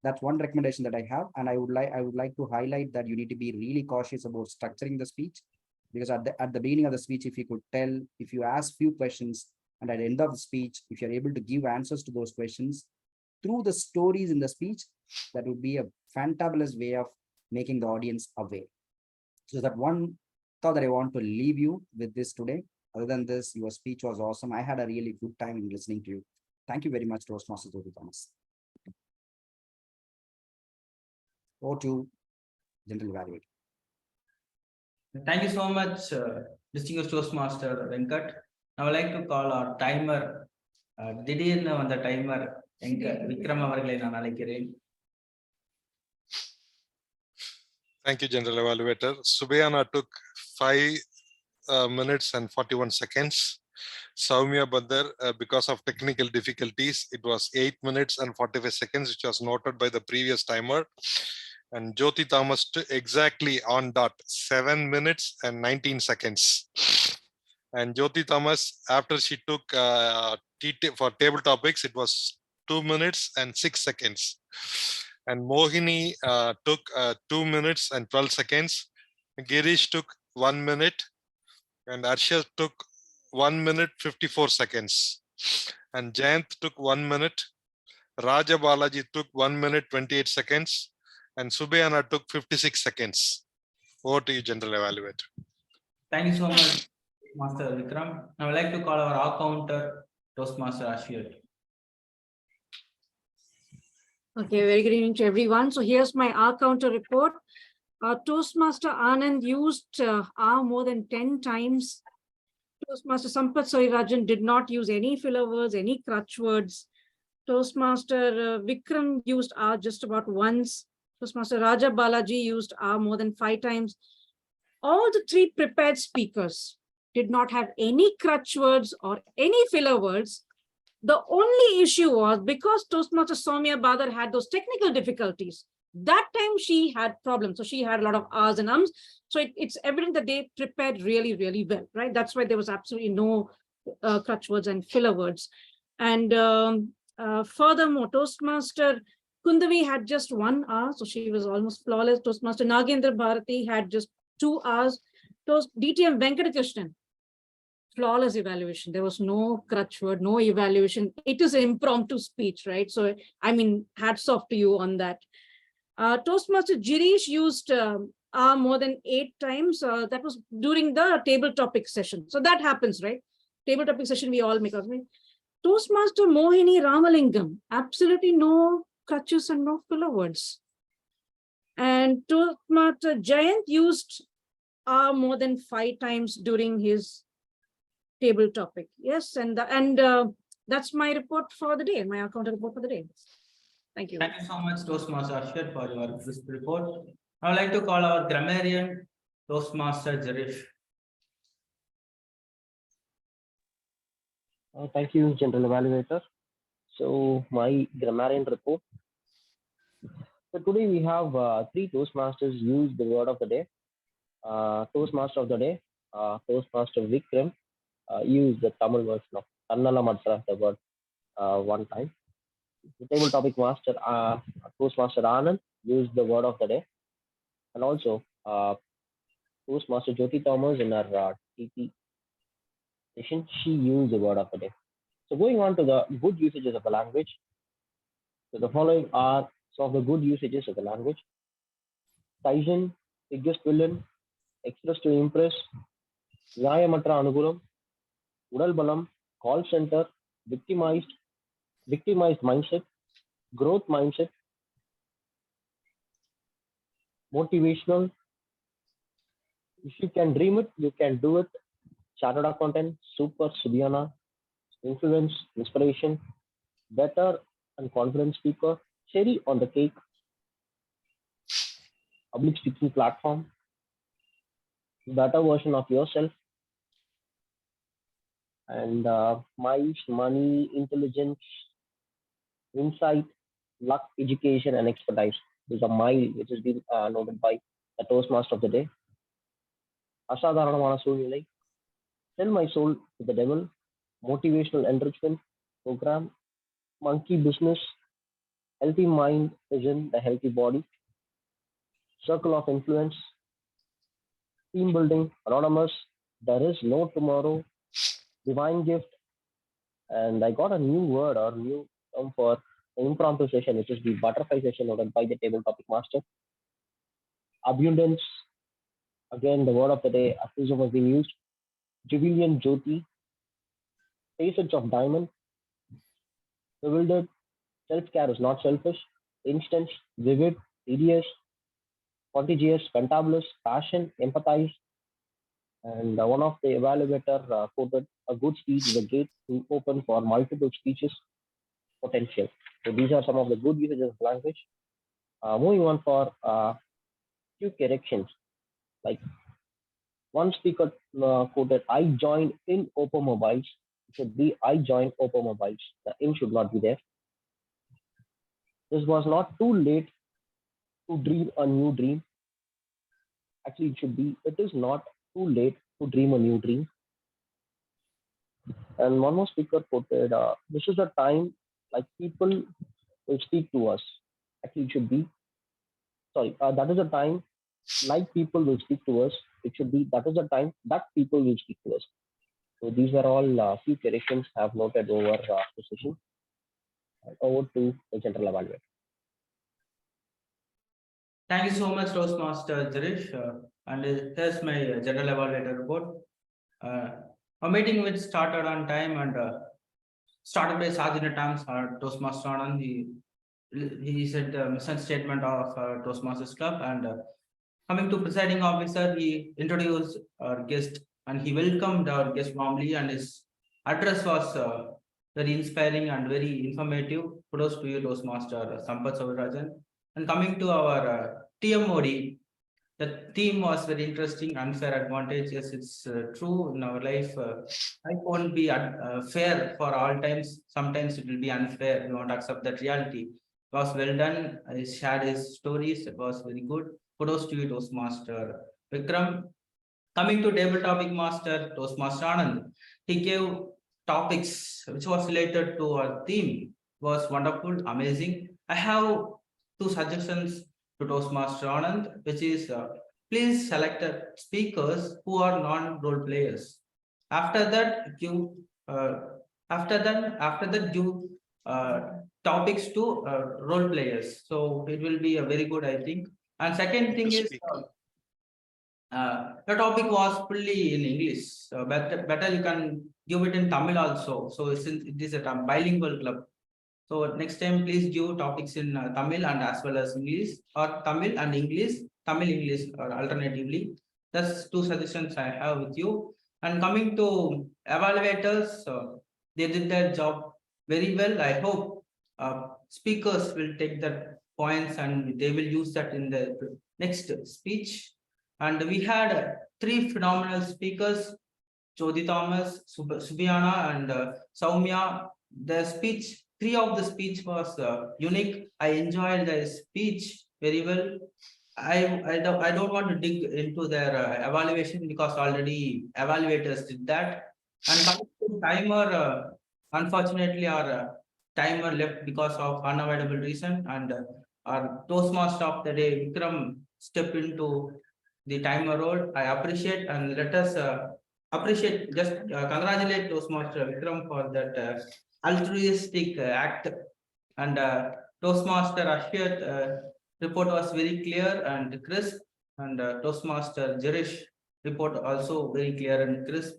That's one recommendation that I have. And I would like to highlight that you need to be really cautious about structuring the speech, because at the beginning of the speech, if you ask few questions, and at the end of the speech, if you're able to give answers to those questions through the stories in the speech, that would be a fantabulous way of making the audience aware. So that one thought that I want to leave you with this today. Other than this, your speech was awesome. I had a really good time in listening to you. Thank you very much, Toastmaster Jyoti Thomas. Over to General Evaluator. Thank you so much, distinguished Toastmaster Venkat. I would like to call our timer, திடீர்னு வந்த timer Vikram அவர்களை நான் அழைக்கிறேன். Thank you, General Evaluator. Subiyana took 5 minutes and 41 seconds. Soumya Bandar, because of technical difficulties, it was 8 minutes and 45 seconds, which was noted by the previous timer. And Jyoti Thomas exactly on dot 7 minutes and 19 seconds. And Jyoti Thomas, after she took for table topics, it was 2 minutes and 6 seconds. And Mohini took 2 minutes and 12 seconds. Girish took 1 minute, and Arshad took 1 minute 54 seconds. And Jayant took 1 minute. Raja Balaji took 1 minute 28 seconds. And Subhayana took 56 seconds. Over to you, General Evaluator. Thank you so much, Master Vikram. I would like to call our counter, Toastmaster Ashwin. Okay, very good evening to everyone. So here's my R counter report. Toastmaster Anand used R more than 10 times. Toastmaster Sampath Soyarajan did not use any filler words, any crutch words. Toastmaster Vikram used R just about once. Toastmaster Raja Balaji used R more than 5 times. All the 3 prepared speakers did not have any crutch words or any filler words. The only issue was because Toastmaster Soumya Badar had those technical difficulties. That time she had problems. So she had a lot of R's and Ums. So it's evident that they prepared really, really well, right? That's why there was absolutely no crutch words and filler words. And furthermore, Toastmaster Kundavi had just 1 R, so she was almost flawless. Toastmaster Nagendra Bharati had just 2 R's. DTM Venkatakrishnan, flawless evaluation. There was no crutch word, no evaluation. It is an impromptu speech, right? So, I mean, hats off to you on that. Toastmaster Girish used R more than 8 times. That was during the table topic session. So that happens, right? Table topic session, we all make us. Toastmaster Mohini Ramalingam, absolutely no crutches and no filler words. And Toastmaster Jayant used R more than 5 times during his table topic. Yes, and that's my report for the day, my account report for the day. Thank you. Thank you so much, Toastmaster Ashwin, for your this report. I would like to call our grammarian, Toastmaster Jarish. Thank you, General Evaluator. So my grammarian report. So today we have 3 Toastmasters use the word of the day. Toastmaster of the day, Toastmaster Vikram, used the Tamil version of Kannala Matra, the word 1 time. The table topic master, Toastmaster Anand, used the word of the day. And also Toastmaster Jyoti Thomas in our TP session, she used the word of the day. So going on to the good usages of the language. So the following are some of the good usages of the language. Tyson, biggest villain, express to impress, Nyayamatra Anugulam, Udal Balam, call center, victimized mindset, growth mindset, motivational. If you can dream it, you can do it. Chartered accountant, super Subhayana, influence, inspiration, better and confident speaker, cherry on the cake, public speaking platform, better version of yourself, and mice, money, intelligence, insight, luck, education, and expertise. These are mile, which has been noted by the Toastmaster of the day. Asadharanamana Soonilai, sell my soul to the devil, motivational enrichment program, monkey business, healthy mind is in the healthy body, circle of influence, team building, anonymous, there is no tomorrow, divine gift, and I got a new word or new term for an impromptu session, which is the butterfly session noted by the table topic master. Abundance, again the word of the day, aphorism has been used. Jubilant Jyoti, facets of diamond, bewildered, self-care is not selfish, instance, vivid, tedious, contagious, fantabulous, passion, empathize, and one of the evaluator quoted, a good speech is a gate to open for multiple speeches potential. So these are some of the good usages of language. Moving on for few corrections, like one speaker quoted, I joined in Oppo Mobiles. It should be I joined Oppo Mobiles. The in should not be there. This was not too late to dream a new dream. Actually, it should be, it is not too late to dream a new dream. And one more speaker quoted, this is a time like people will speak to us. Actually, it should be, sorry, that is a time like people will speak to us. It should be, that is the time that people will speak to us. So these are all few corrections I have noted over the session. Over to the general evaluator. Thank you so much, Toastmaster Jirish. And here's my general evaluator report. Our meeting which started on time and started by Sergeant at Arms, Toastmaster Anand. He said the mission statement of Toastmasters Club, and coming to presiding officer, he introduced our guest and he welcomed our guest warmly, and his address was very inspiring and very informative. Kudos to you, Toastmaster Sampath Savarajan. And coming to our TMOD, the theme was very interesting, unfair advantage. Yes, it's true in our life. Life won't be fair for all times. Sometimes it will be unfair. We won't accept that reality. It was well done. I shared his stories. It was very good. Kudos to you, Toastmaster Vikram. Coming to table topic master, Toastmaster Anand. He gave topics which was related to our theme. It was wonderful, amazing. I have two suggestions to Toastmaster Anand, which is please select speakers who are non-role players. After that, give give topics to role players. So it will be a very good, I think. And second thing is the topic was fully in English. So better you can give it in Tamil also. So since it is a bilingual club. So next time, please give topics in Tamil and as well as English, or Tamil and English, Tamil English, or alternatively. That's two suggestions I have with you. And coming to evaluators, they did their job very well. I hope speakers will take that points and they will use that in the next speech. And we had three phenomenal speakers, Jyoti Thomas, Subiana, and Soumya. The speech, three of the speech was unique. I enjoyed the speech very well. I don't want to dig into their evaluation because already evaluators did that. And coming to timer, unfortunately, our timer left because of unavoidable reason, and our Toastmaster of the day, Vikram, stepped into the timer role. I appreciate, and let us appreciate, just congratulate Toastmaster Vikram for that altruistic act. And Toastmaster Ashwat report was very clear and crisp, and Toastmaster Jirish report also very clear and crisp.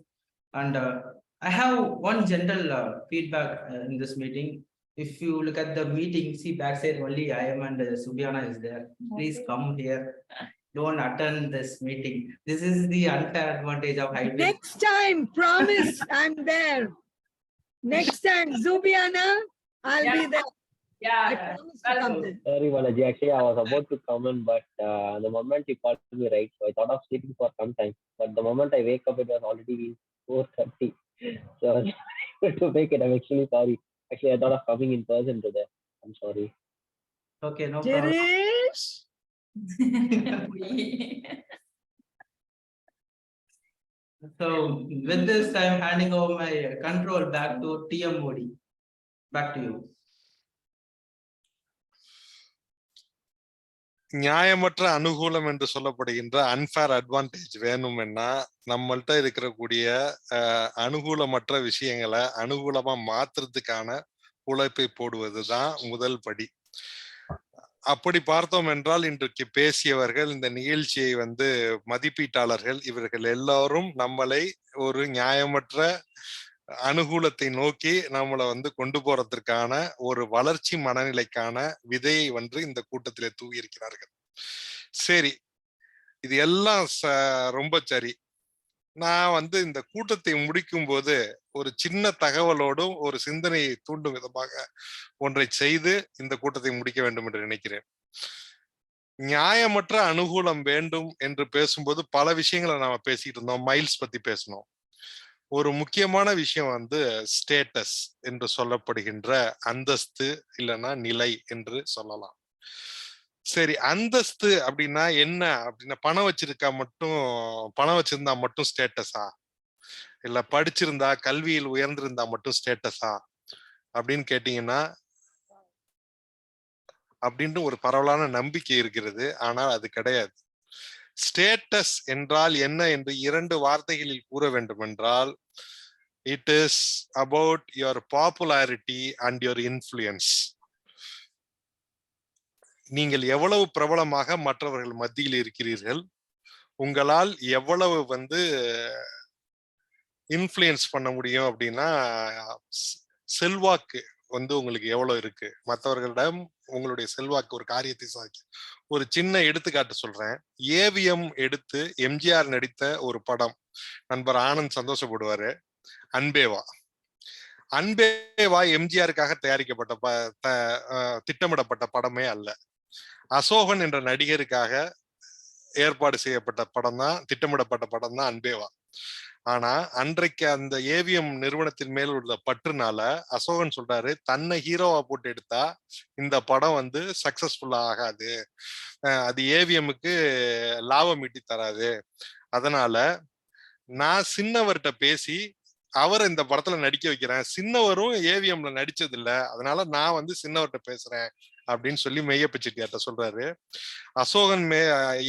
And I have one general feedback in this meeting. If you look at the meeting, see backside only I am and Subiana is there. Please come here. Don't attend this meeting. This is the unfair advantage of hybrid. Next time, promise I'm there. Next time, Zubiana, I'll be there. Yeah. Sorry, Balaji. Actually, I was about to comment, but the moment you called me, right, so I thought of sleeping for some time. But the moment I wake up, it was already 4:30. So I was able to make it. I'm actually sorry. Actually, I thought of coming in person today. I'm sorry. Okay, no problem. Jirish. So with this, I'm handing over my control back to TM Modi. Back to you. நியாயமற்ற அனுகூலம் என்று சொல்லப்படுகின்ற unfair advantage வேணும்னா நம்மள்ட்ட இருக்கக்கூடிய அனுகூலமற்ற விஷயங்களை அனுகூலமா மாத்துறதுக்கான உழைப்பை போடுவதுதான் முதல் படி. அப்படி பார்த்தோம் என்றால் இன்றைக்கு பேசியவர்கள், இந்த நிகழ்ச்சியை மதிப்பீட்டாளர்கள், இவர்கள் எல்லாரும் நம்மளை ஒரு நியாயமற்ற அனுகூலத்தை நோக்கி நம்மளை கொண்டு போறதற்கான ஒரு வளர்ச்சி மனநிலைக்கான விதையை இந்த கூட்டத்திலே தூவி இருக்கிறார்கள். சரி, இது எல்லாம் ரொம்ப சரி. நான் இந்த கூட்டத்தை முடிக்கும் போது ஒரு சின்ன தகவலோடும் ஒரு சிந்தனையை தூண்டும் விதமாக ஒன்றை செய்து இந்த கூட்டத்தை முடிக்க வேண்டும் என்று நினைக்கிறேன். நியாயமற்ற அனுகூலம் வேண்டும் என்று பேசும்போது பல விஷயங்களை நாம பேசிட்டு இருந்தோம். மைல்ஸ் பத்தி பேசணும். ஒரு முக்கியமான விஷயம் ஸ்டேட்டஸ் என்று சொல்லப்படுகின்ற அந்தஸ்து, இல்லைன்னா நிலை என்று சொல்லலாம். சரி, அந்தஸ்து அப்படின்னா என்ன அப்படின்னா, பணம் வச்சிருந்தா மட்டும் ஸ்டேட்டஸா? இல்ல படிச்சிருந்தா கல்வியில் உயர்ந்திருந்தா மட்டும் ஸ்டேட்டஸா அப்படின்னு கேட்டீங்கன்னா அப்படின்னு ஒரு பரவலான நம்பிக்கை இருக்கிறது. ஆனால் அது கிடையாது. ஸ்டேட்டஸ் என்றால் என்ன என்று 2 வார்த்தைகளில் கூற வேண்டும் என்றால், it is about your popularity and your influence. நீங்கள் எவ்வளவு பிரபலமாக மற்றவர்கள் மத்தியில் இருக்கிறீர்கள், உங்களால் எவ்வளவு இன்ஃப்ளூயன்ஸ் பண்ண முடியும் அப்படின்னா, செல்வாக்கு உங்களுக்கு எவ்வளவு இருக்கு, மற்றவர்களிடம் உங்களுடைய செல்வாக்கு ஒரு காரியத்தை சாதிக்க. ஒரு சின்ன எடுத்துக்காட்டு சொல்றேன். ஏவிஎம் எடுத்து எம்ஜிஆர் நடித்த ஒரு படம், நண்பர் ஆனந்த் சந்தோஷப்படுவாரு, அன்பேவா. அன்பேவா எம்ஜிஆருக்காக தயாரிக்கப்பட்ட திட்டமிடப்பட்ட படமே அல்ல. அசோகன் என்ற நடிகருக்காக ஏற்பாடு செய்யப்பட்ட படம் தான், திட்டமிடப்பட்ட படம் தான் அன்பேவா. ஆனா அன்றைக்கு அந்த ஏவிஎம் நிறுவனத்தின் மேல் உள்ள பற்றுனால அசோகன் சொல்றாரு, தன்னை ஹீரோவா போட்டு எடுத்தா இந்த படம் சக்சஸ்ஃபுல்லா ஆகாது, அது ஏவிஎம்முக்கு லாபம் ஈட்டி தராது, அதனால நான் சின்னவர்கிட்ட பேசி அவரை இந்த படத்துல நடிக்க வைக்கிறேன், சின்னவரும் ஏவிஎம்ல நடிச்சது இல்ல, அதனால நான் சின்னவர்கிட்ட பேசுறேன் அப்படின்னு சொல்லி மெய்யப்ப செட்டியார்ட்ட சொல்றாரு. அசோகன்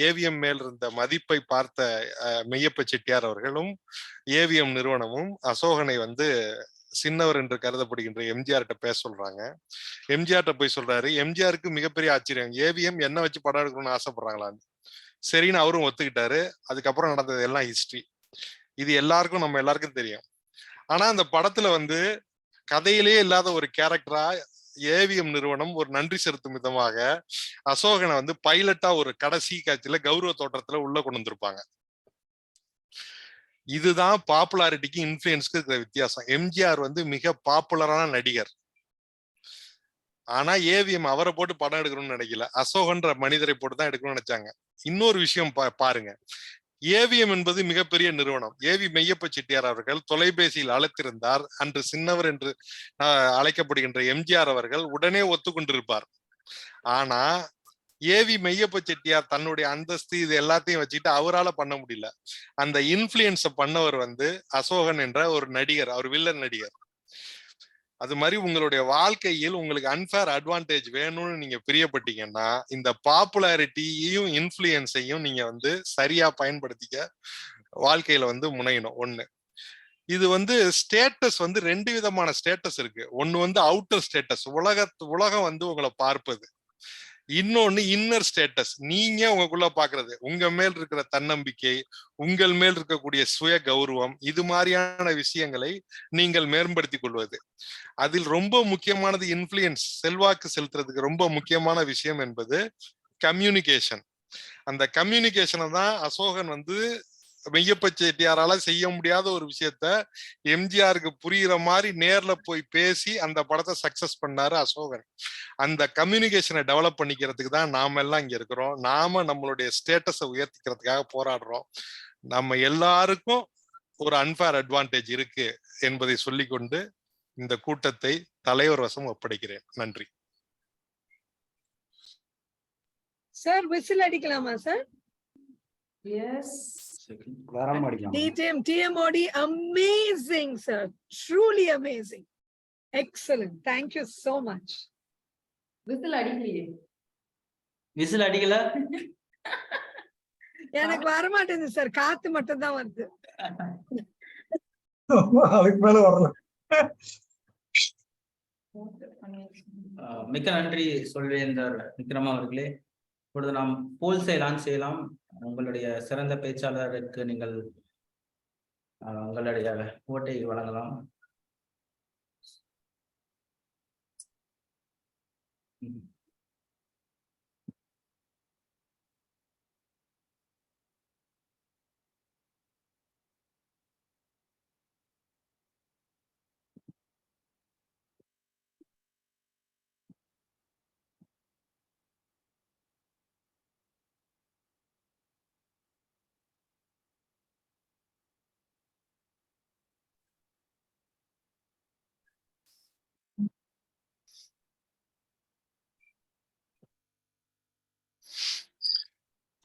ஏவிஎம் மேல் இருந்த மதிப்பை பார்த்த மெய்யப்ப செட்டியார் அவர்களும் ஏவிஎம் நிறுவனமும் அசோகனை சின்னவர் என்று கருதப்படுகின்ற எம்ஜிஆர்கிட்ட பேச சொல்றாங்க. எம்ஜிஆர்கிட்ட போய் சொல்றாரு. எம்ஜிஆருக்கு மிகப்பெரிய ஆச்சரியம், ஏவிஎம் என்ன வச்சு படம் எடுக்கணும்னு ஆசைப்படுறாங்களான்னு. சரின்னு அவரும் ஒத்துக்கிட்டாரு. அதுக்கப்புறம் நடந்தது எல்லாம் ஹிஸ்டரி. இது நம்ம எல்லாருக்கும் தெரியும். ஆனா அந்த படத்துல கதையிலேயே இல்லாத ஒரு கேரக்டரா ஏவிஎம் நிறுவனம் ஒரு நன்றி செலுத்தும் விதமாக அசோகனை பைலட்டா ஒரு கடைசி காட்சியில கௌரவ தோற்றத்துல உள்ள கொண்டு வந்திருப்பாங்க. இதுதான் பாப்புலாரிட்டிக்கு இன்ஃப்ளூயன்ஸ்க்கு இருக்கிற வித்தியாசம். எம்ஜிஆர் மிக பாப்புலரான நடிகர், ஆனா ஏவிஎம் அவரை போட்டு படம் எடுக்கணும்னு நினைக்கல, அசோகன்ற மனிதரை போட்டு தான் எடுக்கணும்னு நினைச்சாங்க. இன்னொரு விஷயம் பாருங்க, ஏவிஎம் என்பது மிகப்பெரிய நிறுவனம். மெய்யப்ப செட்டியார் அவர்கள் தொலைபேசியில் அழைத்திருந்தார், அன்று சின்னவர் என்று அழைக்கப்படுகின்ற எம்ஜிஆர் அவர்கள் உடனே ஒத்துக்கொண்டிருப்பார். ஆனா மெய்யப்ப செட்டியார் தன்னுடைய அந்தஸ்து இது எல்லாத்தையும் வச்சுக்கிட்டு அவரால் பண்ண முடியல. அந்த இன்ஃப்ளூயன்ஸ பண்ணவர் அசோகன் என்ற ஒரு நடிகர், அவர் வில்லன் நடிகர். அது மாதிரி உங்களுடைய வாழ்க்கையில் உங்களுக்கு அன்ஃபேர் அட்வான்டேஜ் வேணும்னு நீங்க பிரியப்பட்டீங்கன்னா, இந்த பாப்புலாரிட்டியையும் இன்ஃப்ளூயன்ஸையும் நீங்க சரியா பயன்படுத்திக்க வாழ்க்கையில முனையணும். ஒண்ணு, இது ஸ்டேட்டஸ் 2 விதமான ஸ்டேட்டஸ் இருக்கு. ஒண்ணு அவுட்டர் ஸ்டேட்டஸ், உலகம் உங்களை பார்ப்பது. இன்னொன்னு இன்னர் ஸ்டேட்டஸ், நீங்க உங்களுக்குள்ள பாக்குறது, உங்க மேல் இருக்கிற தன்னம்பிக்கை, உங்கள் மேல் இருக்கக்கூடிய சுய கௌரவம், இது மாதிரியான விஷயங்களை நீங்கள் மேம்படுத்திக் கொள்வது. அதில் ரொம்ப முக்கியமானது இன்ஃப்ளூயன்ஸ், செல்வாக்கு செலுத்துறதுக்கு ரொம்ப முக்கியமான விஷயம் என்பது கம்யூனிகேஷன். அந்த கம்யூனிகேஷனை தான் அசோகன் மெய்யப்ப செட்டியாரால செய்ய முடியாத ஒரு விஷயத்த எம்ஜிஆருக்கு புரியுற மாதிரி நேர்ல போய் பேசி அந்த படத்தை சக்சஸ் பண்ணாரு அசோகன். அந்த கம்யூனிகேஷனை டெவலப் பண்ணிக்கிறதுக்கு தான் நாம எல்லாம் இங்க இருக்கிறோம். நாம நம்மளுடைய ஸ்டேட்டஸை உயர்த்திக்கிறதுக்காக போராடுறோம். நம்ம எல்லாருக்கும் ஒரு அன்ஃபேர் அட்வான்டேஜ் இருக்கு என்பதை சொல்லிக்கொண்டு இந்த கூட்டத்தை தலைவர் வசம் ஒப்படைக்கிறேன். நன்றி. சார் விசில் அடிக்கலாமா sir? Yes. TMOD, amazing, sir. Truly amazing. Excellent. Thank you so much. Whistle அடிக்கலையே. விசில் அடிக்கல. எனக்கு வர மாட்டேங்குது சார், காத்து மட்டும் தான் வருது. அதுக்கு மேல வரல. மிக்க நன்றி சொல்வேந்தர் விக்ரமா அவர்களே. இப்பொழுது நாம் போல்ஸை லான்ச் செய்யலாம். உங்களுடைய சிறந்த பேச்சாளருக்கு நீங்கள் உங்களுடைய ஓட்டை வழங்கலாம்.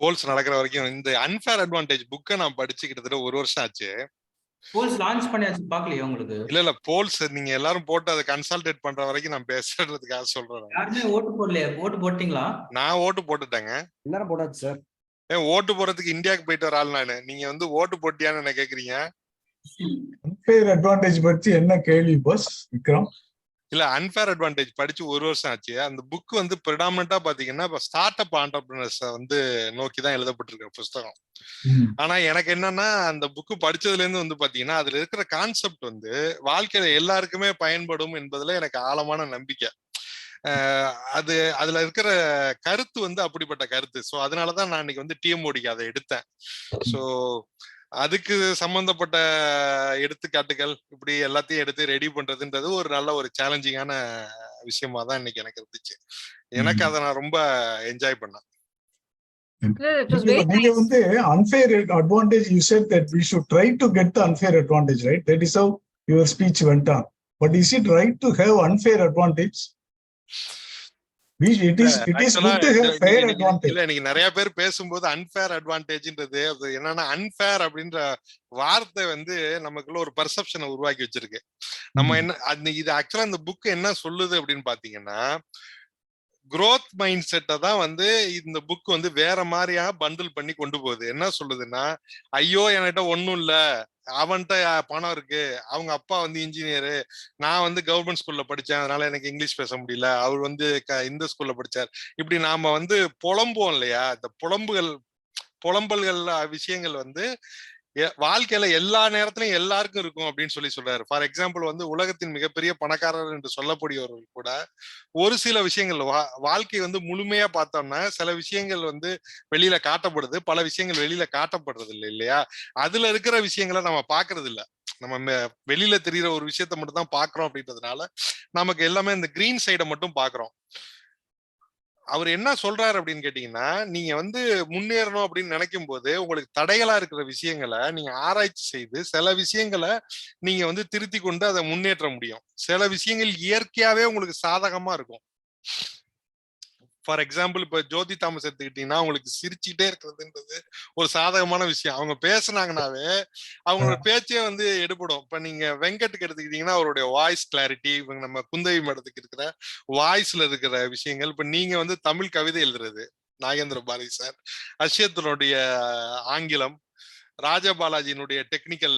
போல்ஸ் நடக்கிற வரைக்கும் இந்த அன்ஃபேர் அட்வான்டேஜ் புக்கை நான் படிச்சு கிட்டத்தட்ட 1 வருஷம் ஆச்சு. போல்ஸ் லான்ச் பண்ணியாச்சு பாக்கலையா உங்களுக்கு? இல்ல போல்ஸ் நீங்க எல்லாரும் போட்டு அதை கன்சல்டேட் பண்ற வரைக்கும் நான் பேசுறதுக்காக சொல்றேன். யாருமே ஓட்டு போடலையா? ஓட்டு போட்டீங்களா? நான் ஓட்டு போட்டுட்டேங்க. எல்லாரும் போட்டாச்சு சார். ஓட்டு போறதுக்கு இந்தியாவுக்கு போயிட்டு வர ஆள் நானு. நீங்க வந்து ஓட்டு போட்டியான்னு என்ன கேக்குறீங்க? unfair advantage பத்தி என்ன கேள்வி பாஸ் விக்ரம்? இல்ல அன்ஃபேர் அட்வான்டேஜ் படிச்சு 1 வருஷம் ஆச்சு. அந்த புக் வந்து பிரிடாமினண்டா பாத்தீங்கன்னா இப்ப ஸ்டார்ட் அப் ஆண்டர்பிரினர்ஸ் வந்து நோக்கிதான் எழுதப்பட்டிருக்க புஸ்தகம். ஆனா எனக்கு என்னன்னா அந்த புக்கு படிச்சதுல இருந்து வந்து பாத்தீங்கன்னா அதுல இருக்கிற கான்செப்ட் வந்து வாழ்க்கையில எல்லாருக்குமே பயன்படும் என்பதுல எனக்கு ஆழமான நம்பிக்கை. அது அதுல இருக்கிற கருத்து வந்து அப்படிப்பட்ட கருத்து. சோ அதனாலதான் நான் இன்னைக்கு வந்து டிஎம்ஓடிக்கு அதை எடுத்தேன். சோ அதுக்கு சம்பந்தப்பட்ட எடுத்துக்காட்டுகள் இப்படி எல்லாத்தையும் எடுத்து ரெடி பண்றதுன்றது ஒரு நல்ல ஒரு சேலஞ்சிங்கான விஷயமா தான் இன்னைக்கு எனக்கு இருந்துச்சு. எனக்கு அதை நான் ரொம்ப என்ஜாய் பண்ணேன். நீங்க வந்து unfair advantage, you said that we should try to get the unfair advantage, right? That is how your speech went on. But is it right to have unfair advantage? It is good to have fair advantage. இல்ல இன்னைக்கு நிறைய பேர் பேசும்போது unfair அட்வான்டேஜ்ன்றது அது என்னன்னா unfair அப்படின்ற வார்த்தை வந்து நமக்குள்ள ஒரு பெர்செப்ஷனை உருவாக்கி வச்சிருக்கு. நம்ம என்ன இது ஆக்சுவலா இந்த புக் என்ன சொல்லுது அப்படின்னு பாத்தீங்கன்னா growth மைண்ட் செட்டை தான் வந்து இந்த புக் வந்து வேற மாதிரியா பண்டில் பண்ணி கொண்டு போகுது. என்ன சொல்லுதுன்னா ஐயோ என்கிட்ட ஒண்ணும் இல்ல, அவன்கிட்ட பணம் இருக்கு, அவங்க அப்பா வந்து இன்ஜினியரு, நான் வந்து கவர்மெண்ட் ஸ்கூல்ல படிச்சேன் அதனால எனக்கு இங்கிலீஷ் பேச முடியல, அவர் வந்து இந்த ஸ்கூல்ல படிச்சார், இப்படி நாம வந்து புலம்புவோம் இல்லையா? இந்த புலம்பல்கள் விஷயங்கள் வந்து வாழ்க்கையில எல்லா நேரத்திலும் எல்லாருக்கும் இருக்கும் அப்படின்னு சொல்றாரு. ஃபார் எக்ஸாம்பிள் வந்து உலகத்தின் மிகப்பெரிய பணக்காரர் என்று சொல்லக்கூடியவர்கள் கூட ஒரு சில விஷயங்கள் வாழ்க்கை வந்து முழுமையா பார்த்தோம்னா சில விஷயங்கள் வந்து வெளியில காட்டப்படுது, பல விஷயங்கள் வெளியில காட்டப்படுறது இல்லை இல்லையா? அதுல இருக்கிற விஷயங்களை நம்ம பாக்குறது இல்ல. நம்ம வெளியில தெரியுற ஒரு விஷயத்த மட்டும் தான் பாக்குறோம். அப்படின்றதுனால நமக்கு எல்லாமே இந்த கிரீன் சைடை மட்டும் பாக்குறோம். அவர் என்ன சொல்றாரு அப்படின்னு கேட்டீங்கன்னா நீங்க வந்து முன்னேறணும் அப்படின்னு நினைக்கும் போது உங்களுக்கு தடைகளா இருக்கிற விஷயங்களை நீங்க ஆராய்ச்சி செய்து சில விஷயங்களை நீங்க வந்து திருத்தி கொண்டு அதை முன்னேற்ற முடியும். சில விஷயங்கள் இயற்கையாவே உங்களுக்கு சாதகமா இருக்கும். ஃபார் எக்ஸாம்பிள் இப்ப ஜோதி தாமஸ் எடுத்துக்கிட்டீங்கன்னா அவங்களுக்கு சிரிச்சுக்கிட்டே இருக்கிறதுன்றது ஒரு சாதகமான விஷயம். அவங்க பேசுனாங்கன்னாவே அவங்களோட பேச்சே வந்து எடுபடும். இப்ப நீங்க வெங்கட்டுக்கு எடுத்துக்கிட்டீங்கன்னா அவருடைய வாய்ஸ் கிளாரிட்டி, இவங்க நம்ம குந்தவி மேடத்துக்கு இருக்கிற வாய்ஸ்ல இருக்கிற விஷயங்கள், இப்ப நீங்க வந்து தமிழ் கவிதை எழுதுறது நாகேந்திர பாரதி சார், அஷ்யத்தினுடைய ஆங்கிலம், ராஜபாலாஜியினுடைய டெக்னிக்கல்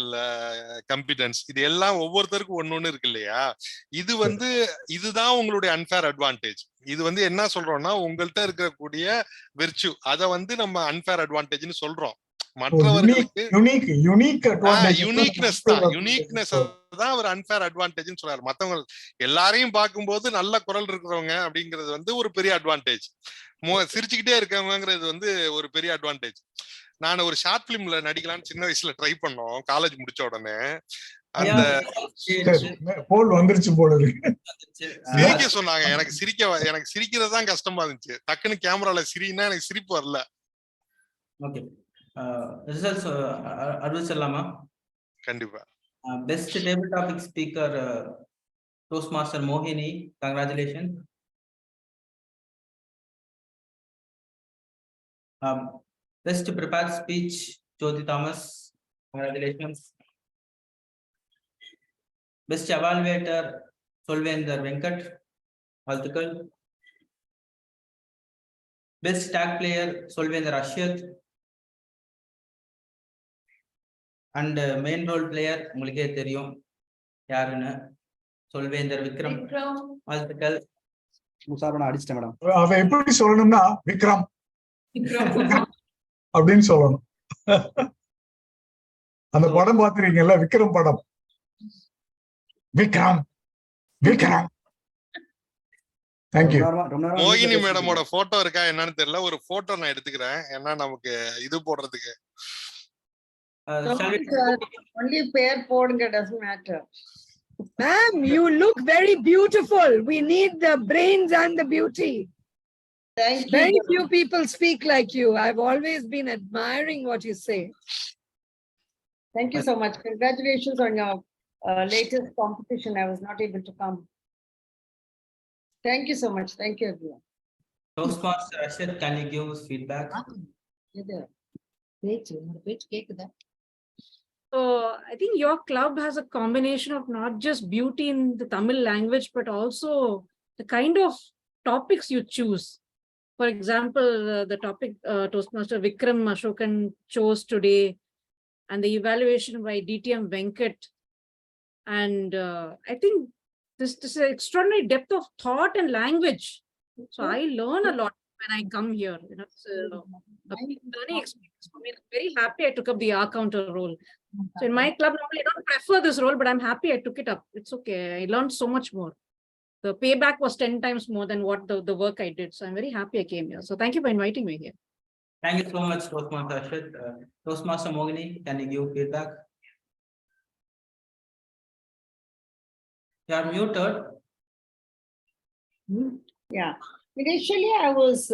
கம்பிடன்ஸ், இது எல்லாம் ஒவ்வொருத்தருக்கும் ஒண்ணு இருக்கு இல்லையா? இது வந்து இதுதான் உங்களுடைய அன்ஃபேர் அட்வான்டேஜ். இது வந்து என்ன சொல்றோம்னா உங்கள்கிட்ட இருக்கக்கூடிய வெர்ச்சு, அதை வந்து நம்ம அன்ஃபேர் அட்வான்டேஜ்னு சொல்றோம். மற்றவர்களுக்கு யூனிக்னஸ் தான் ஒரு அன்ஃபேர் அட்வான்டேஜ்னு சொல்றாரு. மத்தவங்க எல்லாரையும் பார்க்கும்போது நல்ல குரல் இருக்கிறவங்க அப்படிங்கிறது வந்து ஒரு பெரிய அட்வான்டேஜ். சிரிச்சுக்கிட்டே இருக்கவங்கிறது வந்து ஒரு பெரிய அட்வான்டேஜ். நான் ஒரு ஷார்ட் பிலிம்ல நடிக்கலாம்னு சின்ன வயசுல ட்ரை பண்ணோம். காலேஜ் முடிச்ச உடனே அந்த போல் வந்துருச்சு போல சிரிக்க சொன்னாங்க. எனக்கு சிரிக்கிறதுதான் கஷ்டமா இருந்துச்சு. டக்குன்னு கேமரால சிரினா எனக்கு சிரிப்பு வரல. ஓகே, ரிசல்ட்ஸ் அறிவிச்சிடலாமா? கண்டிப்பா. Best table topic speaker toast master மோகினி, congratulation. Best prepared speech, Jyoti Thomas, congratulations. Best evaluator, Solvendra Venkat, வாழ்த்துக்கள். Best tag player, Solvendra Ashyat. And main role player, உங்களுக்கே தெரியும் யாருன்னு, Solvendra Vikram. வாழ்த்துக்கள். முசாரா அடிச்சிட்டேன் மேடம். அவ எப்படி சொல்லணும்னா விக்ரம் அப்படின்னு சொல்லணும். அந்த படம் பாத்துறீங்கல்ல, விக்ரம் படம், விக்ரம் விக்ரம். தேங்க்யூ. மோகினி மேடமோட போட்டோ இருக்கா என்னன்னு தெரியல, ஒரு போட்டோ நான் எடுத்துக்கிறேன். ஏன்னா நமக்கு இது போடுறதுக்கு only pair போடுங்க, doesn't matter. Ma'am, you look very beautiful. We need the brains and the beauty. Thank you. Very few people speak like you. I've always been admiring what you say. Thank you so much. Congratulations on your latest competition. I was not able to come. Thank you so much. Thank you, everyone. Toastmaster Ashyat, can you give us feedback? So I think your club has a combination of not just beauty in the Tamil language, but also the kind of topics you choose. For example, the topic Toastmaster Vikram Ashokan chose today, and the evaluation by DTM Venkat. And I think this is an extraordinary depth of thought and language. So I learn a lot when I come here. You know, it's a big learning experience for me. I'm very happy I took up the R-counter role. So in my club, normally I don't prefer this role, but I'm happy I took it up. It's okay. I learned so much more. The payback was 10 times more than what the work I did. So I'm very happy I came here. So thank you for inviting me here. Thank you so much, Toastmaster Ashit. Toastmaster Mogini, can you give feedback? You are muted. Yeah, initially I was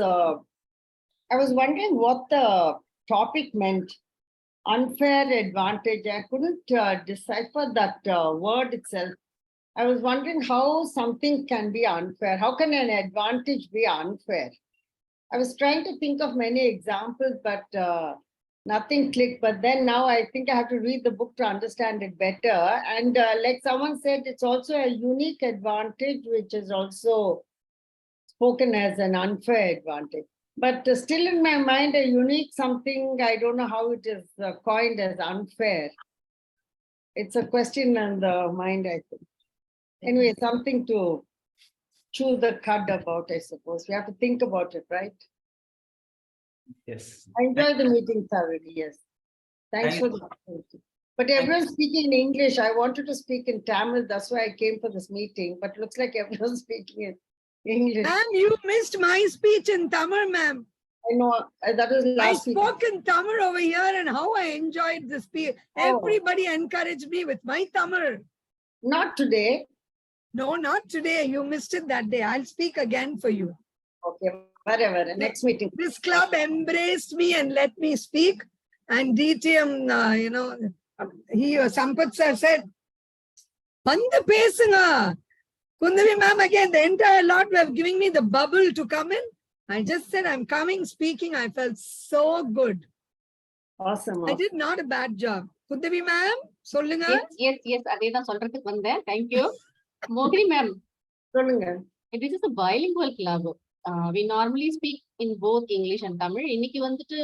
wondering what the topic meant. Unfair advantage. I couldn't decipher that word itself. I was wondering how something can be unfair. How can an advantage be unfair? I was trying to think of many examples, but nothing clicked. But then now I think I have to read the book to understand it better. And like someone said, it's also a unique advantage, which is also spoken as an unfair advantage. But still in my mind, a unique something, I don't know how it is coined as unfair. It's a question in the mind, I think. Anyway, something to chew the cud about, I suppose. We have to think about it, right? Yes. I enjoy the meeting thoroughly, yes. Thanks for the opportunity. But everyone's speaking in English. I wanted to speak in Tamil. That's why I came for this meeting. But looks like everyone's speaking in English. Ma'am, you missed my speech in Tamil, ma'am. I know, that was last week. I spoke in Tamil over here and how I enjoyed the speech. Everybody encouraged me with my Tamil. Not today. No, not today. You missed it that day. I'll speak again for you. Okay, whatever. Next meeting. This club embraced me and let me speak. And DTM, you know, Sampath sir said, "Panda pesunga." Kundavi ma'am, again, the entire lot were giving me the bubble to come in. I just said, I'm coming, speaking. I felt so good. Awesome. I did not a bad job. Kundavi ma'am, solunga. Yes, அதேதான் சொல்றதுக்கு வந்தேன். Thank you. Mogini ma'am. This is a bilingual club. We normally speak in both English and Tamil. இன்னைக்கு வந்துட்டு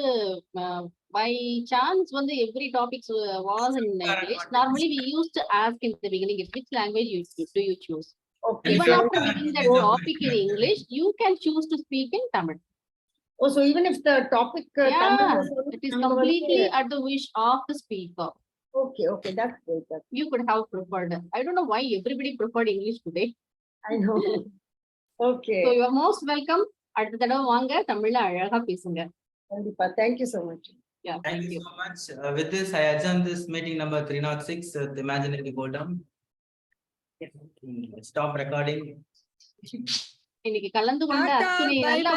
by chance வந்து every topic was in English. Normally we used to ask in the beginning, which language do you choose? Okay. Even after giving the topic in English, you can choose to speak in Tamil. Oh, so even if the topic Tamil it is completely at the wish of the speaker. Okay, that's great. You could have preferred. I don't know why everybody preferred English today. I know. Okay. So you are most welcome. அடுத்த தடவை வாங்க தமிழ்ல அழகா பேசுங்க. கண்டிப்பா. Thank you so much. Yeah, thank you so much. With this, I adjourn this meeting number 306, the Imaginary Golden. Stop recording. இன்னைக்கு கலந்து கொண்ட அத்துணை நல்ல